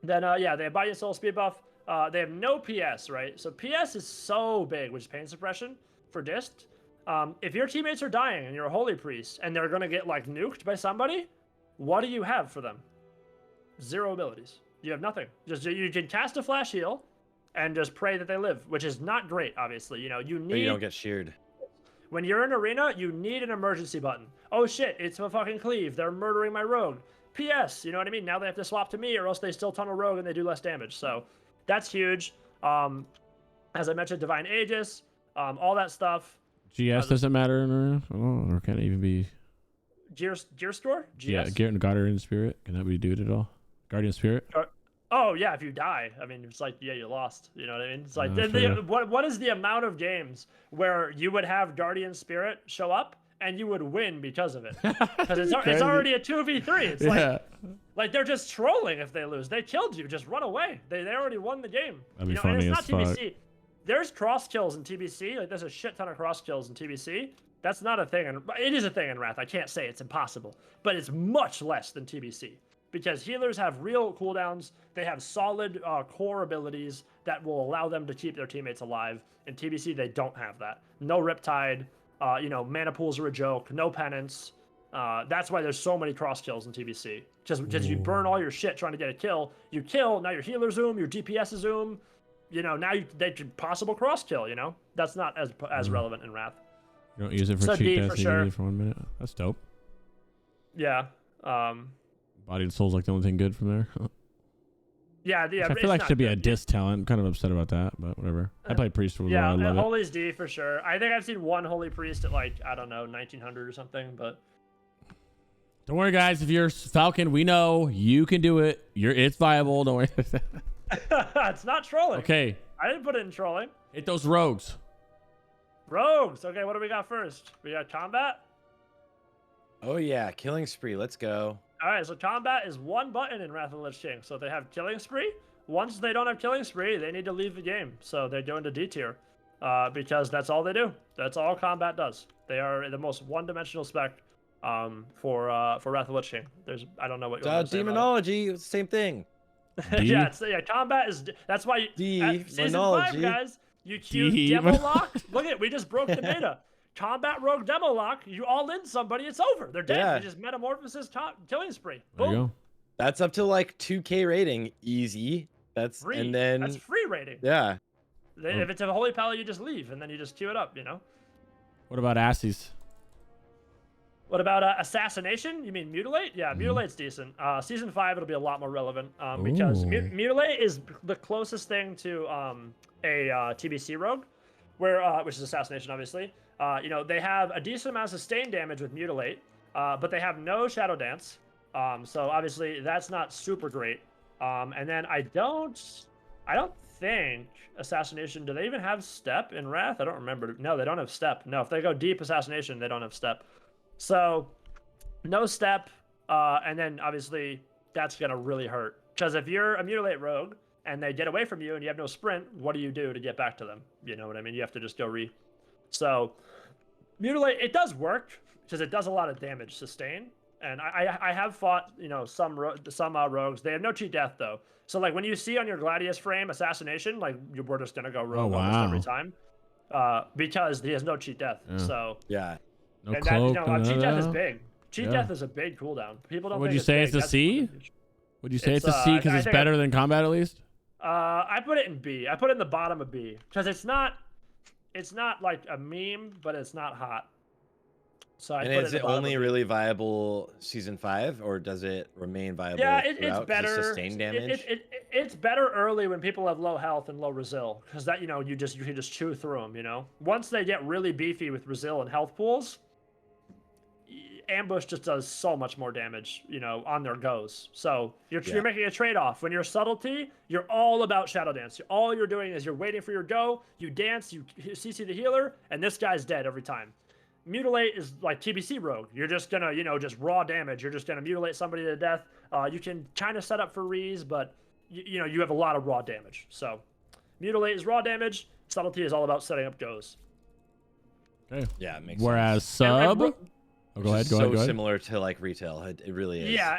Then yeah, they have body and soul speed buff. They have no PS, right? So PS is so big, which is pain suppression for dist. If your teammates are dying and you're a holy priest and they're gonna get like nuked by somebody, what do you have for them? 0 abilities. You have nothing. Just you can cast a flash heal and just pray that they live, which is not great, obviously. You know, you need. But you don't get sheared. When you're in arena, you need an emergency button. Oh shit, it's a fucking cleave. They're murdering my rogue. PS, you know what I mean? Now they have to swap to me or else they still tunnel rogue and they do less damage. So that's huge. As I mentioned, Divine Aegis, all that stuff. GS doesn't matter in arena? Oh, or can it even be? Gear store? GS? Yeah, Guardian Spirit. Can that be dude at all? Guardian Spirit? Oh yeah, if you die, I mean, it's like you lost. You know what I mean? It's like what is the amount of games where you would have Guardian Spirit show up and you would win because of it? Because it's already a 2v3. It's like they're just trolling if they lose. They killed you. Just run away. They already won the game. That'd be funny and it's as not fuck. TBC. There's cross kills in TBC. Like there's a shit ton of cross kills in TBC. That's not a thing. It is a thing in Wrath. I can't say it's impossible, but it's much less than TBC. Because healers have real cooldowns. They have solid core abilities that will allow them to keep their teammates alive. In TBC, they don't have that. No Riptide. Mana pools are a joke. No penance. That's why there's so many cross kills in TBC. Just because you burn all your shit trying to get a kill. You kill, now your healer zoom, your DPS zoom. Now they could possible cross kill, That's not as relevant in Wrath. You don't use it for so cheat D death, for you sure. use it for 1 minute. That's dope. Yeah. Body and Soul's like the only thing good from there. Yeah. I feel like it should be a diss talent. I'm kind of upset about that, but whatever. I play Priest for a while. I love Holy's D for sure. I think I've seen one Holy Priest at like, I don't know, 1900 or something, but. Don't worry, guys. If you're Falcon, we know you can do it. It's viable. Don't worry. It's not trolling. Okay. I didn't put it in trolling. Hit those rogues. Rogues. Okay, what do we got first? We got combat. Oh yeah, killing spree. Let's go. All right, so combat is one button in Wrath of the Lich King. So they have killing spree. Once they don't have killing spree, they need to leave the game. So they go into D tier because that's all they do. That's all combat does. They are the most one-dimensional spec for Wrath of the Lich King. I don't know what you want to say about Demonology, it's the same thing. Yeah, combat is. That's why season 5, guys. You queue demo lock. Look at we just broke the beta. Combat rogue demo lock. You all in somebody, it's over. They're dead. Yeah. They just metamorphosis killing spree. There you Boom. go. That's up to like 2K rating, easy. That's Free. And then That's free rating. yeah. If it's a holy pal, you just leave and then you just queue it up. What about Asses? What about assassination? You mean mutilate? Yeah, mutilate's decent. Season 5, it'll be a lot more relevant because mutilate is the closest thing to a TBC rogue, which is assassination, obviously. They have a decent amount of sustained damage with mutilate, but they have no shadow dance. So obviously that's not super great. And then I don't think assassination. Do they even have step in Wrath? I don't remember. No, they don't have step. No, if they go deep assassination, they don't have step. So, no step, and then obviously that's gonna really hurt. Because if you're a mutilate rogue and they get away from you and you have no sprint, what do you do to get back to them? You know what I mean? You have to just go So, mutilate, it does work because it does a lot of damage sustain. And I have fought some rogues. They have no cheat death though. So like when you see on your Gladius frame assassination, like we're just gonna go rogue almost every time, because he has no cheat death. Yeah. So Yeah. No and cloak. cheat death is big. Cheat death is a big cooldown. People don't. Would you think say it's it's a C? Would you say it's a It's, C because it's better than combat at least? I put it in B. I put it in the bottom of B because it's not like a meme, but it's not hot. So I And put is it it in the bottom only of the- really viable season 5, or does it remain viable? Yeah, it's throughout? Does it better. sustain damage. It's better early when people have low health and low resil, because that, you know, you can just chew through them. You know, once they get really beefy with resil and health pools, ambush just does so much more damage, you know, on their goes. So you're making a trade-off. When you're subtlety, you're all about shadow dance. All you're doing is you're waiting for your go, you dance, you CC the healer, and this guy's dead every time. Mutilate is like TBC rogue. You're just gonna, you know, just raw damage. You're just gonna mutilate somebody to death. You can kind of set up for rees, but you know, you have a lot of raw damage. So mutilate is raw damage. Subtlety is all about setting up goes. Okay. Yeah, it makes Whereas sense. sub. Oh, go ahead. Go so ahead. similar to like retail. It really is. Yeah,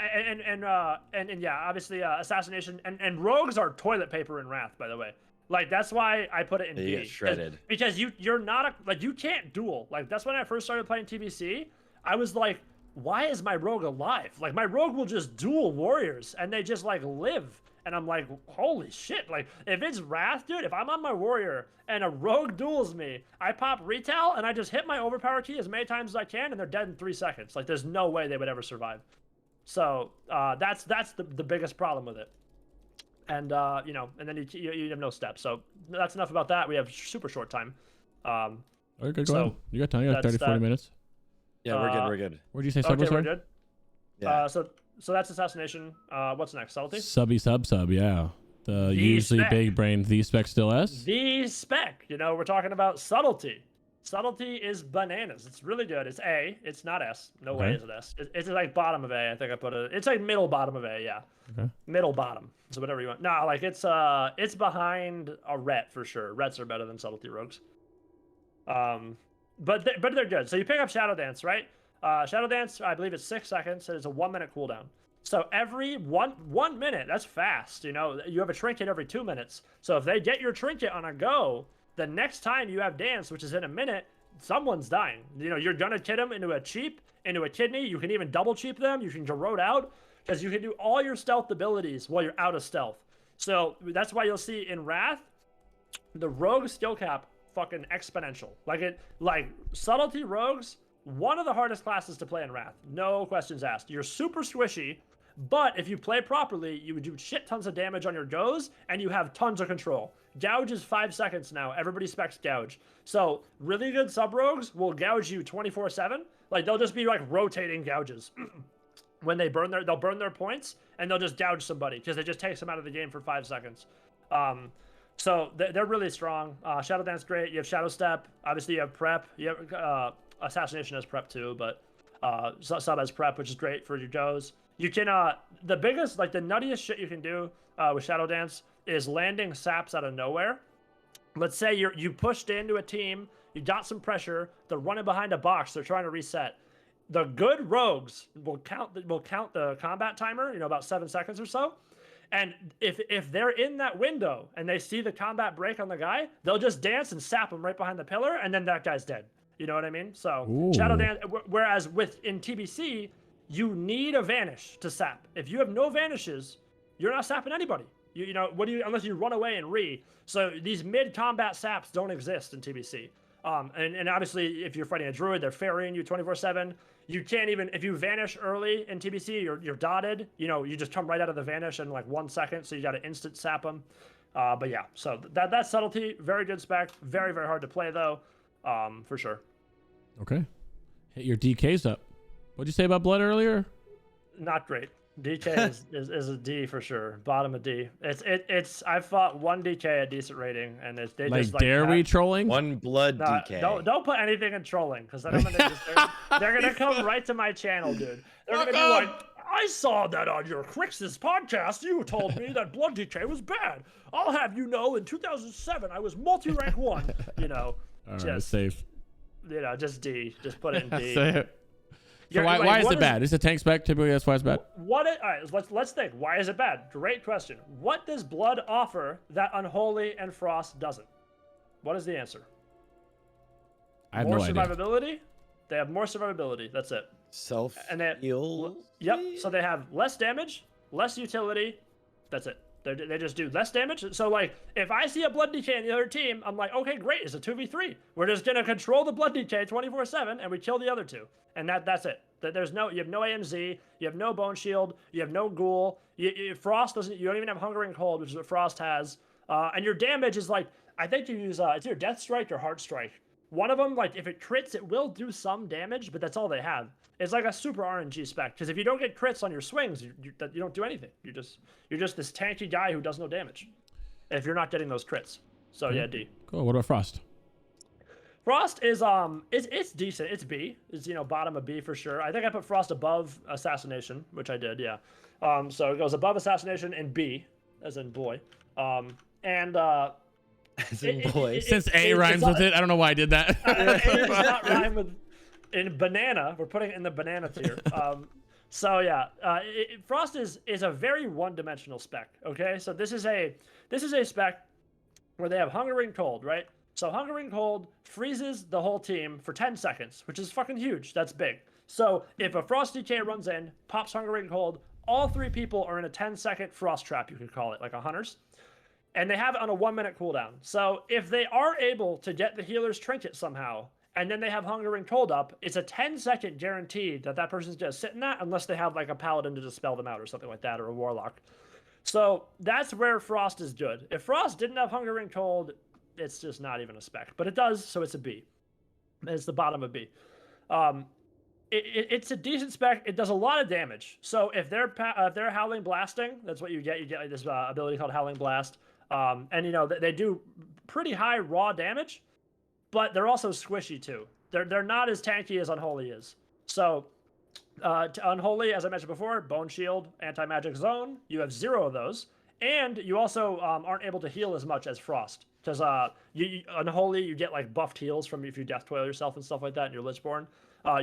and yeah, obviously assassination and rogues are toilet paper in Wrath, by the way. Like that's why I put it in They D. get shredded. Because you're not you can't duel. Like that's when I first started playing TBC. I was like, why is my rogue alive? Like my rogue will just duel warriors and they just like live. And I'm like, holy shit. Like if it's Wrath, dude, if I'm on my warrior and a rogue duels me, I pop retail and I just hit my overpower key as many times as I can and they're dead in 3 seconds. Like there's no way they would ever survive. So that's the biggest problem with it. And you know, and then you have no steps. So that's enough about that. We have super short time. Okay, go so ahead. You got time. You got 30, 40 minutes. Yeah, we're good. We're good. Where'd you say sub okay, was? we're Sorry? good. Yeah. So that's assassination. What's next? Subtlety? Subby sub. Yeah. The usually spec. big brain. The spec still S. The spec. You know, we're talking about subtlety. Subtlety is bananas. It's really good. It's A. It's not S. No way Okay. is it S. It's like bottom of A. I think I put it. It's like middle bottom of A. Yeah. Okay. Middle bottom. So whatever you want. No, like it's behind a ret for sure. Rets are better than subtlety rogues. But they're good. So you pick up Shadow Dance, right? Shadow Dance, I believe it's 6 seconds. So it's a 1 minute cooldown. So every one minute, that's fast. You know, you have a trinket every 2 minutes. So if they get your trinket on a go, the next time you have dance, which is in a minute, someone's dying. You know, you're gonna kid them into a cheap, into a kidney. You can even double cheap them. You can garrote out because you can do all your stealth abilities while you're out of stealth. So that's why you'll see in Wrath, the rogue skill cap fucking exponential. Like subtlety rogues, one of the hardest classes to play in Wrath. No questions asked. You're super squishy, but if you play properly, you would do shit tons of damage on your goes, and you have tons of control. Gouge is 5 seconds now. Everybody specs gouge. So really good sub rogues will gouge you 24/7. Like they'll just be like rotating gouges. When they they'll burn their points, and they'll just gouge somebody because it just takes them out of the game for 5 seconds. So they're really strong. Shadow Dance, great. You have Shadow Step. Obviously, you have Prep. You have Assassination as Prep too, but Sub as Prep, which is great for your goes. You can the biggest, like the nuttiest shit you can do with Shadow Dance is landing saps out of nowhere. Let's say you pushed into a team, you got some pressure, they're running behind a box, they're trying to reset. The good rogues will count the combat timer, you know, about 7 seconds or so. And if they're in that window and they see the combat break on the guy, they'll just dance and sap him right behind the pillar, and then that guy's dead. You know what I mean? So Ooh. Shadow Dance. Whereas in TBC, you need a vanish to sap. If you have no vanishes, you're not sapping anybody. You know unless you run away and re. So these mid-combat saps don't exist in TBC. And obviously, if you're fighting a druid, they're ferrying you 24/7. You can't even, if you vanish early in TBC, you're dotted. You know, you just come right out of the vanish in like 1 second, so you got to instant sap them. But yeah, so that's subtlety. Very good spec. Very, very hard to play though, for sure. Okay. Hit your DKs up. What'd you say about blood earlier? Not great. DK is a D for sure. Bottom of D. It's I've fought 1 DK at decent rating, and they Like, just dare we trolling? One blood DK. Don't put anything in trolling, because then they're gonna come right to my channel, dude. They're gonna be like, I saw that on your Crix's podcast. You told me that blood DK was bad. I'll have you know, in 2007 I was multi-rank 1. You know, All right, just safe. you know, just D. Just put it in D. Safe. So why is it bad? Is it tank spec? Typically, that's why it's bad. All right, let's think. Why is it bad? Great question. What does blood offer that Unholy and Frost doesn't? What is the answer? I have more no idea. survivability. They have more survivability. That's it. Self And they heal. Yep. So they have less damage, less utility. That's it. They just do less damage. So like, if I see a blood DK in the other team, I'm like, okay, great, it's a 2v3. We're just gonna control the blood DK 24/7, and we kill the other two, and that's it. There's no, you have no AMZ, you have no Bone Shield, you have no Ghoul. Frost doesn't. You don't even have Hunger and Cold, which is what Frost has. And your damage is like, I think you use it's either Death Strike or Heart Strike. One of them, like if it crits, it will do some damage, but that's all they have. It's like a super RNG spec, because if you don't get crits on your swings, you don't do anything. You're just this tanky guy who does no damage if you're not getting those crits. So yeah, D. Cool. What about Frost? Frost is it's decent. It's B. It's bottom of B for sure. I think I put Frost above Assassination, which I did, yeah. So it goes above Assassination and B, as in boy. And As in boy. Since A rhymes with it, I don't know why I did that. It does not rhyme with in banana. We're putting it in the banana tier. So yeah, Frost is a very one-dimensional spec. Okay, so this is a spec where they have Hunger and Cold, right? So Hunger and Cold freezes the whole team for 10 seconds, which is fucking huge. That's big. So if a Frost DK runs in, pops Hunger and Cold, all 3 people are in a 10-second Frost trap, you could call it, like a Hunter's. And they have it on a 1-minute cooldown. So if they are able to get the healer's trinket somehow, and then they have Hunger and Cold up, it's a 10-second guarantee that person's just sitting that, unless they have like a Paladin to dispel them out or something like that, or a Warlock. So that's where Frost is good. If Frost didn't have Hunger and Cold, it's just not even a spec. But it does, so it's a B. It's the bottom of B. It's a decent spec. It does a lot of damage. So if they're Howling Blasting, that's what you get. You get like this ability called Howling Blast. And they do pretty high raw damage, but they're also squishy too. They're not as tanky as Unholy is. So Unholy, as I mentioned before, Bone Shield, Anti-Magic Zone, you have 0 of those. And you also aren't able to heal as much as Frost. Because Unholy, you get like buffed heals from if you Death Toil yourself and stuff like that in your Lichborn.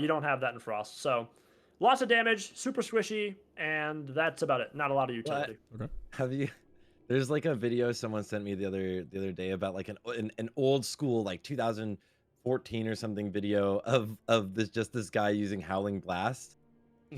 You don't have that in Frost. So lots of damage, super squishy, and that's about it. Not a lot of utility. Okay. Have you? There's like a video someone sent me the other day about like an old school like 2014 or something video of this guy using Howling Blast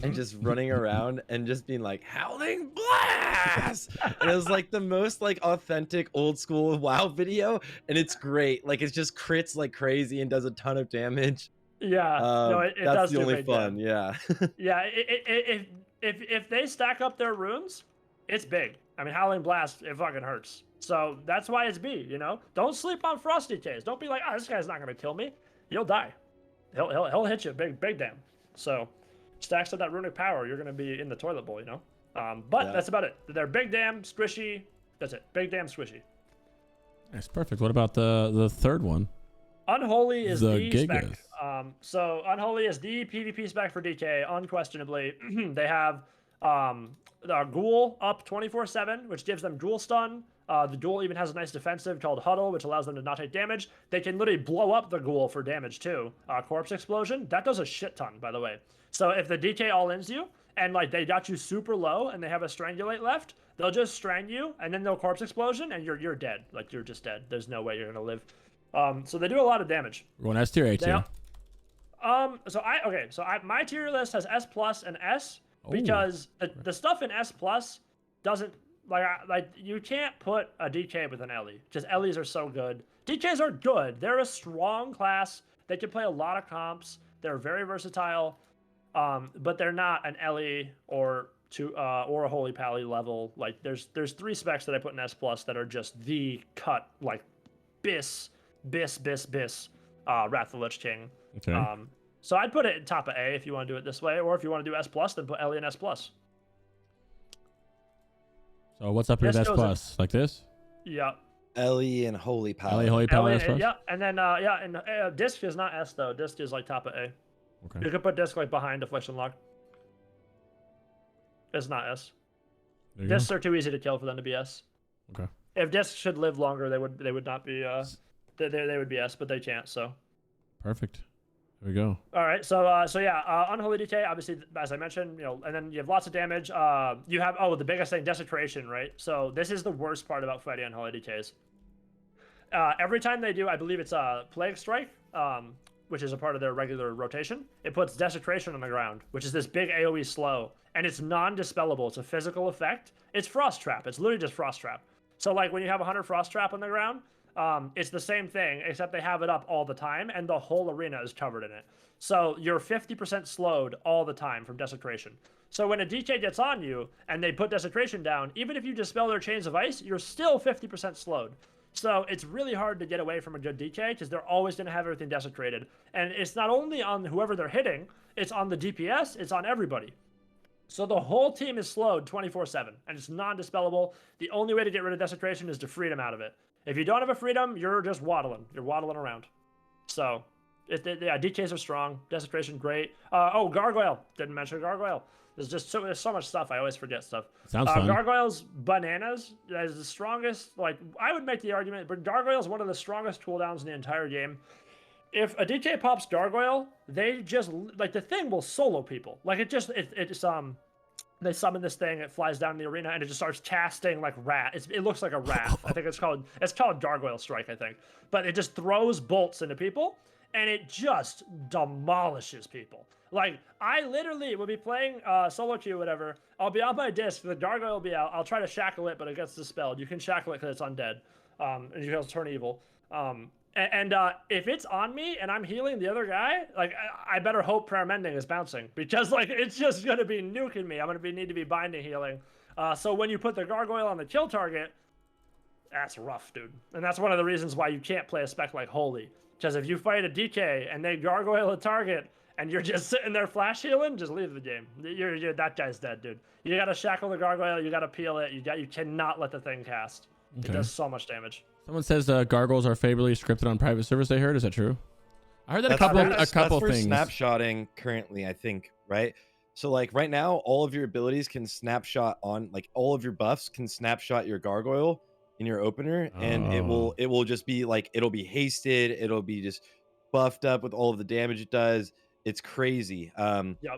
and just running around and just being like Howling Blast, and it was like the most like authentic old school WoW video, and it's great. Like it's just crits like crazy and does a ton of damage. Yeah, no, it that's does the do only great fun. damage. Yeah. Yeah, if they stack up their runes, it's big. I mean, Howling Blast, it fucking hurts. So that's why it's B. Don't sleep on Frost DKs. Don't be like, this guy's not gonna kill me. You'll die. He'll hit you big damn. So stacks of that runic power, you're gonna be in the toilet bowl. But Yeah. that's about it. They're big damn squishy. That's it. Big damn squishy. That's perfect. What about the third one? Unholy is The the spec. Gigas. So Unholy is the PvP spec for DK, unquestionably. They have the Ghoul up 24/7, which gives them Ghoul stun. The Ghoul even has a nice defensive called Huddle, which allows them to not take damage. They can literally blow up the Ghoul for damage too. Corpse Explosion, that does a shit ton, by the way. So if the DK all-ins you, and like they got you super low and they have a Strangulate left, they'll just strang you, and then they'll Corpse Explosion, and you're dead. Like you're just dead. There's no way you're gonna live. So they do a lot of damage. We're going S tier, A tier. My tier list has S plus and S because the stuff in S plus doesn't like you can't put a DK with an Ellie because Ellies are so good. DKs are good. They're a strong class. They can play a lot of comps. They're very versatile, but they're not an Ellie or a Holy Pally level. Like there's 3 specs that I put in S plus that are just the cut like Biss, Wrath of the Lich King. Okay. So I'd put it in top of A if you want to do it this way, or if you want to do S plus, then put Ellie in S plus. So what's up here with S plus? Like this? Yeah. Ellie and Holy Power. Ellie, Holy Power, S plus? Yeah, and then Disc is not S though. Disc is like top of A. Okay. You could put Disc like behind Affliction Lock. It's not S. Discs are too easy to kill for them to be S. Okay. If Discs should live longer, they would not be they would be S, but they can't. So. Perfect. There we go. All right, so Unholy DK, obviously, as I mentioned, and then you have lots of damage. You have the biggest thing, Desecration, right? So this is the worst part about fighting Unholy DKs. Every time they do, I believe it's Plague Strike, which is a part of their regular rotation, it puts Desecration on the ground, which is this big AoE slow, and it's non-dispellable. It's a physical effect. It's Frost Trap. It's literally just Frost Trap. So like when you have 100 Frost Trap on the ground, it's the same thing, except they have it up all the time, and the whole arena is covered in it. So you're 50% slowed all the time from Desecration. So when a DK gets on you, and they put Desecration down, even if you dispel their Chains of Ice, you're still 50% slowed. So it's really hard to get away from a good DK, because they're always going to have everything desecrated. And it's not only on whoever they're hitting, it's on the DPS, it's on everybody. So the whole team is slowed 24/7, and it's non-dispellable. The only way to get rid of Desecration is to freedom out of it. If you don't have a freedom, you're just waddling. You're waddling around. So, yeah, DKs are strong. Desecration, great. Oh, Gargoyle. Didn't mention Gargoyle. There's so much stuff. I always forget stuff. Sounds fun. Gargoyle's bananas. That is the strongest. Like, I would make the argument, but Gargoyle's one of the strongest cooldowns in the entire game. If a DK pops Gargoyle, they just, like, the thing will solo people. Like, they summon this thing, it flies down in the arena, and it just starts casting like rat. It looks like a rat. I think it's called Gargoyle Strike, I think. But it just throws bolts into people, and it just demolishes people. Like, I literally will be playing solo queue, whatever. I'll be on my disc, the Gargoyle will be out. I'll try to shackle it, but it gets dispelled. You can shackle it because it's undead, and you can turn evil. And if it's on me and I'm healing the other guy, like, I better hope Prayer Mending is bouncing, because like it's just gonna be nuking me. I'm gonna need to be binding healing. So when you put the Gargoyle on the kill target, that's rough, dude. And that's one of the reasons why you can't play a spec like Holy, because if you fight a DK and they Gargoyle a target and you're just sitting there flash healing, just leave the game. You're that guy's dead, dude. You gotta shackle the Gargoyle. You gotta peel it. You cannot let the thing cast. Okay. It does so much damage. Someone says gargoyles are favorably scripted on private servers. They heard. Is that true? I heard that that's a couple for things. Snapshotting currently, I think, right? So like right now, all of your abilities can snapshot on, like all of your buffs can snapshot your gargoyle in your opener, and it will just be like, it'll be hasted, it'll be just buffed up with all of the damage it does. It's crazy.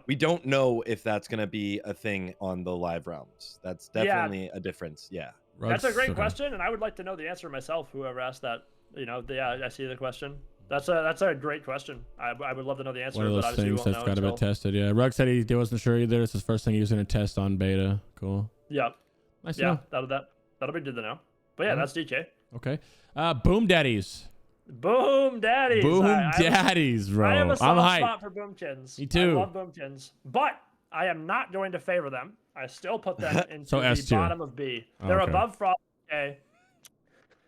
We don't know if that's gonna be a thing on the live realms. That's definitely a difference. Yeah. That's a great question, and I would like to know the answer myself. Whoever asked that, I see the question. That's a great question. I would love to know the answer. One of those things that's got to be tested. Yeah, Rug said he wasn't sure either. It's his first thing he was going to test on beta. Cool. Yep. Nice. Yeah, that'll be good to know. But yeah, that's DK. Okay. Boom Daddies. Boom Daddies. Daddies, bro. I have a soft spot for Boomkins. Me too. I love Boomkins, but I am not going to favor them. I still put them into the S2. bottom of B. They're above Frost. Okay.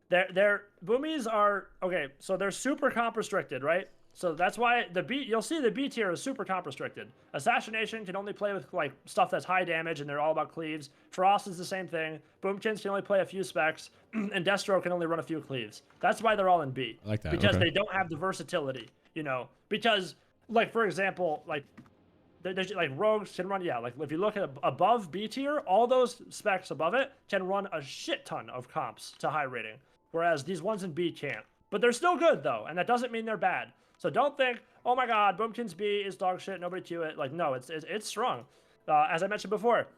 Their boomies are okay. So they're super comp restricted, right? So that's why you'll see the B tier is super comp restricted. Assassination can only play with like stuff that's high damage, and they're all about cleaves. Frost is the same thing. Boomkins can only play a few specs, and Destro can only run a few cleaves. That's why they're all in B. I like that. Because they don't have the versatility, Because, like, for example, like rogues can run, like if you look at above B tier, all those specs above it can run a shit ton of comps to high rating, whereas these ones in B can't. But they're still good though, and that doesn't mean they're bad. So don't think, oh my god, Boomkins B is dog shit, nobody queue it. Like, no, it's strong. As I mentioned before,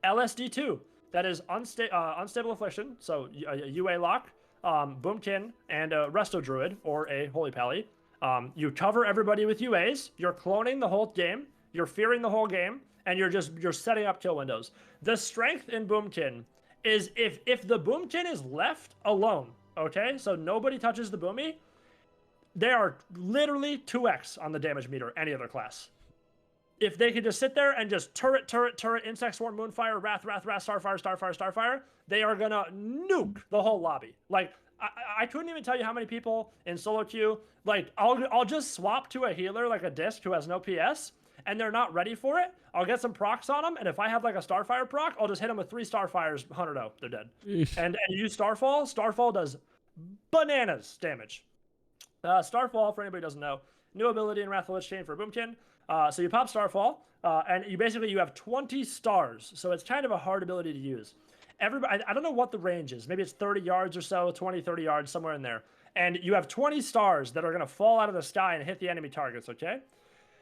LSD2, that is unstable affliction, so a UA lock, Boomkin, and a Resto Druid or a Holy Pally. You cover everybody with UAs. You're cloning the whole game. You're fearing the whole game, and you're setting up kill windows. The strength in Boomkin is if the Boomkin is left alone, okay? So nobody touches the Boomy, they are literally 2x on the damage meter, any other class. If they could just sit there and just turret, Insect Swarm, Moonfire, Wrath, Starfire, they are gonna nuke the whole lobby. Like, I couldn't even tell you how many people in solo queue, like, I'll just swap to a healer like a Disc who has no PS, and they're not ready for it. I'll get some procs on them, and if I have like a Starfire proc, I'll just hit them with 3 Starfires, 100-0, they're dead. And you use Starfall does bananas damage. Starfall, for anybody who doesn't know, new ability in Wrath of the Lich Chain for Boomkin. So you pop Starfall, and you have 20 stars, so it's kind of a hard ability to use. Everybody, I don't know what the range is. Maybe it's 30 yards or so, 20, 30 yards, somewhere in there. And you have 20 stars that are going to fall out of the sky and hit the enemy targets, okay?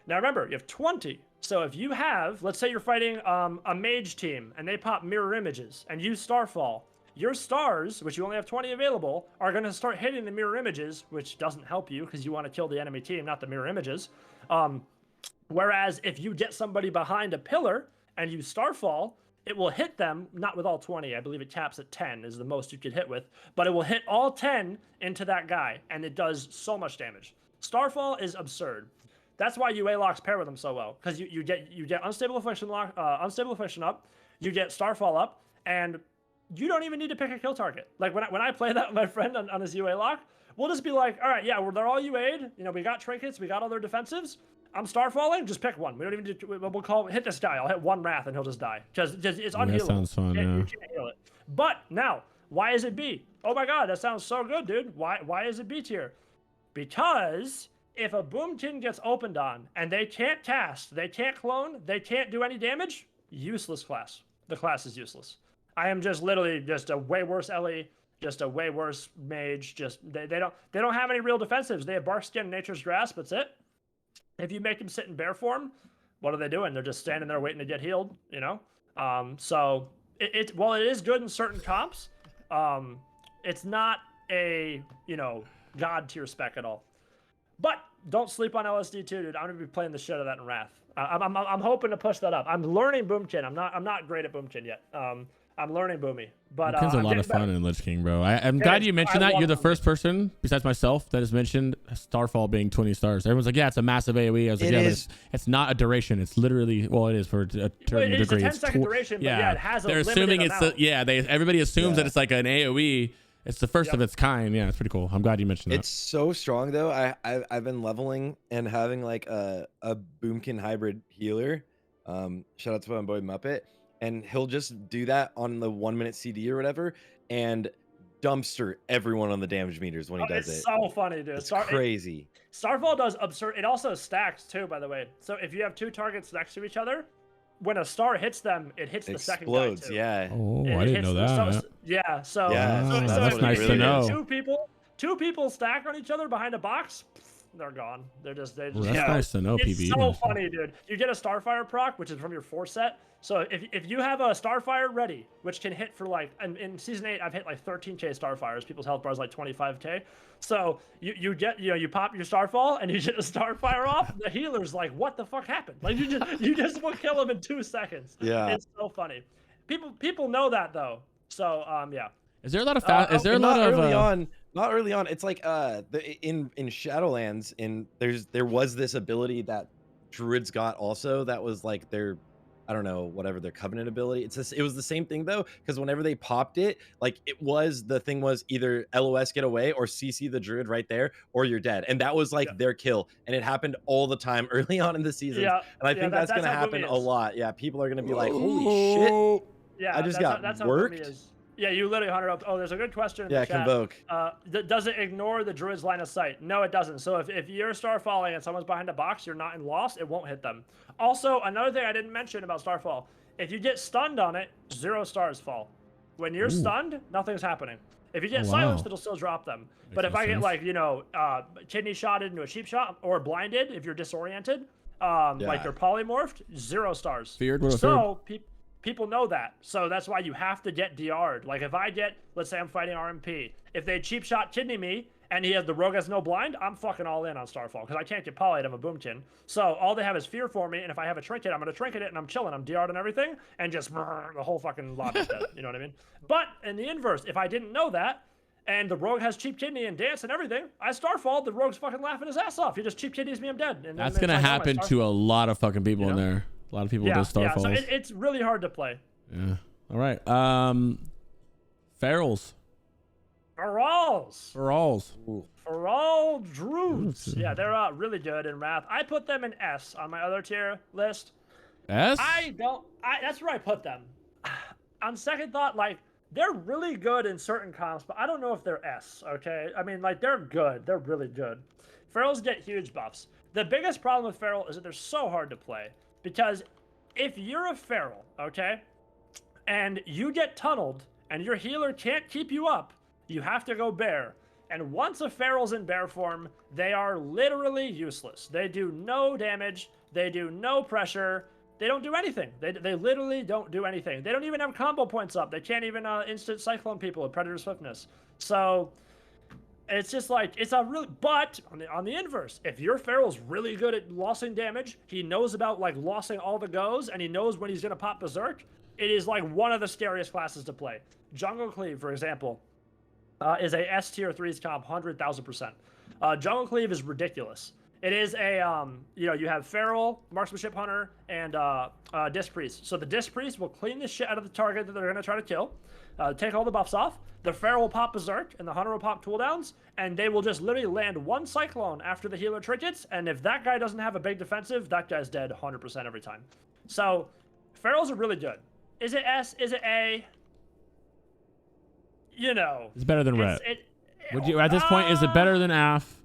Now remember, you have 20. So if you have, let's say you're fighting a mage team, and they pop mirror images, and use Starfall, your stars, which you only have 20 available, are going to start hitting the mirror images, which doesn't help you because you want to kill the enemy team, not the mirror images. Whereas if you get somebody behind a pillar and you starfall, it will hit them, not with all 20. I believe it caps at 10 is the most you could hit with, but it will hit all 10 into that guy, and it does so much damage. Starfall is absurd. That's why UA locks pair with them so well, because you get unstable affliction up, you get starfall up, and you don't even need to pick a kill target. Like when I play that with my friend on his UA lock, we'll just be like, all right, yeah, they're all UA'd. You know, we got trinkets, we got all their defensives. I'm starfalling, just pick one. We don't even do, we'll call hit this guy. I'll hit one wrath and he'll just die. Just it's unhealable. That sounds fun. You can't heal it. But now, why is it B? Oh my god, that sounds so good, dude. Why is it B tier? Because if a boomkin gets opened on and they can't cast, they can't clone, they can't do any damage, useless class. The class is useless. I am just literally just a way worse Ellie, just a way worse mage. Just they don't have any real defensives. They have bark skin and nature's grasp. That's it. If you make them sit in bear form, what are they doing? They're just standing there waiting to get healed, you know? So while it is good in certain comps, it's not a, you know, god tier spec at all. But don't sleep on LSD too, dude. I'm gonna be playing the shit out of that in Wrath. I'm hoping to push that up. I'm learning Boomkin. I'm not great at Boomkin yet. I'm learning Boomy, but Boomkin's a lot of fun in Lich King, bro. I'm glad you mentioned that. You're the first person besides myself that has mentioned Starfall being 20 stars. Everyone's like, yeah, it's a massive AoE. I was like, but it's not a duration. It's literally, well, it is for a certain degree. It's a 10-second duration, but yeah, it has a limited assuming amount. Everybody assumes that it's like an AoE. It's the first of its kind. Yeah, it's pretty cool. I'm glad you mentioned that. It's so strong though. I've been leveling and having like a Boomkin hybrid healer. Shout out to my boy Muppet. And he'll just do that on the 1 minute CD or whatever, and dumpster everyone on the damage meters when he does it. It's so funny, dude. It's crazy. Starfall does absurd. It also stacks too, by the way. So if you have two targets next to each other, when a star hits them, it hits the second guy too. Yeah. Oh, I didn't know that. That's nice to know. Two people stack on each other behind a box. They're gone. That's nice to know. It's PvE. so funny, dude. You get a Starfire proc, which is from your 4 set. So if you have a Starfire ready, which can hit for like, in Season 8, I've hit like 13k Starfires. People's health bar is like 25k. So you pop your Starfall and you get a Starfire off. The healer's like, what the fuck happened? Like you just will kill him in 2 seconds. Yeah. It's so funny. People know that though. So yeah. Is there a lot of is there a lot of not early on. It's like in Shadowlands, there was this ability that druids got also that was like their, I don't know, whatever their covenant ability. It was the same thing though, because whenever they popped it, like the thing was either LOS get away or CC the druid right there, or you're dead. And that was like their kill. And it happened all the time early on in the season. Yeah. And I think that's gonna happen a lot. Yeah, people are gonna be like, holy shit. Yeah, I just got worked. Yeah, you literally hunted up. Oh, there's a good question in the chat. Convoke. Does it ignore the druid's line of sight? No, it doesn't. So if you're Starfalling and someone's behind a box, you're not in loss, it won't hit them. Also, another thing I didn't mention about Starfall, if you get stunned on it, 0 stars fall. When you're stunned, nothing's happening. If you get silenced, it'll still drop them. But if I get like, kidney shotted into a cheap shot or blinded, if you're disoriented, like they're polymorphed, 0 stars. Feared. So people know that. So that's why you have to get DR'd. Like if I get, let's say I'm fighting RMP, if they cheap shot kidney me and the rogue has no blind, I'm fucking all in on Starfall because I can't get polyed. I'm a boomkin. So all they have is fear for me, and if I have a trinket, I'm gonna trinket it and I'm chilling. I'm DR'd and everything, and just the whole fucking lobby's dead. You know what I mean? But in the inverse, if I didn't know that, and the rogue has cheap kidney and dance and everything, I Starfall, the rogue's fucking laughing his ass off. He just cheap kidneys me, I'm dead. And that's gonna happen to a lot of fucking people in there. A lot of people do Starfalls. Yeah, so it's really hard to play. Yeah. All right. Ferals. Feral Druids. Yeah, they're really good in Wrath. I put them in S on my other tier list. S? That's where I put them. On second thought, like, they're really good in certain comps, but I don't know if they're S, okay? I mean, like, they're good. They're really good. Ferals get huge buffs. The biggest problem with Feral is that they're so hard to play. Because if you're a Feral, okay, and you get tunneled, and your healer can't keep you up, you have to go bear. And once a Feral's in bear form, they are literally useless. They do no damage, they do no pressure, They don't do anything. They literally don't do anything. They don't even have combo points up. They can't even instant cyclone people with Predator Swiftness. So it's just like, it's a really, but on the inverse, if your Feral's really good at lossing damage, he knows about like lossing all the goes, and he knows when he's gonna pop Berserk, it is like one of the scariest classes to play. Jungle Cleave, for example, is a S tier 3's comp 100,000%. Jungle Cleave is ridiculous. It is a, you have Feral, Marksmanship Hunter, and Disc Priest. So the Disc Priest will clean the shit out of the target that they're going to try to kill, take all the buffs off. The Feral will pop Berserk, and the Hunter will pop cooldowns, and they will just literally land one Cyclone after the healer trinkets, and if that guy doesn't have a big defensive, that guy's dead 100% every time. So Ferals are really good. Is it S? Is it A? You know. It's better than Ret. Would you, at this point, is it better than AF?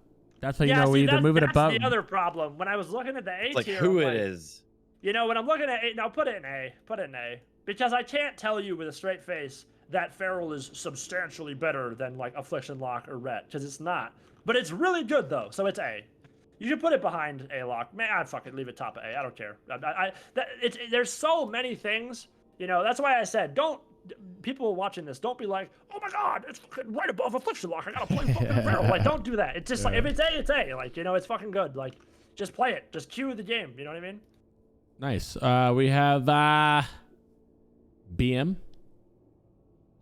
That's how you know we either move it above. That's the other problem. When I was looking at the A tier, like who it is. You know, when I'm looking at A, now put it in A. Put it in A. Because I can't tell you with a straight face that Feral is substantially better than like Affliction Lock or Ret, because it's not. But it's really good though, so it's A. You should put it behind A Lock. Man, I'd fucking leave it top of A. I don't care. There's so many things. You know, that's why I said people watching this, don't be like, oh my god, it's right above Affliction Lock, I gotta play fucking Feral. Like, don't do that. It's just like, if it's A, it's A. Like, you know, it's fucking good. Like, just play it. Just cue the game. You know what I mean? Nice. We have BM.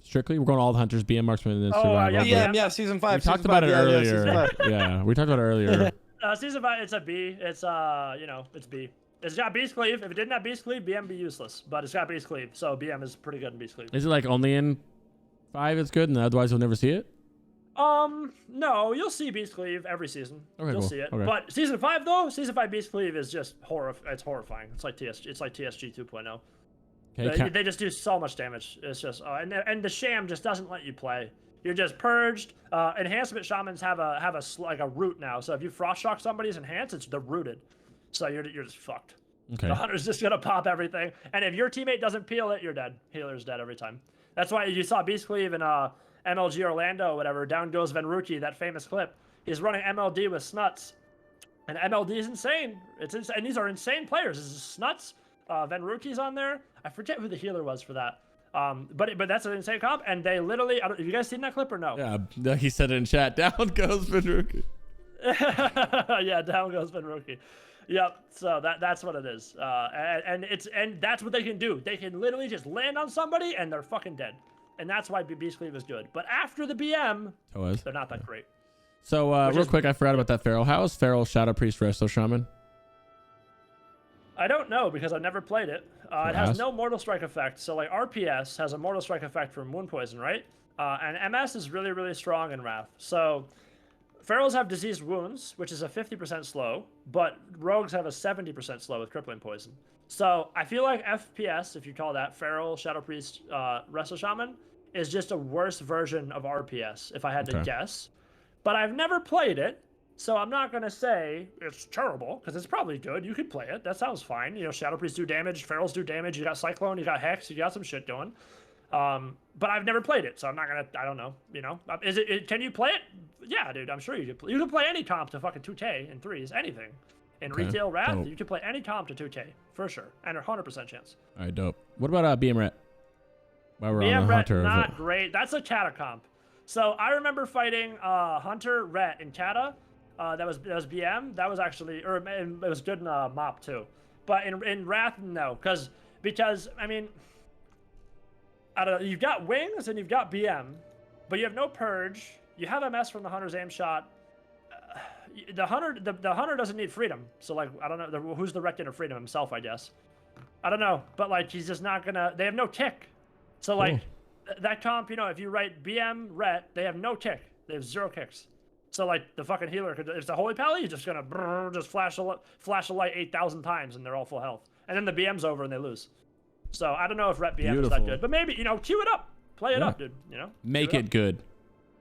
Strictly, we're going all the hunters, BM marksman, and survival. Yeah, season 5. We talked about it earlier. Yeah, we talked about it earlier. Season 5, it's a B. It's it's B. It's got Beast Cleave. If it didn't have Beast Cleave, BM be useless. But it's got Beast Cleave, so BM is pretty good in Beast Cleave. Is it like only in 5 it's good, and otherwise you'll never see it? No, you'll see Beast Cleave every season. Okay, you'll see it. Okay. But season 5 though, season 5 Beast Cleave is just it's horrifying. It's like TSG 2.0. Okay, they just do so much damage. It's just and the sham just doesn't let you play. You're just purged. Enhancement shamans have a root now. So if you frost shock somebody's enhanced, they're rooted. So you're just fucked. Okay. The hunter's just gonna pop everything, and if your teammate doesn't peel it, you're dead. Healer's dead every time. That's why you saw Beast Cleave in MLG Orlando, or whatever. Down goes Venruki, that famous clip. He's running MLD with Snuts, and MLD is insane. And these are insane players. This is Snuts. Venruki's on there. I forget who the healer was for that. But that's an insane comp, and they literally. Have you guys seen that clip or no? Yeah, he said it in chat. Down goes Venruki. Yeah, down goes Venruki. Yep. So that's what it is. And that's what they can do. They can literally just land on somebody and they're fucking dead. And that's why Beast Cleave is good. But after the BM, they're not that great. So real quick, I forgot about that Feral. How is Feral Shadow Priest Resto Shaman? I don't know because I've never played it. It has no Mortal Strike effect. So like RPS has a Mortal Strike effect from Wound Poison, right? And MS is really, really strong in Wrath. So Ferals have Diseased Wounds, which is a 50% slow, but Rogues have a 70% slow with Crippling Poison. So I feel like FPS, if you call that Feral, Shadow Priest, Resto Shaman, is just a worse version of RPS, if I had to guess. But I've never played it, so I'm not going to say it's terrible, because it's probably good. You could play it. That sounds fine. You know, Shadow Priests do damage, Ferals do damage, you got Cyclone, you got Hex, you got some shit going. But I've never played it, so I'm not gonna. I don't know. You know, can you play it? Yeah, dude. I'm sure you could. You can play any comp to fucking 2K in 3s, anything. In retail Wrath, you can play any comp to 2K for sure, and a 100% chance. All right, dope. What about BM Ret? While we're BM on the Ret, Hunter, not great. That's a Kata comp. So I remember fighting Hunter Ret in Kata. That was BM. That was actually, or it was good in MOP too. But in Wrath, no, because I mean. I don't know, you've got Wings and you've got BM, but you have no Purge. You have MS from the Hunter's aim shot. The Hunter doesn't need freedom. So like, I don't know, who's the Reckoner of freedom himself, I guess. I don't know, but like, he's just not gonna, they have no tick. So like, that comp, you know, if you write BM Ret, they have no tick. They have 0 kicks. So like, the fucking healer, if it's a Holy Pally, you're just gonna just flash a light 8,000 times and they're all full health. And then the BM's over and they lose. So I don't know if Ret BM is that good, but maybe, you know, queue it up, play it up, dude. You know, make it good.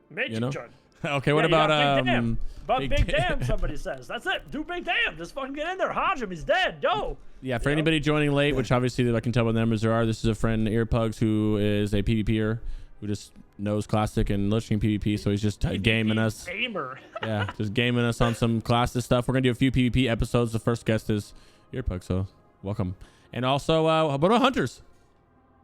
Make it good. Okay, what about Big Damn? Big Damn, somebody says. That's it. Do Big Damn. Just fucking get in there. Hodge him. He's dead. Go. Yeah, for anybody joining late, which obviously I can tell by the numbers there are. This is a friend, Earpugs, who is a PvPer who just knows Classic and Lich King PvP, so he's just gaming us. Gamer. Yeah, just gaming us on some Classic stuff. We're gonna do a few PvP episodes. The first guest is Earpugs, so welcome. And also, how about hunters?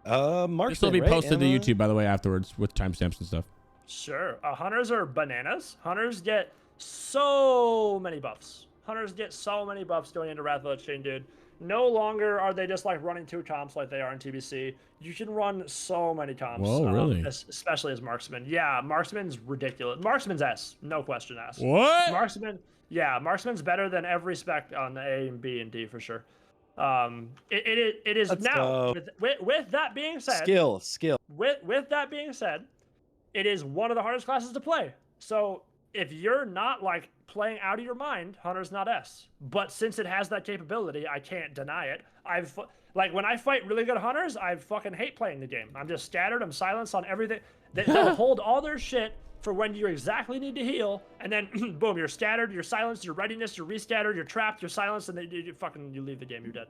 Marksman, This will be right, posted to Emma? YouTube, by the way, afterwards with timestamps and stuff. Sure. Hunters are bananas. Hunters get so many buffs. Hunters get so many buffs going into Wrath of the Lich King, dude. No longer are they just like running 2 comps like they are in TBC. You can run so many comps. Whoa, really? Especially as marksman. Yeah, marksman's ridiculous. Marksman's S, no question asked. What? Marksman, yeah, marksman's better than every spec on A and B and D for sure. It is Let's now. go. With that being said, Skill. with that being said, it is one of the hardest classes to play. So if you're not like playing out of your mind, Hunter's not S. But since it has that capability, I can't deny it. Like when I fight really good Hunters, I fucking hate playing the game. I'm just scattered. I'm silenced on everything. They'll hold all their shit for when you exactly need to heal, and then boom, you're scattered, you're silenced, you're readiness, you're rescattered, you're trapped, you're silenced, and then you leave the game, you're dead.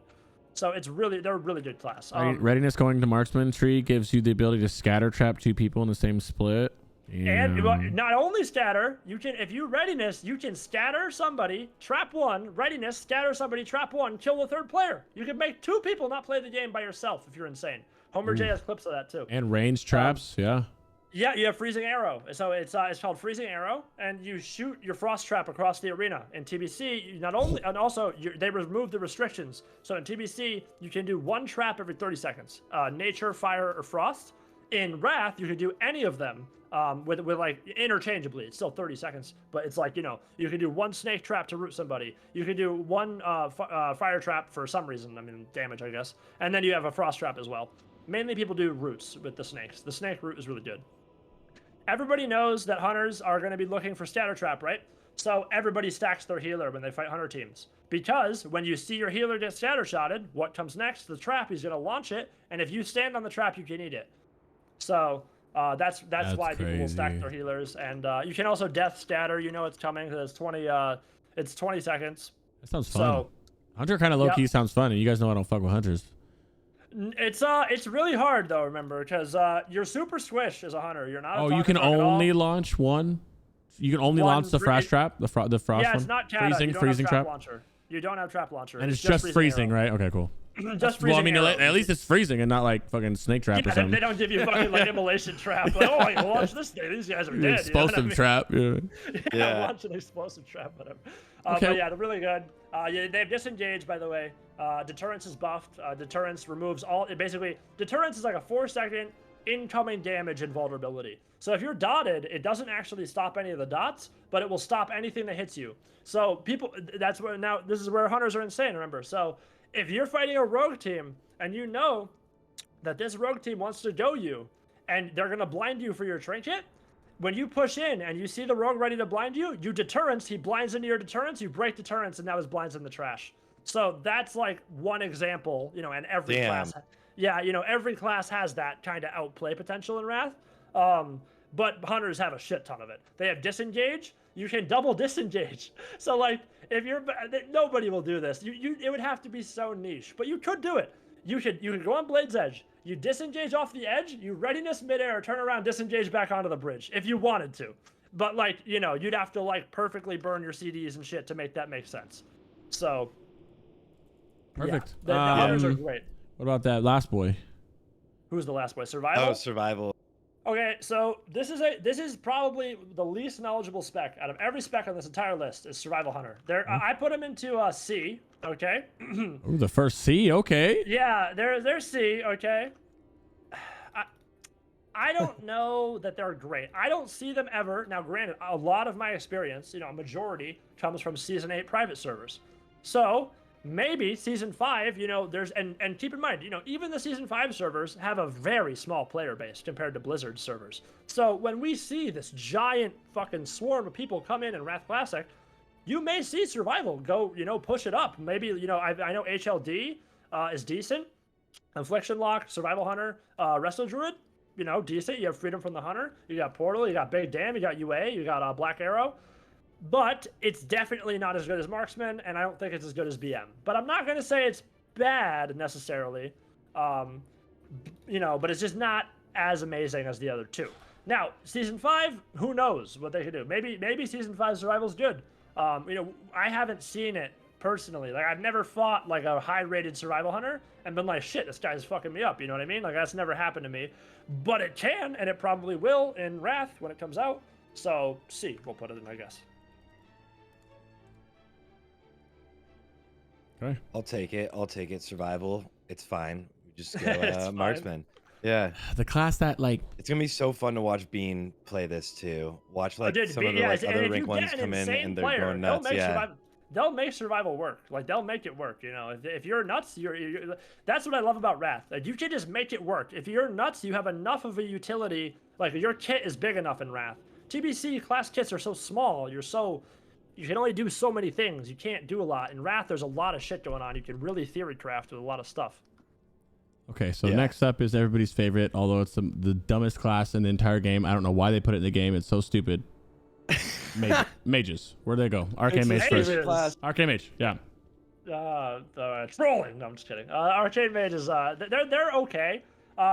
So they're a really good class. Readiness going to marksman tree gives you the ability to scatter trap 2 people in the same split. And not only scatter, you can, if you readiness, you can scatter somebody, trap 1, readiness, scatter somebody, trap 1, kill the 3rd player. You can make 2 people not play the game by yourself if you're insane. Homer J has clips of that too. And range traps, yeah. Yeah, you have freezing arrow. So it's called freezing arrow, and you shoot your frost trap across the arena. In TBC, you not only and also they removed the restrictions. So in TBC, you can do 1 trap every 30 seconds. Nature, fire, or frost. In Wrath, you can do any of them with like interchangeably. It's still 30 seconds, but it's like, you know, you can do 1 snake trap to root somebody. You can do 1 fire trap for some reason. I mean, damage, I guess. And then you have a frost trap as well. Mainly people do roots with the snakes. The snake root is really good. Everybody knows that hunters are going to be looking for scatter trap, right? So everybody stacks their healer when they fight hunter teams. Because when you see your healer get scatter shotted, what comes next? The trap. He's going to launch it, and if you stand on the trap, you can eat it. So that's why crazy. people will stack their healers. And you can also death scatter. You know it's coming because it's 20 seconds. That sounds fun. So, Hunter kind of low-key sounds fun, and you guys know I don't fuck with hunters. It's really hard though, remember, because you're super squish as a hunter. You're not. Oh, you can only launch one. You can only launch the frost trap, the frost one. Yeah, it's not kata. freezing trap launcher. You don't have trap launcher. And it's just freezing, right? Okay, cool. Just freezing. Well, I mean, at least it's freezing and not like fucking snake trap or something. They don't give you fucking like immolation trap. Like, oh, I launch this thing. These guys are dead. Explosive trap. Yeah. Yeah. Launch an explosive trap, whatever. Okay. But yeah, they're really good. Yeah, they have disengage, by the way. Deterrence is buffed. Deterrence removes all. Deterrence is like a 4-second incoming damage and vulnerability. So if you're dotted, it doesn't actually stop any of the dots, but it will stop anything that hits you. So people, that's where now this is where hunters are insane. Remember, so if you're fighting a rogue team and you know that this rogue team wants to go you, and they're gonna blind you for your trinket. When you push in and you see the rogue ready to blind you, you deterrence, he blinds into your deterrence, you break deterrence, and now his blind's in the trash. So that's like one example, you know, and every class. Yeah, you know, every class has that kind of outplay potential in Wrath. But hunters have a shit ton of it. They have disengage. You can double disengage. So like, if you're, nobody will do this. It would have to be so niche, but you could do it. You could go on Blade's Edge. You disengage off the edge, you readiness midair, turn around, disengage back onto the bridge if you wanted to. But like, you know, you'd have to like perfectly burn your CDs and shit to make that make sense. So perfect. Yeah, the hunters are great. What about that last boy? Who's the last boy? Survival? Oh, survival. Okay, so this is probably the least knowledgeable spec out of every spec on this entire list is Survival Hunter. I put him into C. Okay. Ooh, the first C. Okay. Yeah, they're C. Okay. I don't know that they're great. I don't see them ever. Now, granted, a lot of my experience, you know, a majority comes from Season 8 private servers. So maybe Season 5, you know, there's and keep in mind, you know, even the Season 5 servers have a very small player base compared to Blizzard servers. So when we see this giant fucking swarm of people come in Wrath Classic, you may see Survival go, you know, push it up. Maybe, you know, I know HLD is decent. Affliction Lock, Survival Hunter, Wrestle Druid, you know, decent. You have Freedom from the Hunter. You got Portal. You got Big Dam. You got UA. You got Black Arrow. But it's definitely not as good as Marksman, and I don't think it's as good as BM. But I'm not going to say it's bad necessarily, you know, but it's just not as amazing as the other two. Now, Season 5, who knows what they could do. Maybe Season 5 Survival's good. You know, I haven't seen it personally. Like, I've never fought like a high-rated Survival Hunter, and been like, shit, this guy's fucking me up. You know what I mean? Like, that's never happened to me, but it can, and it probably will in Wrath when it comes out. So C, we'll put it in, I guess. Okay. I'll take it. Survival. It's fine. We just go marksman. Yeah. The class that like It's gonna be so fun to watch Bean play this too. Watch like Dude, some of the like other rank ones come in insane and they're player, going nuts. Yeah. They'll make survival work. Like, they'll make it work. You know, if you're nuts, you're that's what I love about Wrath. Like, you can just make it work. If you're nuts, you have enough of a utility. Like, your kit is big enough in Wrath. TBC class kits are so small. You can only do so many things. You can't do a lot. In Wrath, there's a lot of shit going on. You can really theory craft with a lot of stuff. Okay, so next up is everybody's favorite, although it's the dumbest class in the entire game. I don't know why they put it in the game. It's so stupid. Mages. Where'd they go? Arcane Mage first. Mages. Arcane Mage, yeah. Trolling. No, I'm just kidding. Arcane Mages, they're okay.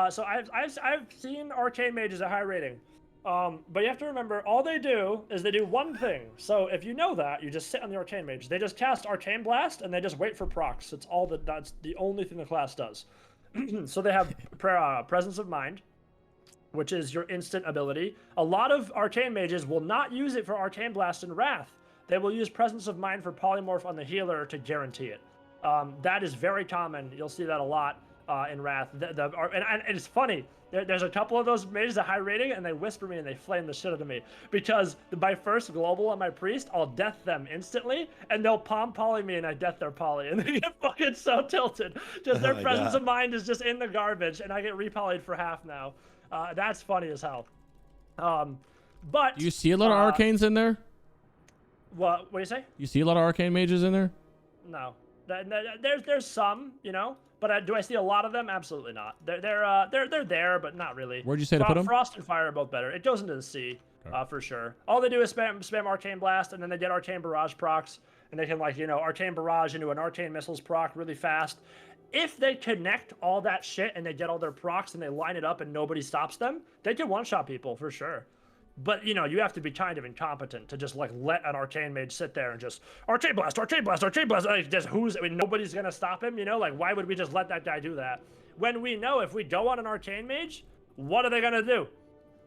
So I've seen Arcane Mages at high rating. But you have to remember, all they do is they do one thing. So if you know that, you just sit on the Arcane Mage. They just cast Arcane Blast, and they just wait for procs. That's the only thing the class does. So they have Presence of Mind, which is your instant ability. A lot of Arcane Mages will not use it for Arcane Blast and Wrath. They will use Presence of Mind for Polymorph on the healer to guarantee it. That is very common. You'll see that a lot in Wrath. And it's funny. There's a couple of those mages at high rating, and they whisper me and they flame the shit out of me. Because my first global on my priest, I'll death them instantly, and they'll palm poly me, and I death their poly. And they get fucking so tilted. Just their presence of mind is just in the garbage, and I get repolyed for half now. That's funny as hell. But Do you see a lot of arcanes in there? What do you say? You see a lot of arcane mages in there? No. There's some, you know. But do I see a lot of them? Absolutely not. They're there, but not really. Where'd you say to put them? Frost and Fire are both better. It goes into the C, for sure. All they do is spam Arcane Blast, and then they get Arcane Barrage procs, and they can, like, you know, Arcane Barrage into an Arcane Missiles proc really fast. If they connect all that shit and they get all their procs and they line it up and nobody stops them, they can one-shot people for sure. But, you know, you have to be kind of incompetent to just, like, let an Arcane Mage sit there and just, Arcane Blast, Arcane Blast, Arcane Blast. Like, just nobody's going to stop him, you know? Like, why would we just let that guy do that? When we know if we go on an Arcane Mage, what are they going to do?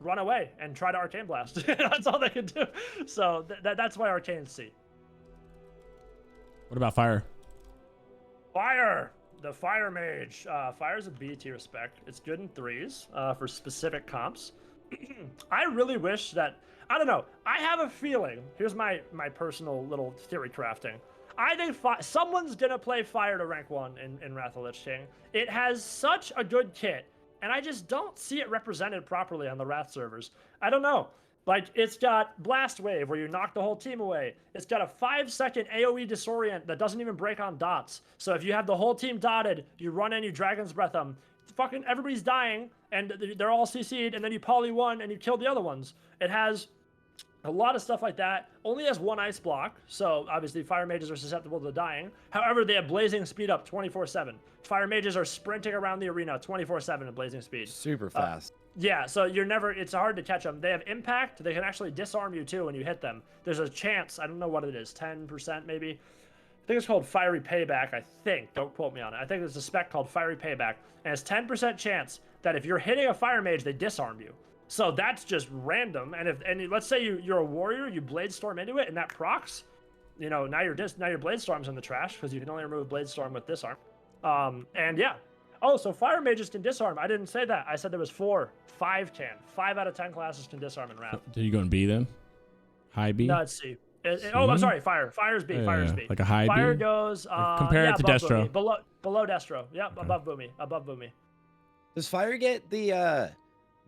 Run away and try to Arcane Blast. That's all they can do. So that's why Arcane's C. What about Fire? Fire! The Fire Mage. Fire's a B tier spec. It's good in 3s for specific comps. I really wish that, I don't know, I have a feeling, here's my personal little theory crafting. I think someone's gonna play Fire to rank 1 in Wrath of the Lich King. It has such a good kit, and I just don't see it represented properly on the Wrath servers. I don't know. Like, it's got Blast Wave, where you knock the whole team away. It's got a 5-second AoE disorient that doesn't even break on dots. So if you have the whole team dotted, you run in, you Dragon's Breath them. Fucking everybody's dying, and they're all CC'd, and then you poly one, and you kill the other ones. It has a lot of stuff like that. Only has one ice block, so obviously Fire Mages are susceptible to dying. However, they have Blazing Speed up 24/7. Fire Mages are sprinting around the arena 24/7 at Blazing Speed. Super fast. Yeah, so it's hard to catch them. They have impact. They can actually disarm you too when you hit them. There's a chance, I don't know what it is, 10% maybe. I think it's called Fiery Payback, I think. Don't quote me on it. I think there's a spec called Fiery Payback, and it's 10% chance that if you're hitting a Fire Mage, they disarm you. So that's just random. And let's say you're a warrior, you Blade Storm into it, and that procs, you know, now your Blade Storm's in the trash because you can only remove Blade Storm with disarm. And yeah. Oh, so Fire Mages can disarm. I didn't say that. I said there was 4. 5 can. 5 out of 10 classes can disarm in Wrath. Did you go in B then? High B? No, it's C. Oh, I'm sorry. Fire. Fire's B. Fire's B. Like a high Fire B? goes. Compare it to Destro. Boomy. Below Destro. Yep. Okay. Above Boomy. Above Boomy. Does Fire get the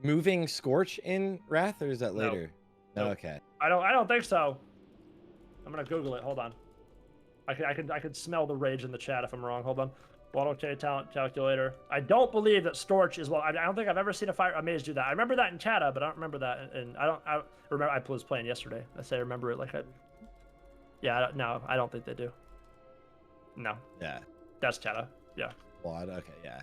moving Scorch in Wrath, or is that later? No. Nope. Okay. I don't think so. I'm gonna Google it. Hold on. I could smell the rage in the chat if I'm wrong. Hold on. WotLK talent calculator. I don't believe that Storch is I don't think I've ever seen a mage do that. I remember that in Chata, but I don't remember that. And I remember I was playing yesterday. I say I remember it like I. Yeah. No, I don't think they do. No. Yeah. That's Chata. Yeah. Quad. Okay. Yeah.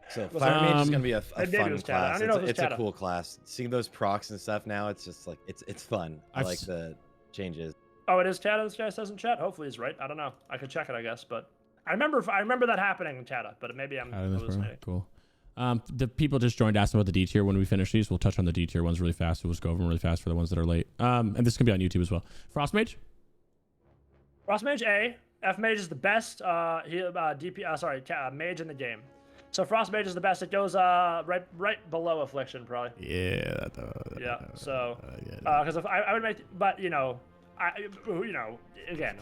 So Fire Mage is gonna be a fun class. It's a cool class. Seeing those procs and stuff now, it's just like it's fun. I like the changes. Oh, it is Chata. This guy says in chat. Hopefully he's right. I don't know. I could check it, I guess, but I remember that happening in Chata, but maybe I'm hallucinating. Cool. The people just joined asking about the D tier. When we finish these, we'll touch on the D tier ones really fast. We'll just go over them really fast for the ones that are late. And this can be on YouTube as well. Frost Mage. Frost Mage A. F Mage is the best mage in the game. So Frost Mage is the best. It goes right below Affliction probably. Yeah. So because I would make, but again,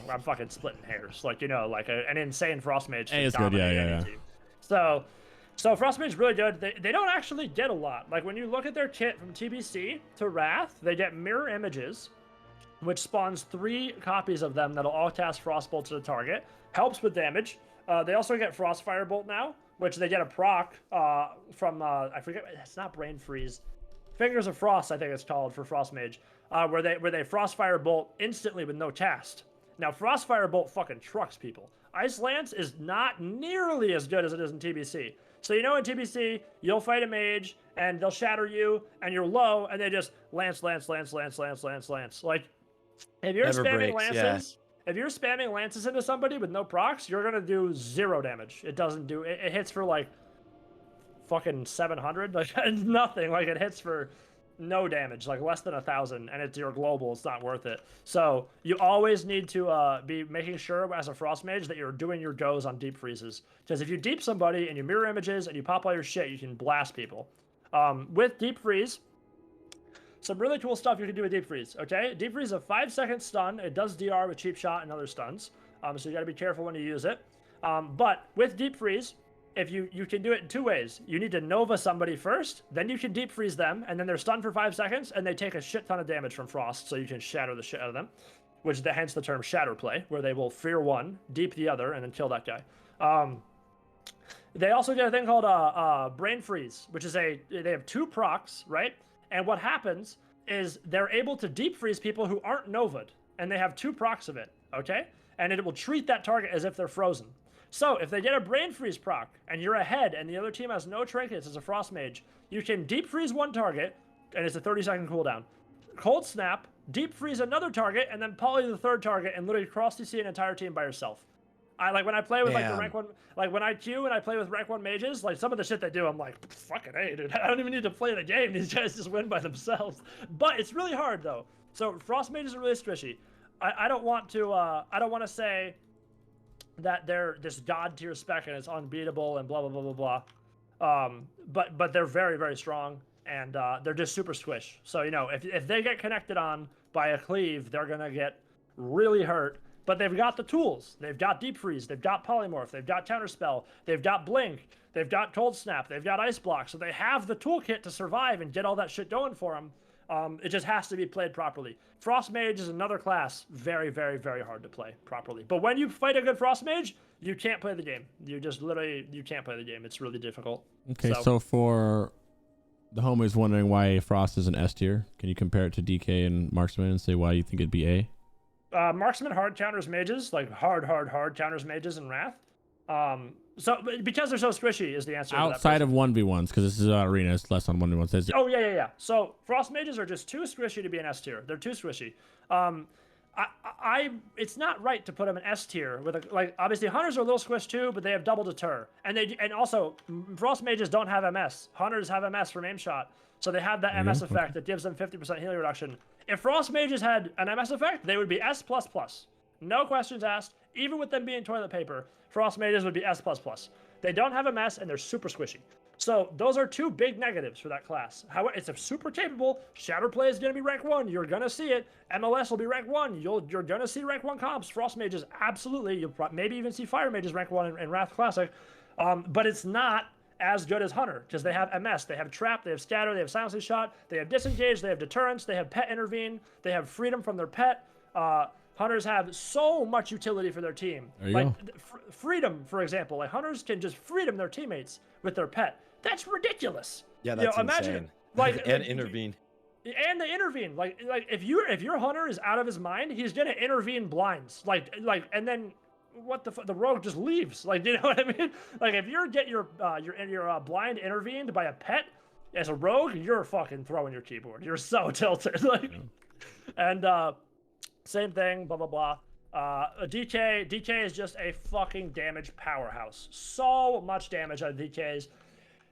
I'm fucking splitting hairs. Like like an insane Frost Mage. A is good. Yeah. So Frost Mage is really good. They don't actually get a lot. Like when you look at their kit from TBC to Wrath, they get mirror images, which spawns 3 copies of them that'll all cast Frostbolt to the target. Helps with damage. They also get Frostfire Bolt now, which they get a proc from I forget, it's not Brain Freeze. Fingers of Frost, I think it's called for Frost Mage, where they Frostfire Bolt instantly with no cast. Now Frostfire Bolt fucking trucks people. Ice Lance is not nearly as good as it is in TBC. So in TBC, you'll fight a mage, and they'll shatter you, and you're low, and they just lance. Like, if you're spamming lances, if you're spamming lances into somebody with no procs, you're gonna do 0 damage. It doesn't do, it hits for like fucking 700, like nothing. Like it hits for no damage, like less than 1,000, and it's your global. It's not worth it. So you always need to be making sure as a Frost Mage that you're doing your goes on deep freezes, because if you deep somebody and you mirror images and you pop all your shit, you can blast people. With deep freeze, some really cool stuff you can do with deep freeze. Okay, deep freeze is a 5-second stun. It does DR with cheap shot and other stuns. So you got to be careful when you use it. But with deep freeze, if you can do it in 2 ways. You need to Nova somebody first, then you can deep freeze them, and then they're stunned for 5 seconds, and they take a shit ton of damage from Frost, so you can shatter the shit out of them, hence the term shatter play, where they will fear one, deep the other, and then kill that guy. They also get a thing called Brain Freeze, which is they have 2 procs, right? And what happens is they're able to deep freeze people who aren't Nova'd, and they have 2 procs of it, okay? And it will treat that target as if they're frozen. So if they get a Brain Freeze proc, and you're ahead, and the other team has no trinkets as a Frost Mage, you can deep freeze one target, and it's a 30-second cooldown. Cold Snap, deep freeze another target, and then poly the 3rd target, and literally cross CC an entire team by yourself. When I play with like the rank 1, like when I queue and I play with rank 1 mages, like some of the shit they do, I'm like, fucking hey, dude, I don't even need to play the game. These guys just win by themselves. But it's really hard though. So Frost Mages are really squishy. I don't want to say that they're this god tier spec and it's unbeatable and blah blah blah blah blah. But they're very very strong, and they're just super squish. So if they get connected on by a cleave, they're gonna get really hurt. But they've got the tools. They've got Deep Freeze. They've got Polymorph. They've got Counterspell. They've got Blink. They've got Cold Snap. They've got Ice Block. So they have the toolkit to survive and get all that shit going for them. It just has to be played properly. Frost Mage is another class, very, very, very hard to play properly. But when you fight a good Frost Mage, you can't play the game. You just literally, you can't play the game. It's really difficult. Okay, so for the homies wondering why Frost is an S tier, can you compare it to DK and Marksman and say why you think it'd be A? Marksman hard counters mages, like hard counters mages in Wrath. So because they're so squishy is the answer. Outside of 1v1s, because this is arena, it's less on 1v1s. Oh yeah. So Frost Mages are just too squishy to be an S tier. They're too squishy. It's not right to put them in S tier with obviously Hunters are a little squished too, but they have double deter, and also Frost Mages don't have MS. Hunters have MS from aim shot, so they have that MS effect that gives them 50% healing reduction. If Frost Mages had an MS effect, they would be S++. No questions asked. Even with them being toilet paper, Frost Mages would be S++. They don't have MS, and they're super squishy. So those are 2 big negatives for that class. However, it's a super capable. Shatter Play is going to be rank 1. You're going to see it. MLS will be rank 1. You're going to see rank 1 comps. Frost Mages, absolutely. You'll maybe even see Fire Mages rank 1 in Wrath Classic. But it's not as good as Hunter, because they have MS, they have Trap, they have Scatter, they have Silencing Shot, they have Disengage, they have Deterrence, they have Pet Intervene, they have Freedom from their pet. Hunters have so much utility for their team. There you go. Freedom, for example, like Hunters can just freedom their teammates with their pet. That's ridiculous. Yeah, that's insane. Imagine, and intervene. And they intervene. Like if your Hunter is out of his mind, he's gonna intervene blinds. And then what the rogue just leaves. Like, you know what I mean? Like if you get your blind intervened by a pet as a rogue, you're fucking throwing your keyboard. You're so tilted. And same thing, blah blah blah. DK is just a fucking damage powerhouse. So much damage on DKs.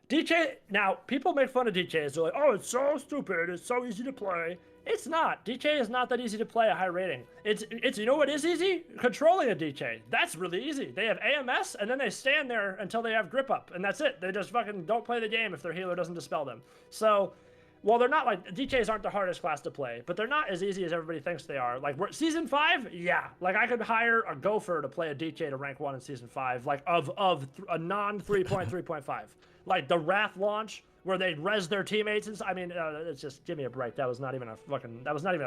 DK, now, people make fun of DKs. They're like, oh, it's so stupid. It's so easy to play. It's not. DK is not that easy to play at high rating. It's you know what is easy? Controlling a DK. That's really easy. They have AMS, and then they stand there until they have grip up, and that's it. They just fucking don't play the game if their healer doesn't dispel them. So, well, they're not like, DKs aren't the hardest class to play, but they're not as easy as everybody thinks they are. Like, Season 5? Yeah. Like, I could hire a gopher to play a DK to rank 1 in Season 5, like, of a non-3.3.5. 3.5. Like, the Wrath launch, where they res their teammates. I mean, it's just, give me a break. That was not even a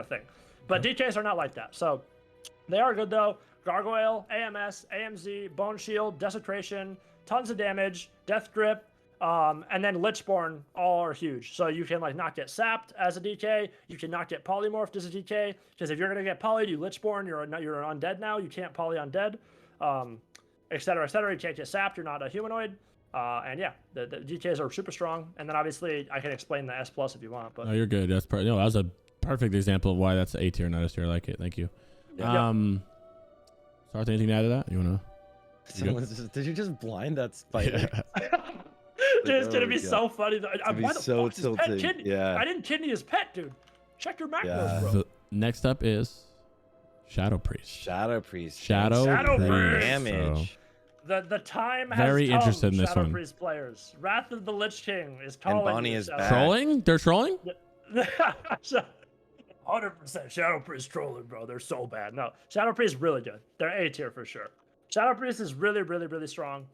thing. But DKs are not like that. So, they are good, though. Gargoyle, AMS, AMZ, Bone Shield, Desecration, tons of damage, Death Grip, and then Lichborn, all are huge. So you can like not get sapped as a DK. You can not get polymorphed as a DK. Because if you're gonna get polyed, you Lichborn, you're an undead now. You can't poly undead, etc., etc. You can't get sapped. You're not a humanoid. And yeah, the DKs are super strong. And then obviously I can explain the S plus if you want. But no, you're good. That's that was a perfect example of why that's A tier, not S tier. I like it. Thank you. Yeah. Sarthe, anything to add to that? You wanna? Did you just blind that spider? Yeah. Dude, it's gonna be so funny. Why the so fuck is his pet tilting. kidney? Yeah. I didn't kidney his pet, dude. Check your macros, Yeah. bro. So next up is Shadow Priest. Shadow Priest. Shadow Priest. Damage. The time has Very come, interested in this Shadow one. Priest players. Wrath of the Lich King is calling. Bonnie you, is Shadow. back. Trolling? They're trolling? 100% Shadow Priest trolling, bro. They're so bad. No, Shadow Priest is really good. They're A tier for sure. Shadow Priest is really, really, really strong.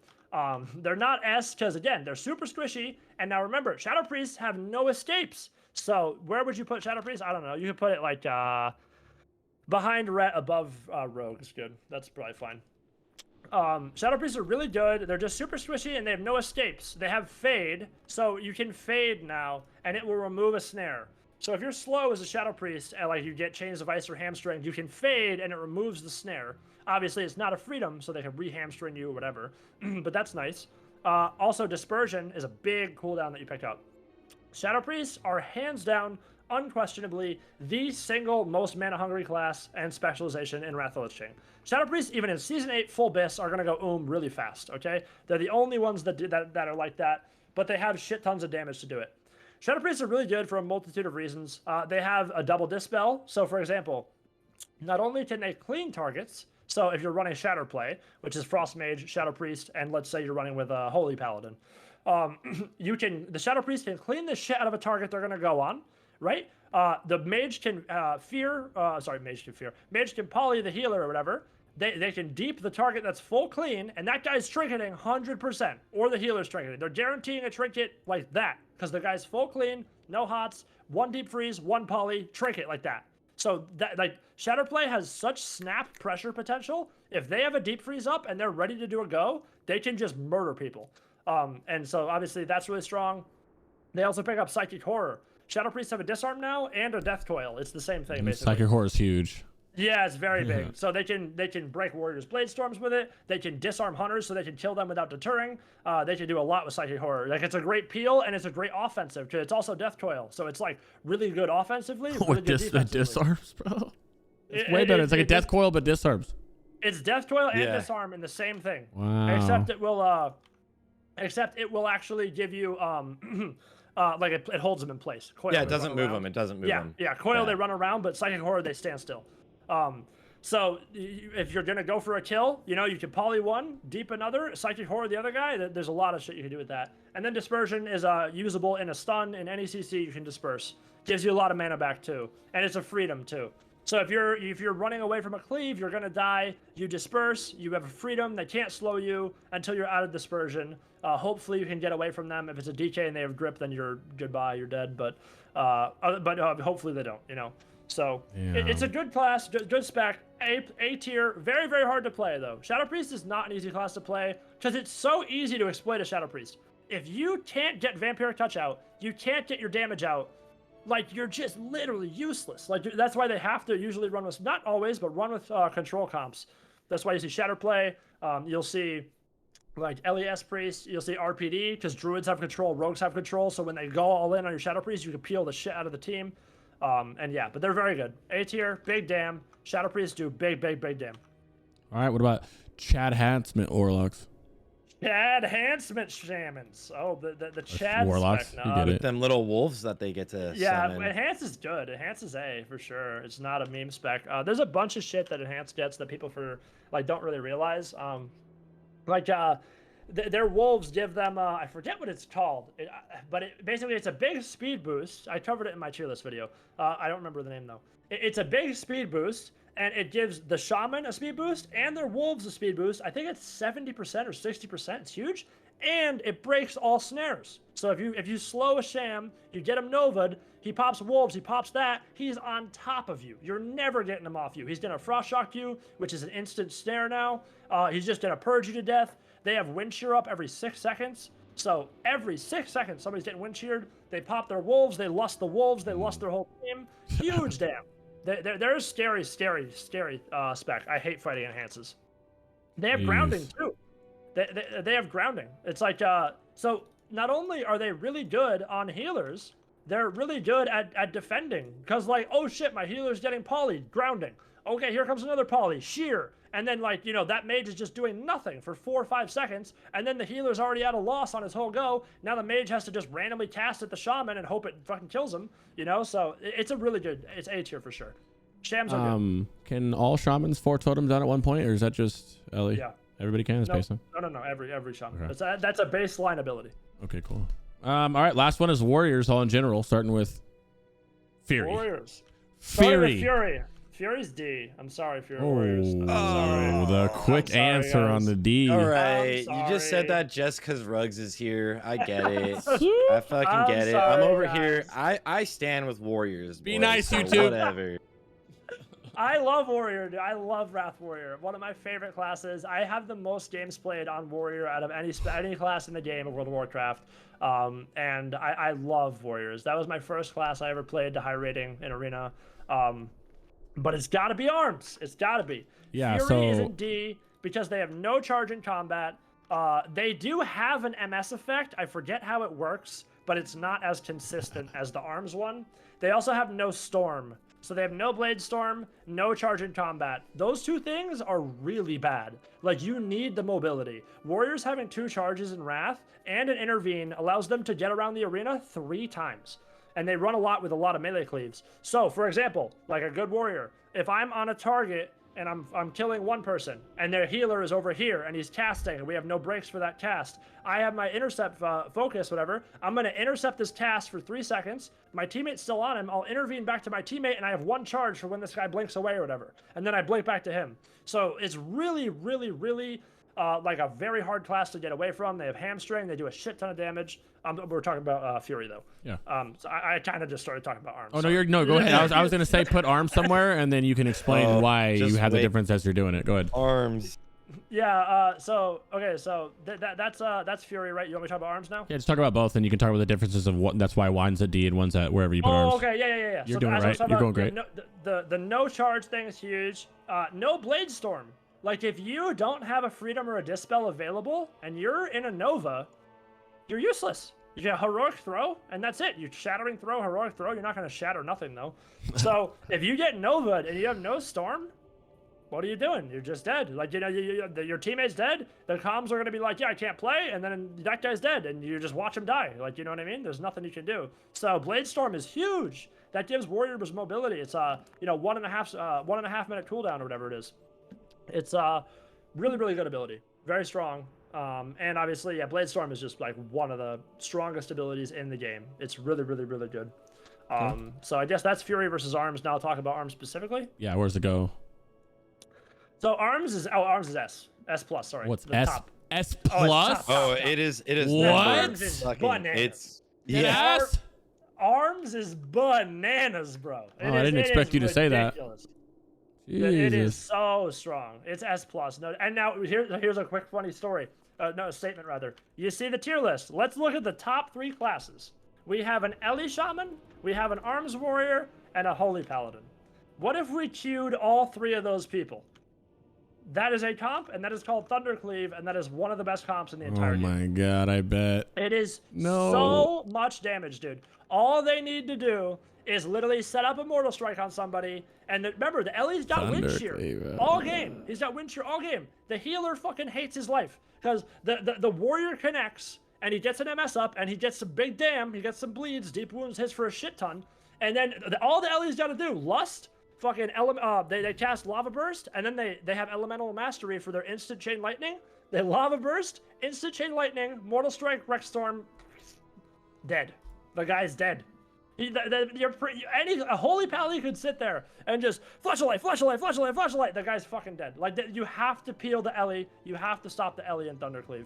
They're not S because, again, they're super squishy. And now remember, Shadow Priests have no escapes. So where would you put Shadow Priest? I don't know. You could put it like behind Ret, above Rogue is good. That's probably fine. Shadow Priests are really good. They're just super squishy and they have no escapes. They have fade, so you can fade now and it will remove a snare. So if you're slow as a Shadow Priest and like you get Chains of Ice or Hamstring, you can fade and it removes the snare. Obviously, it's not a freedom, so they can re-hamstring you or whatever, but that's nice. Also, Dispersion is a big cooldown that you pick up. Shadow Priests are hands down, unquestionably, the single most mana-hungry class and specialization in Wrath of the Lich King. Shadow Priests, even in Season 8 full Biss, are going to go really fast, okay? They're the only ones that are like that, but they have shit tons of damage to do it. Shadow Priests are really good for a multitude of reasons. They have a double dispel, so for example, not only can they clean targets, so if you're running Shadow Play, which is Frost Mage, Shadow Priest, and let's say you're running with a Holy Paladin, the Shadow Priest can clean the shit out of a target they're gonna go on, right? The Mage can Mage can poly the healer or whatever. They can deep the target that's full clean, and that guy's trinketing 100%, or the healer's trinketing. They're guaranteeing a trinket like that, because the guy's full clean, no hots, 1 deep freeze, 1 poly, trinket like that. So that like Shadow Play has such snap pressure potential. If they have a deep freeze up and they're ready to do a go, they can just murder people. And so obviously that's really strong. They also pick up Psychic Horror. Shadow Priests have a disarm now and a death coil. It's the same thing basically. Psychic Horror is huge. Yeah, it's very big. So they can break Warriors' Blade Storms with it. They can disarm Hunters so they can kill them without deterring. They can do a lot with Psychic Horror. Like, it's a great peel and it's a great offensive because it's also Death Coil. So it's like really good offensively. Really good defensively. Disarms, bro. It's way better. It's like a Death Coil but disarms. It's Death Coil and disarm in the same thing. Wow. Except it will actually give you like it holds them in place. Coil, Yeah, it doesn't move them. It doesn't move them. Yeah, Coil they run around, but Psychic Horror they stand still. So if you're gonna go for a kill, you can poly one, deep another, Psychic Horror the other guy. There's a lot of shit you can do with that. And then Dispersion is usable in a stun. In any CC you can disperse. Gives you a lot of mana back too, and it's a freedom too. So if you're running away from a cleave, you're gonna die. You disperse. You have a freedom. They can't slow you until you're out of Dispersion. Hopefully you can get away from them. If it's a DK and they have grip, then you're goodbye. You're dead. But hopefully they don't. So it's a good class, good spec, A tier. Very, very hard to play though. Shadow Priest is not an easy class to play because it's so easy to exploit a Shadow Priest. If you can't get Vampiric Touch out, you can't get your damage out, like you're just literally useless. Like that's why they have to usually run with, not always, but run with control comps. That's why you see Shadow Play. You'll see like LES Priest. You'll see RPD because Druids have control, Rogues have control. So when they go all in on your Shadow Priest, you can peel the shit out of the team. And yeah, but they're very good. A tier, big damn. Shadow Priests do big, big, big damn. All right, what about Chad Hansmith Warlocks? Chad Hansmith shamans. Oh, the Chad Warlocks. spec. You No, get With it. them little wolves that they get to yeah, summon. enhance is good. Enhance is A for sure. It's not a meme spec. There's a bunch of shit that enhance gets that people don't really realize. Their wolves give them I forget what it's called, but basically it's a big speed boost. I covered it in my tier list video. I don't remember the name though. It's a big speed boost, and it gives the shaman a speed boost and their wolves a speed boost. I think it's 70% or 60%. It's huge, and it breaks all snares. So if you slow a sham, you get him nova'd, he pops wolves, he pops that, he's on top of you. You're never getting him off you. He's gonna frost shock you, which is an instant snare now. He's just gonna purge you to death. They have wind shear up every 6 seconds. So every 6 seconds, somebody's getting wind sheared. They pop their wolves. They lust the wolves. They lust their whole team. Huge damn. They're scary spec. I hate fighting enhances. They have grounding too. They have grounding. It's like so. Not only are they really good on healers, they're really good at defending. Because like, oh shit, my healer's getting polyed, grounding. Okay, here comes another poly, sheer. And then, like, that mage is just doing nothing for 4 or 5 seconds, and then the healer's already at a loss on his whole go. Now the mage has to just randomly cast at the shaman and hope it fucking kills him, So it's a really good, it's A tier for sure. Shams are good. Can all shamans 4 totems down at one point, or is that just Ellie? Yeah. Everybody can? It's based on? No, every shaman. Okay. That's a baseline ability. Okay, cool. All right, last one is warriors all in general, starting with Fury. Warriors. Fury. Fury's D. I'm sorry, Fury Oh, Warriors. I'm sorry. the quick sorry, answer on guys. the D. All right, I'm you just said sorry. that just because Ruggs is here. I get it. I fucking I'm get it. I'm sorry, over guys. here. I stand with Warriors. Be boys, nice, so you two. Whatever. I love Warrior, dude. I love Wrath Warrior. One of my favorite classes. I have the most games played on Warrior out of any class in the game of World of Warcraft. And I love Warriors. That was my first class I ever played to high rating in Arena. But it's got to be arms. It's got to be. Yeah, Fury is so- in D because they have no charge in combat. They do have an MS effect. I forget how it works, but it's not as consistent as the arms one. They also have no storm. So they have no blade storm, no charge in combat. Those 2 things are really bad. Like, you need the mobility. Warriors having 2 charges in Wrath and an intervene allows them to get around the arena 3 times. And they run a lot with a lot of melee cleaves. So, for example, like a good warrior, if I'm on a target and I'm killing one person and their healer is over here and he's casting and we have no breaks for that cast, I have my intercept focus, whatever. I'm going to intercept this cast for 3 seconds. My teammate's still on him. I'll intervene back to my teammate and I have 1 charge for when this guy blinks away or whatever. And then I blink back to him. So it's really, really, really like a very hard class to get away from. They have hamstring. They do a shit ton of damage. We're talking about Fury though. Yeah. So I kind of just started talking about arms. Oh no, go ahead. I was gonna say put arms somewhere, and then you can explain why you just have the wait. difference as you're doing it. Go ahead. Arms. Yeah. So that's Fury, right? You want me to talk about arms now? Yeah, just talk about both, and you can talk about the differences of what. That's why one's at D and one's at wherever you put arms. Okay. Yeah. You're So doing as I was right. talking You're about, going great. The no charge thing is huge. No blade storm. Like, if you don't have a freedom or a dispel available and you're in a Nova, you're useless. You get a heroic throw, and that's it. You shattering throw, heroic throw. You're not going to shatter nothing, though. So if you get Nova'd and you have no storm, what are you doing? You're just dead. Like, your teammate's dead. The comms are going to be like, yeah, I can't play, and then that guy's dead, and you just watch him die. Like, you know what I mean? There's nothing you can do. So Blade Storm is huge. That gives warriors mobility. It's 1.5 minute cooldown or whatever it is. It's really, really good ability. Very strong. And obviously, yeah, Blade Storm is just like one of the strongest abilities in the game. It's really, really, really good. So I guess that's Fury versus Arms. Now I'll talk about Arms specifically. Yeah, where's it go? So Arms is S+. Sorry. What's The S? top. S Oh, it's plus? top. Oh, it is. What? Arms is Fucking, bananas. it's Yes. Arms is bananas, bro. Oh, I didn't expect you to say that. Ridiculous. It is Jesus. so strong. It's S+. No, and now here's a quick funny story. No, statement rather. You see the tier list. Let's look at the top 3 classes. We have an Ellie Shaman, we have an Arms Warrior, and a Holy Paladin. What if we queued all 3 of those people? That is a comp, and that is called Thundercleave, and that is one of the best comps in the entire Oh game. my god, I bet. It is No. so much damage, dude. All they need to do is literally set up a Mortal Strike on somebody, and remember, the Ellie's got wind shear all game. He's got wind shear all game. The healer fucking hates his life because the warrior connects, and he gets an MS up, and he gets some big damn, he gets some bleeds, deep wounds hits for a shit ton, and then all the Ellie's got to do, Lust, fucking they cast Lava Burst, and then they have Elemental Mastery for their instant Chain Lightning. They Lava Burst, instant Chain Lightning, Mortal Strike, Rex Storm, dead. The guy's dead. A Holy Pally could sit there and just Flashlight. The guy's fucking dead. Like, you have to peel the Ellie. You have to stop the Ellie in Thundercleave.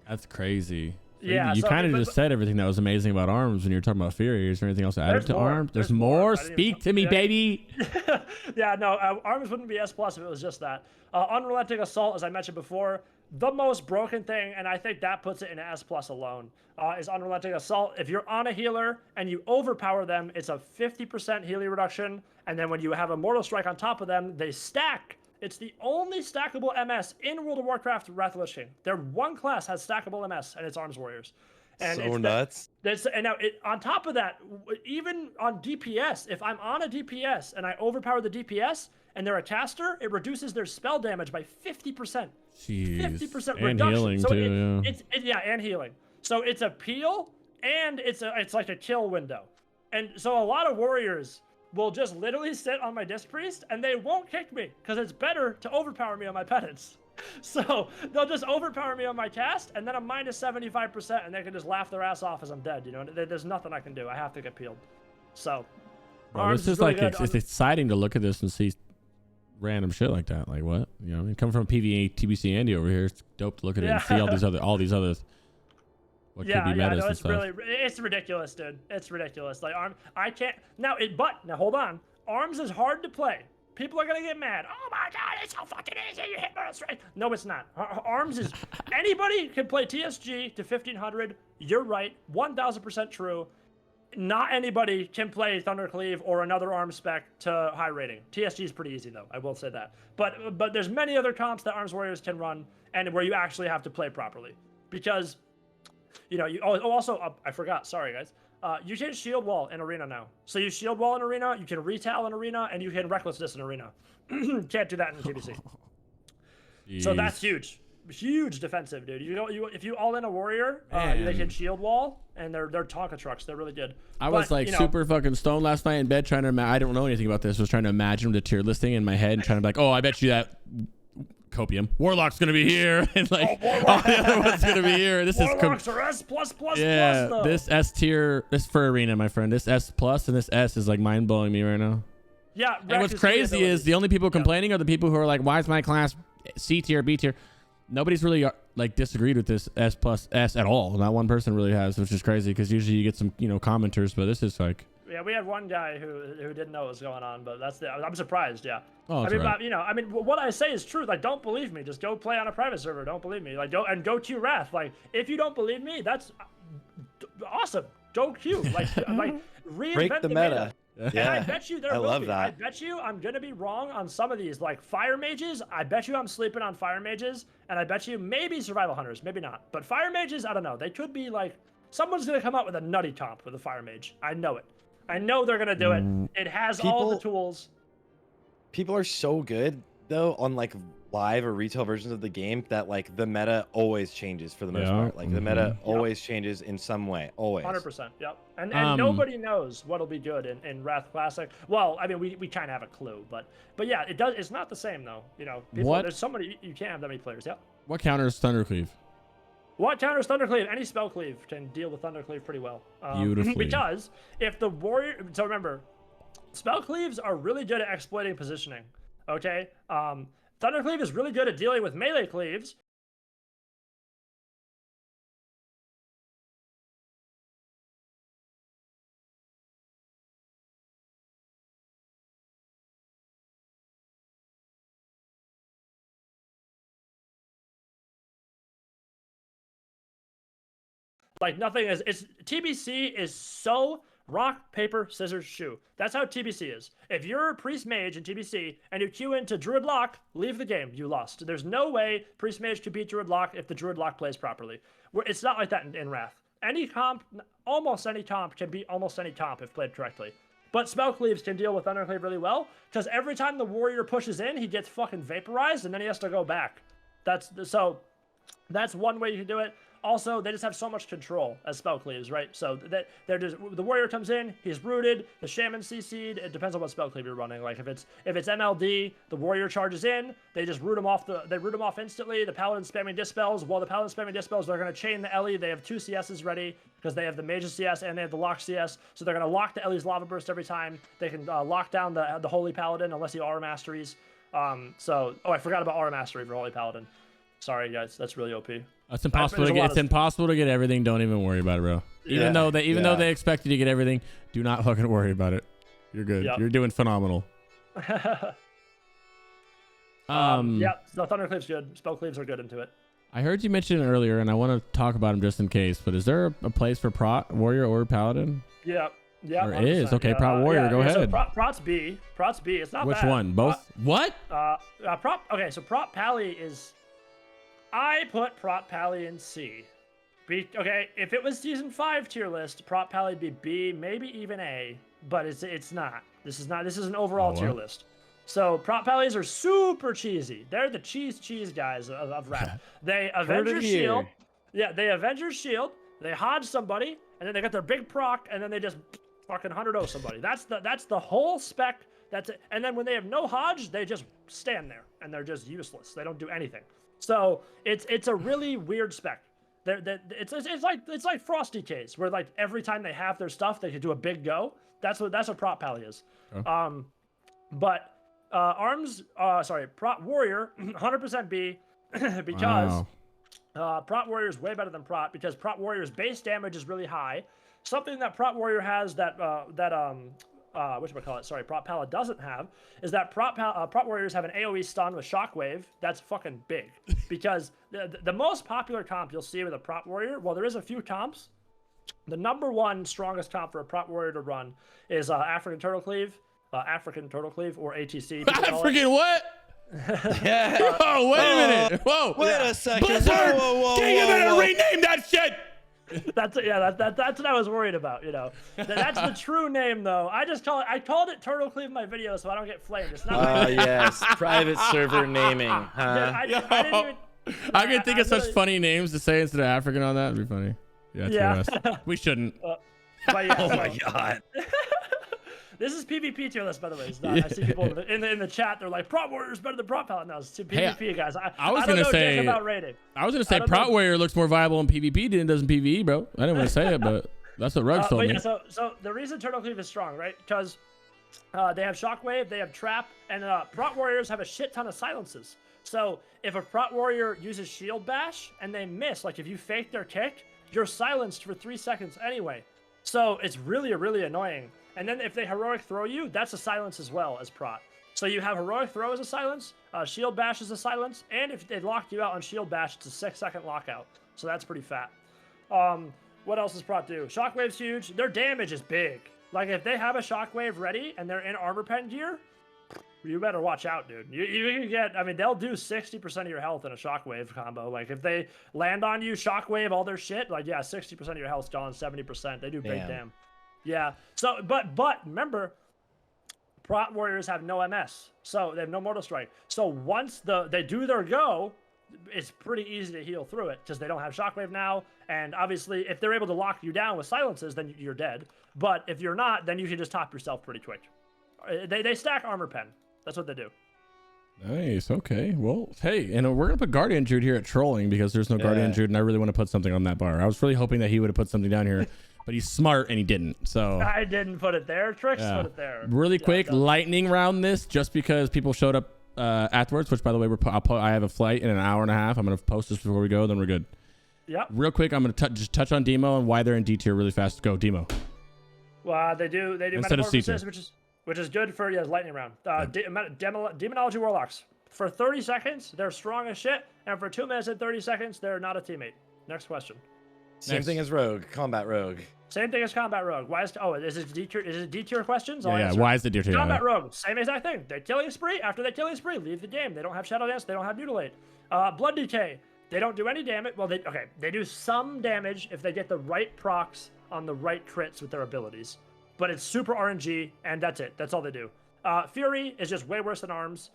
That's crazy. So Yeah, you kind of just said everything that was amazing about arms when you were talking about Fury. Is there anything else added to arms? There's more. Speak to me, baby. Yeah, no, arms wouldn't be S+ if it was just that. Unrelenting Assault, as I mentioned before, the most broken thing, and I think that puts it in S+ alone, is Unrelenting Assault. If you're on a healer and you overpower them, it's a 50% healing reduction, and then when you have a Mortal Strike on top of them, they stack. It's the only stackable MS in World of Warcraft Wrath of the Lich King. Their one class has stackable MS, and it's Arms Warriors. And so nuts. And now, on top of that, even on DPS, if I'm on a DPS and I overpower the DPS and they're a caster, it reduces their spell damage by 50%. Jeez. 50% and reduction. Healing So too. and healing. So it's a peel and it's like a kill window. And so a lot of warriors will just literally sit on my Disc Priest and they won't kick me because it's better to overpower me on my penance. So they'll just overpower me on my cast and then I'm minus 75% and they can just laugh their ass off as I'm dead. You know, there's nothing I can do. I have to get peeled. So Bro, this is really like it's exciting to look at this and see random shit like that. Like what? You know, I mean, coming from PvE TBC Andy over here, it's dope to look at it and see all these other what could be metas and stuff. It's ridiculous, dude. It's ridiculous. Like I can't now. Now hold on. Arms is hard to play. People are gonna get mad. Oh my god, it's so fucking easy. You hit Mortal Strike. No, it's not. Arms is anybody can play TSG to 1500. You're right, 1000% true. Not anybody can play Thundercleave or another arm spec to high rating. TSG is pretty easy though, I will say that. But there's many other comps that Arms Warriors can run and where you actually have to play properly. Because, you know, I forgot, sorry guys. You can shield wall in Arena now. So you shield wall in Arena, you can retail in Arena, and you can recklessness in Arena. Can't do that in TBC. So that's huge. Huge defensive, dude. If you all in a warrior, they can shield wall, and they're Tonka trucks. They're really good. I was super fucking stoned last night in bed trying to. I don't know anything about this. Was trying to imagine the tier listing in my head and trying to be like, oh, I bet you that Copium Warlock's gonna be here, and like all the other ones gonna be here. This Warlocks are S++++. Though. This S tier, this for Arena, my friend. This S+ and this S is like mind blowing me right now. Yeah. And what's crazy is the only people complaining are the people who are like, why is my class C tier, B tier? Nobody's really like disagreed with this S+ S at all. Not one person really has, which is crazy because usually you get some commenters, but this is like. Yeah, we had one guy who didn't know what was going on, but I'm surprised. Yeah. Oh, I mean, what I say is true. Like, don't believe me. Just go play on a private server. Don't believe me. Like, go queue Wrath. Like, if you don't believe me, that's awesome. Go queue. Like reinvent break the meta. Yeah, and I bet you there I will love be. that. I bet you I'm gonna be wrong on some of these. Like Fire Mages, I bet you I'm sleeping on Fire Mages, and I bet you maybe Survival Hunters, maybe not. But Fire Mages, I don't know. They could be like someone's gonna come out with a nutty comp with a Fire Mage. I know it. I know they're gonna do it. It has all the tools. People are so good though on like live or retail versions of the game that like the meta always changes for the most part. Like the meta always changes in some way. Always. 100%. Yep. And nobody knows what'll be good in Wrath Classic. Well, I mean, we kind of have a clue, but yeah, it does. It's not the same though. You know, there's somebody you can't have that many players. Yep. What counters Thundercleave? What counters Thundercleave? Any spell cleave can deal with Thundercleave pretty well. Beautifully. Because if the warrior, so remember, spell cleaves are really good at exploiting positioning. Okay. Thundercleave is really good at dealing with melee cleaves. Like nothing is. It's TBC is so rock, paper, scissors, shoe. That's how TBC is. If you're a priest mage in TBC and you queue into druid lock, leave the game. You lost. There's no way priest mage could beat druid lock if the druid lock plays properly. It's not like that in Wrath. Any comp, almost any comp can beat almost any comp if played correctly. But Spell Cleaves can deal with Thundercleave really well, because every time the warrior pushes in, he gets fucking vaporized, and then he has to go back. That's one way you can do it. Also, they just have so much control as Spell Cleaves, right? So they're just, the warrior comes in, he's rooted, the shaman CC'd. It depends on what Spell Cleave you're running. Like if it's MLD, the warrior charges in, they just root him off instantly. The paladin spamming dispels. While the paladin spamming dispels, they're gonna chain the Ellie. They have 2 CSs ready because they have the Mage's CS and they have the Lock CS. So they're gonna lock the Ellie's Lava Burst every time. They can lock down the Holy Paladin unless he aura masteries. I forgot about aura mastery for Holy Paladin. Sorry guys, that's really OP. It's impossible to get. It's impossible to get everything. Don't even worry about it, bro. Even though they expect you to get everything, do not fucking worry about it. You're good. Yep. You're doing phenomenal. Yeah, so Thundercleave's good. Spell Cleaves are good into it. I heard you mention it earlier, and I want to talk about them just in case. But is there a place for Prot Warrior or Paladin? Yeah. Yeah, there is. Okay, yeah. Prot Warrior, go ahead. So Prot's B. Prot's B. It's not Which bad. one? Both? What? Okay, so Prot Pally is... I put Prot Pally in C. Okay, if it was Season 5 tier list, Prot Pally would be B, maybe even A, but it's not. This is an overall tier list. So Prot Pallies are super cheesy. They're the cheese guys of rap. They avenge your shield. Yeah, they avenge your shield. They hodge somebody, and then they got their big proc, and then they just fucking 100-0 somebody. That's the whole spec. That's it. And then when they have no hodge, they just stand there, and they're just useless. They don't do anything. So it's a really weird spec. It's like Frosty Case, where like every time they have their stuff, they can do a big go. That's what Prot Pally is. Oh. Prot Warrior 100% B because Prot Warrior is way better than Prot because Prot Warrior's base damage is really high. Something that Prot Warrior has that Prot Pally doesn't have is that Prot Warriors have an AoE stun with Shockwave. That's fucking big because the most popular comp you'll see with a Prot Warrior, well, there is a few comps. The number one strongest comp for a Prot Warrior to run is African Turtle Cleave or ATC. African what? Yeah. Oh, wait a minute. Whoa. Wait a second. Blizzard! Can you better rename that shit? That's what I was worried about, you know. That's the true name though. I called it Turtle Cleave in my video so I don't get flamed. It's not yes, private server naming. Huh? I can think of such funny names to say instead of African on that. It'd be funny. Yeah. We shouldn't. Oh my god. This is PvP tier list, by the way. It's not. I see people in the chat. They're like, Prot Warrior is better than Prot Pally. No, it's PvP, guys. I was gonna say about rating. I was gonna say Prot Warrior looks more viable in PvP than it does in PvE, bro. I didn't want to say it, but that's what Rugs told me. So the reason Turtle Cleave is strong, right? Because they have Shockwave, they have Trap, and Prot Warriors have a shit ton of silences. So if a Prot Warrior uses Shield Bash and they miss, like if you fake their kick, you're silenced for 3 seconds anyway. So it's really annoying. And then if they heroic throw you, that's a silence as well as Prot. So you have heroic throw as a silence, shield bash as a silence, and if they lock you out on shield bash, it's a 6-second lockout. So that's pretty fat. What else does Prot do? Shockwave's huge. Their damage is big. Like if they have a shockwave ready and they're in armor pen gear, you better watch out, dude. You can get, I mean, they'll do 60% of your health in a shockwave combo. Like if they land on you, shockwave all their shit, like yeah, 60% of your health's gone, 70%. They do big damn. Yeah. So, but remember, Prot Warriors have no MS, so they have no Mortal Strike. So once they do their go, it's pretty easy to heal through it because they don't have Shockwave now. And obviously, if they're able to lock you down with silences, then you're dead. But if you're not, then you can just top yourself pretty quick. They stack armor pen. That's what they do. Nice. Okay. Well, hey, and we're gonna put Guardian Jude here at trolling because there's no Guardian Jude, and I really want to put something on that bar. I was really hoping that he would have put something down here. But he's smart and he didn't. So I didn't put it there. Trix put it there. Really quick, lightning round this just because people showed up afterwards. Which, by the way, I have a flight in an hour and a half. I'm gonna post this before we go. Then we're good. Yep. Real quick, I'm gonna just touch on Demo and why they're in D tier really fast. Go Demo. Well, they do Metamorphosis, which is good for lightning round. Demonology Warlocks for 30 seconds they're strong as shit, and for 2 minutes and 30 seconds they're not a teammate. Next question. Same thing as Rogue, Combat Rogue. Same thing as Combat Rogue. Why is is it D tier? Is it D tier questions? Yeah, yeah. Why is it D tier? Combat Rogue, same exact thing. They killing spree. After they killing spree, leave the game. They don't have Shadow Dance. They don't have Mutilate. Blood Decay. They don't do any damage. Well, they do some damage if they get the right procs on the right crits with their abilities. But it's super RNG, and that's it. That's all they do. Fury is just way worse than Arms.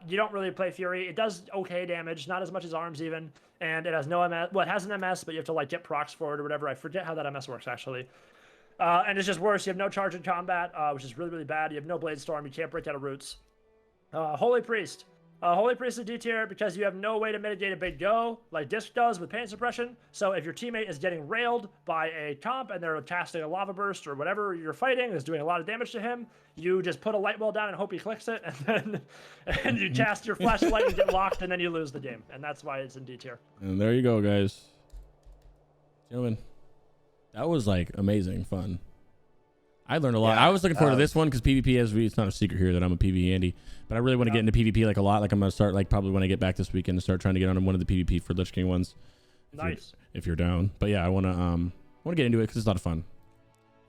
You don't really play Fury. It does okay damage, not as much as Arms even, and it has no MS. Well, it has an MS, but you have to like get procs for it or whatever. I forget how that MS works actually. And it's just worse. You have no charge in combat, which is really, really bad. You have no Blade Storm. You can't break out of roots. Holy Priest. Holy Priest is D tier because you have no way to mitigate a big go like Disc does with pain suppression. So if your teammate is getting railed by a comp and they're casting a lava burst or whatever you're fighting is doing a lot of damage to him, you just put a light well down and hope he clicks it, and you cast your flashlight and get locked, and then you lose the game. And that's why it's in D tier. And there you go, guys. Gentlemen, that was like amazing fun. I learned a lot. Yeah, I was looking forward to this one because PvP, it's not a secret here that I'm a PvE Andy, but I really want to get into PvP like a lot. Like I'm going to start like probably when I get back this weekend to start trying to get on one of the PvP for Lich King ones. Nice. If you're down. But yeah, I want to get into it because it's a lot of fun.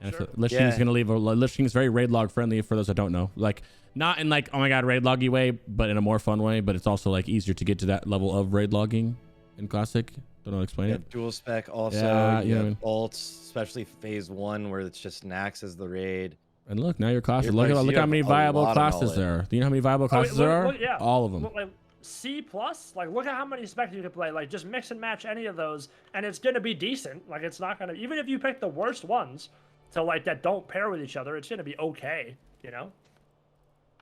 And Sure. Lich King is going to leave Lich King is very raid log friendly for those that don't know. Like not in like, oh my God, raid loggy way, but in a more fun way. But it's also like easier to get to that level of raid logging in Classic. Don't know how to explain it. Dual spec also. Yeah, you yeah, have man. ults, especially phase 1 where it's just Nax as the raid. And look, now your classes. You're Look how have many a viable lot of classes knowledge. there are. Do you know how many viable classes there are? Yeah. All of them. Look, like C plus, like look at how many specs you can play. Like just mix and match any of those, and it's gonna be decent. Like it's not gonna, even if you pick the worst ones, to like that don't pair with each other, it's gonna be okay. You know.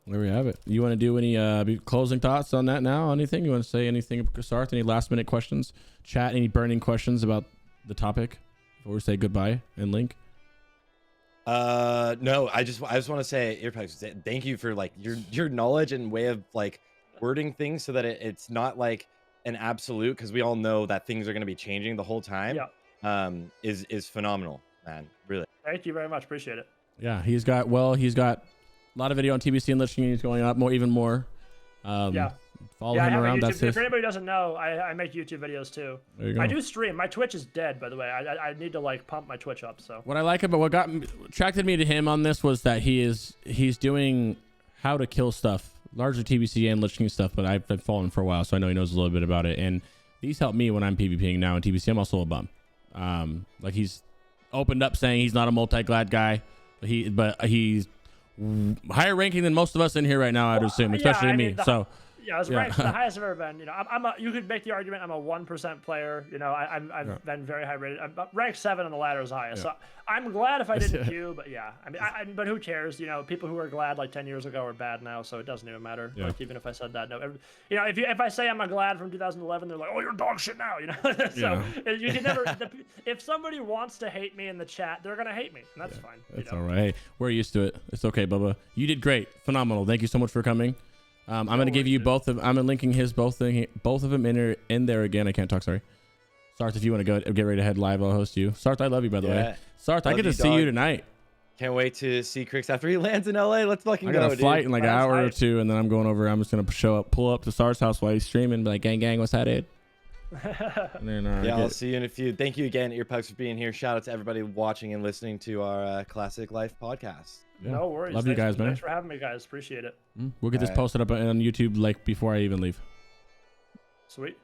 There we have it. You want to do any closing thoughts on that now? Anything you want to say? Anything, Sarthe? Any last minute questions? Chat? Any burning questions about the topic before we say goodbye and link? No, I just want to say, Earpugs, thank you for like your knowledge and way of like wording things so that it's not like an absolute, because we all know that things are going to be changing the whole time. Yeah. Is phenomenal, man. Really. Thank you very much. Appreciate it. Yeah, he's got a lot of video on TBC and Lich King. He's going up even more. Yeah. Follow him around. That's if his. anybody doesn't know, I make YouTube videos too. There you go. I do stream. My Twitch is dead, by the way. I need to like pump my Twitch up. So What I like about what attracted me to him on this was that he's doing how to kill stuff, largely TBC and Lich King stuff. But I've been following for a while, so I know he knows a little bit about it. And these help me when I'm PvPing now in TBC. I'm also a bum. Like he's opened up saying he's not a multi-glad guy, but he's higher ranking than most of us in here right now, I'd assume, especially me. Yeah, it's ranked the highest I've ever been. You know, you could make the argument I'm a 1% player. You know, I've been very high rated. I'm ranked 7 on the ladder is highest. So I'm glad if I didn't queue, but yeah, I mean, but who cares? You know, people who were glad like 10 years ago are bad now, so it doesn't even matter. Yeah. Like even if I said that, no, you know, if I say I'm a glad from 2011, they're like, oh, you're dog shit now. You know, so you can never. If somebody wants to hate me in the chat, they're gonna hate me, and that's fine. That's all right. Hey, we're used to it. It's okay, Bubba. You did great, phenomenal. Thank you so much for coming. I'm gonna give you both of. I'm linking both of them in there again. I can't talk. Sorry, Sarthe. If you want to go get ready to head live, I'll host you. Sarthe, I love you by the way. Sarthe, I get to see you tonight. Can't wait to see Crix after he lands in LA. Let's fucking go, I got a flight dude. in like an hour or two, and then I'm going over. I'm just gonna pull up to Sarthe's house while he's streaming. Be like, gang, what's that, dude? And then, I'll see you in a few. Thank you again, Earpugs, for being here. Shout out to everybody watching and listening to our Classic Life podcast. Yeah. No worries. Love you guys, man. Thanks for having me, guys. Appreciate it. We'll get this posted up on YouTube like before I even leave. Sweet.